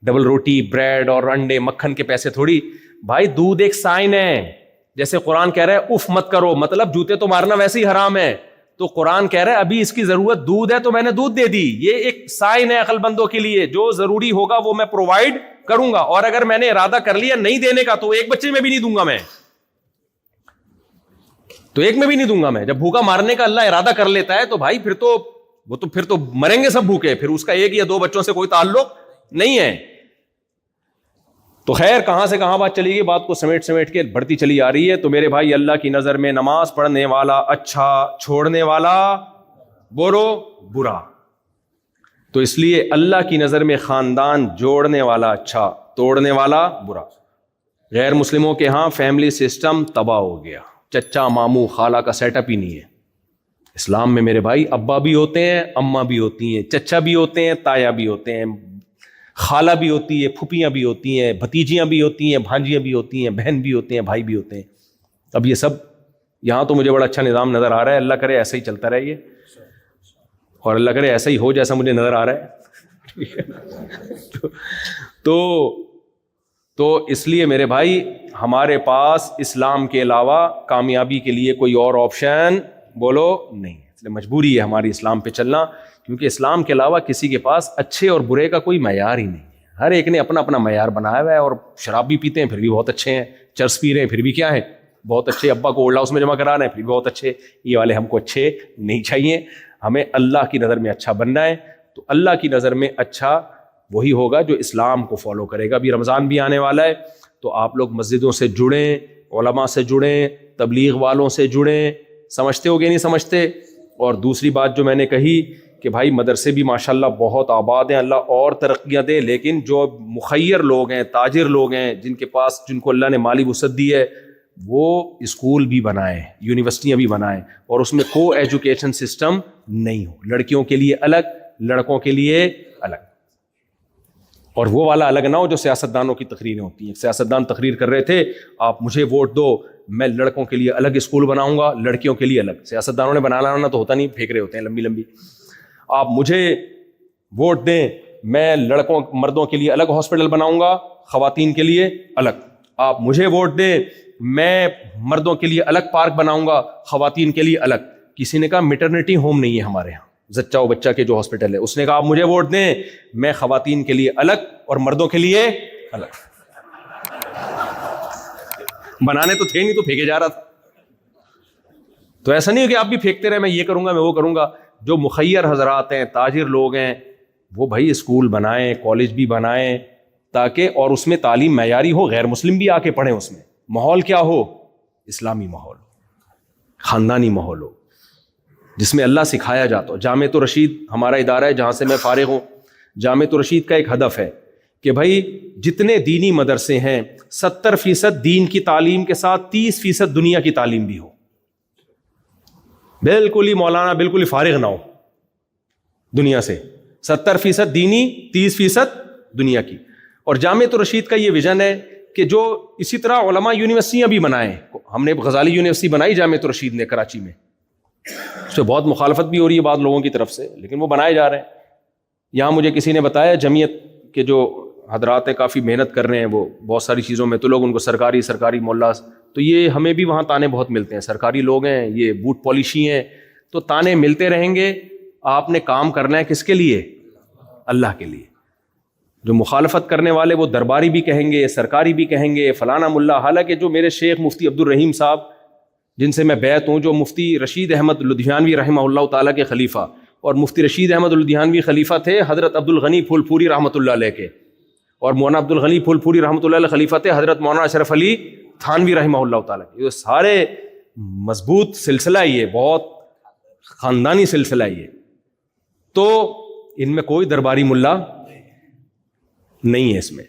ڈبل روٹی، بریڈ اور انڈے مکھن کے پیسے تھوڑی. بھائی دودھ ایک سائن ہے. جیسے قرآن کہہ رہا ہے اف مت کرو، مطلب جوتے تو مارنا ویسے ہی حرام ہے. تو قرآن کہہ رہا ہے ابھی اس کی ضرورت دودھ ہے تو میں نے دودھ دے دی. یہ ایک سائن ہے عقل بندوں کے لیے، جو ضروری ہوگا وہ میں پرووائڈ کروں گا. اور اگر میں نے ارادہ کر لیا نہیں دینے کا تو ایک بچے میں بھی نہیں دوں گا میں، تو ایک میں بھی نہیں دوں گا میں. جب بھوکا مارنے کا اللہ ارادہ کر لیتا ہے تو بھائی پھر تو مریں گے سب بھوکے. پھر اس کا 1 یا 2 بچوں سے کوئی تعلق نہیں ہے. تو خیر کہاں سے کہاں بات چلی گئی، بات کو سمیٹ کے بڑھتی چلی آ رہی ہے. تو میرے بھائی اللہ کی نظر میں نماز پڑھنے والا اچھا، چھوڑنے والا بولو برا. تو اس لیے اللہ کی نظر میں خاندان جوڑنے والا اچھا، توڑنے والا برا. غیر مسلموں کے ہاں فیملی سسٹم تباہ ہو گیا، چچا ماموں خالہ کا سیٹ اپ ہی نہیں ہے. اسلام میں میرے بھائی ابا بھی ہوتے ہیں، اماں بھی ہوتی ہیں، چچا بھی ہوتے ہیں، تایا بھی ہوتے ہیں، خالہ بھی ہوتی ہے، پھوپھیاں بھی ہوتی ہیں، بھتیجیاں بھی ہوتی ہیں، بھانجیاں بھی ہوتی ہیں، بہن بھی ہوتے ہیں، بھائی بھی ہوتے ہیں. اب یہ سب یہاں تو مجھے بڑا اچھا نظام نظر آ رہا ہے, اللہ کرے ایسا ہی چلتا رہے یہ, اور اللہ کرے ایسا ہی ہو جیسا مجھے نظر آ رہا ہے. تو اس لیے میرے بھائی ہمارے پاس اسلام کے علاوہ کامیابی کے لیے کوئی اور آپشن بولو نہیں, اس لیے مجبوری ہے ہماری اسلام پہ چلنا, کیونکہ اسلام کے علاوہ کسی کے پاس اچھے اور برے کا کوئی معیار ہی نہیں ہے. ہر ایک نے اپنا اپنا معیار بنایا ہوا ہے, اور شراب بھی پیتے ہیں پھر بھی بہت اچھے ہیں, چرس پی رہے ہیں پھر بھی کیا ہیں بہت اچھے, ابا کو اولڈ ہاؤس میں جمع کرا رہے ہیں پھر بھی بہت اچھے. یہ والے ہم کو اچھے نہیں چاہیے, ہمیں اللہ کی نظر میں اچھا بننا ہے. تو اللہ کی نظر میں اچھا وہی ہوگا جو اسلام کو فالو کرے گا. ابھی رمضان بھی آنے والا ہے, تو آپ لوگ مسجدوں سے جڑیں, علماء سے جڑیں, تبلیغ والوں سے جڑیں. سمجھتے ہو گے نہیں سمجھتے؟ اور دوسری بات جو میں نے کہی کہ بھائی مدرسے بھی ماشاءاللہ بہت آباد ہیں, اللہ اور ترقیاں دے, لیکن جو مخیر لوگ ہیں, تاجر لوگ ہیں, جن کو اللہ نے مالی وسعت دی ہے, وہ اسکول بھی بنائیں, یونیورسٹیاں بھی بنائیں, اور اس میں کو ایجوکیشن سسٹم نہیں ہو, لڑکیوں کے لیے الگ, لڑکوں کے لیے الگ. اور وہ والا الگ نہ ہو جو سیاستدانوں کی تقریریں ہوتی ہیں. سیاستدان تقریر کر رہے تھے, آپ مجھے ووٹ دو, میں لڑکوں کے لیے الگ اسکول بناؤں گا, لڑکیوں کے لیے الگ. سیاستدانوں نے بنانا تو ہوتا نہیں, پھینک رہے ہوتے ہیں لمبی لمبی. آپ مجھے ووٹ دیں, میں مردوں کے لیے الگ ہاسپٹل بناؤں گا, خواتین کے لیے الگ. آپ مجھے ووٹ دیں, میں مردوں کے لیے الگ پارک بناؤں گا, خواتین کے لیے الگ. کسی نے کہا میٹرنٹی ہوم نہیں ہے ہمارے یہاں, زچہ و بچہ کے جو ہاسپٹل ہے, اس نے کہا آپ مجھے ووٹ دیں, میں خواتین کے لیے الگ اور مردوں کے لیے الگ. بنانے تو تھے نہیں تو پھینکے جا رہا تھا. تو ایسا نہیں ہو کہ آپ بھی پھینکتے رہے, میں یہ کروں گا میں وہ کروں گا. جو مخیر حضرات ہیں, تاجر لوگ ہیں, وہ بھائی اسکول بنائیں, کالج بھی بنائیں, تاکہ اور اس میں تعلیم معیاری ہو, غیر مسلم بھی آ کے پڑھیں. اس میں ماحول کیا ہو, اسلامی ماحول, خاندانی ماحول ہو, جس میں اللہ سکھایا جاتا ہو. جامعۃ الرشید ہمارا ادارہ ہے جہاں سے میں فارغ ہوں. جامعۃ الرشید کا ایک ہدف ہے کہ بھائی جتنے دینی مدرسے ہیں 70% دین کی تعلیم کے ساتھ 30% دنیا کی تعلیم بھی ہو. بالکل ہی مولانا بالکل ہی فارغ نہ ہو دنیا سے. 70% دینی, 30% دنیا کی. اور جامعۃ الرشید کا یہ ویژن ہے کہ جو اسی طرح علماء یونیورسٹیاں بھی بنائیں. ہم نے غزالی یونیورسٹی بنائی جامعۃ الرشید نے کراچی میں, اس سے بہت مخالفت بھی ہو رہی ہے بعض لوگوں کی طرف سے, لیکن وہ بنائے جا رہے ہیں. یہاں مجھے کسی نے بتایا جمعیت کے جو حضرات ہیں کافی محنت کر رہے ہیں وہ بہت ساری چیزوں میں, تو لوگ ان کو سرکاری مولا, تو یہ ہمیں بھی وہاں تانے بہت ملتے ہیں. سرکاری لوگ ہیں, یہ بوٹ پالیشی ہیں, تو تانے ملتے رہیں گے. آپ نے کام کرنا ہے کس کے لیے؟ اللہ کے لیے. جو مخالفت کرنے والے وہ درباری بھی کہیں گے, سرکاری بھی کہیں گے, فلانا ملا. حالانکہ جو میرے شیخ مفتی عبد الرحیم صاحب جن سے میں بیعت ہوں, جو مفتی رشید احمد لدھیانوی رحمہ اللہ تعالیٰ کے خلیفہ, اور مفتی رشید احمد لدھیانوی خلیفہ تھے حضرت عبد الغنی پھول پوری رحمۃ اللہ علیہ کے, اور مولانا عبد الغنی پھول پوری رحمۃ اللہ علیہ خلیفہ تھے حضرت مولانا اشرف علی تھانوی رحمہ اللہ تعالیٰ کے. یہ سارے مضبوط سلسلہ, یہ بہت خاندانی سلسلہ یہ. تو ان میں کوئی درباری ملا نہیں ہے اس میں.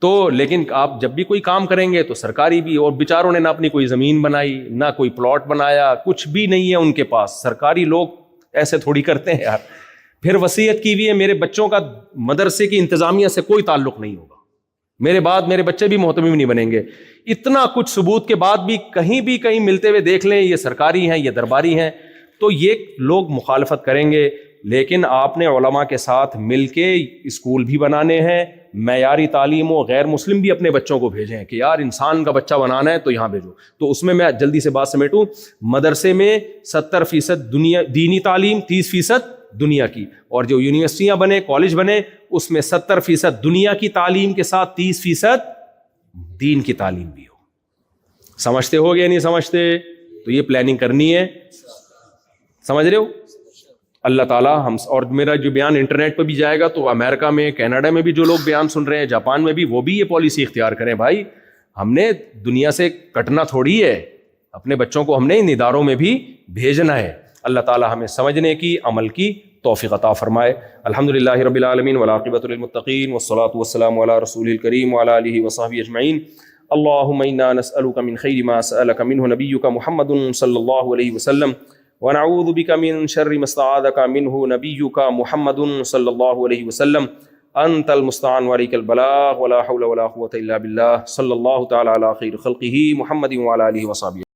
تو لیکن آپ جب بھی کوئی کام کریں گے تو سرکاری بھی, اور بیچاروں نے نہ اپنی کوئی زمین بنائی, نہ کوئی پلاٹ بنایا, کچھ بھی نہیں ہے ان کے پاس. سرکاری لوگ ایسے تھوڑی کرتے ہیں یار. پھر وصیت کی ہوئی ہے, میرے بچوں کا مدرسے کی انتظامیہ سے کوئی تعلق نہیں ہوگا, میرے بعد میرے بچے بھی محتمم نہیں بنیں گے. اتنا کچھ ثبوت کے بعد بھی کہیں ملتے ہوئے دیکھ لیں یہ سرکاری ہیں, یہ درباری ہیں, تو یہ لوگ مخالفت کریں گے. لیکن آپ نے علماء کے ساتھ مل کے اسکول بھی بنانے ہیں, معیاری تعلیم ہو, غیر مسلم بھی اپنے بچوں کو بھیجیں کہ یار انسان کا بچہ بنانا ہے تو یہاں بھیجو. تو اس میں جلدی سے بات سمیٹوں, مدرسے میں 70% دینی تعلیم, 30% دنیا کی, اور جو یونیورسٹیاں بنے, کالج بنے, اس میں 70% دنیا کی تعلیم کے ساتھ 30% دین کی تعلیم بھی ہو. سمجھتے ہو گیا نہیں سمجھتے؟ تو یہ پلاننگ کرنی ہے, سمجھ رہے ہو؟ اللہ تعالیٰ ہم, اور میرا جو بیان انٹرنیٹ پہ بھی جائے گا تو امریکہ میں, کینیڈا میں بھی جو لوگ بیان سن رہے ہیں, جاپان میں بھی, وہ بھی یہ پالیسی اختیار کریں. بھائی ہم نے دنیا سے کٹنا تھوڑی ہے, اپنے بچوں کو ہم نے ان اداروں میں بھی بھیجنا ہے. اللہ تعالیٰ ہمیں سمجھنے کی, عمل کی توفیق عطا فرمائے. الحمدللہ رب العالمین والعاقبۃ للمتقین والصلاۃ والسلام علی رسول الکریم وعلی آلہ وصحبہ اجمعین. اللہم انا نسألک من خیر ما سألک منہ نبیک محمد صلی اللہ علیہ وسلم, ونعوذ بک من شر ما استعاذک منہ نبیک محمد صلی اللہ علیہ وسلم. انت المستعان وعلیک البلاغ ولا حول ولا قوة الا باللہ. صلی اللہ تعالی علی خیر خلقہ محمد وعلی آلہ وصحبہ.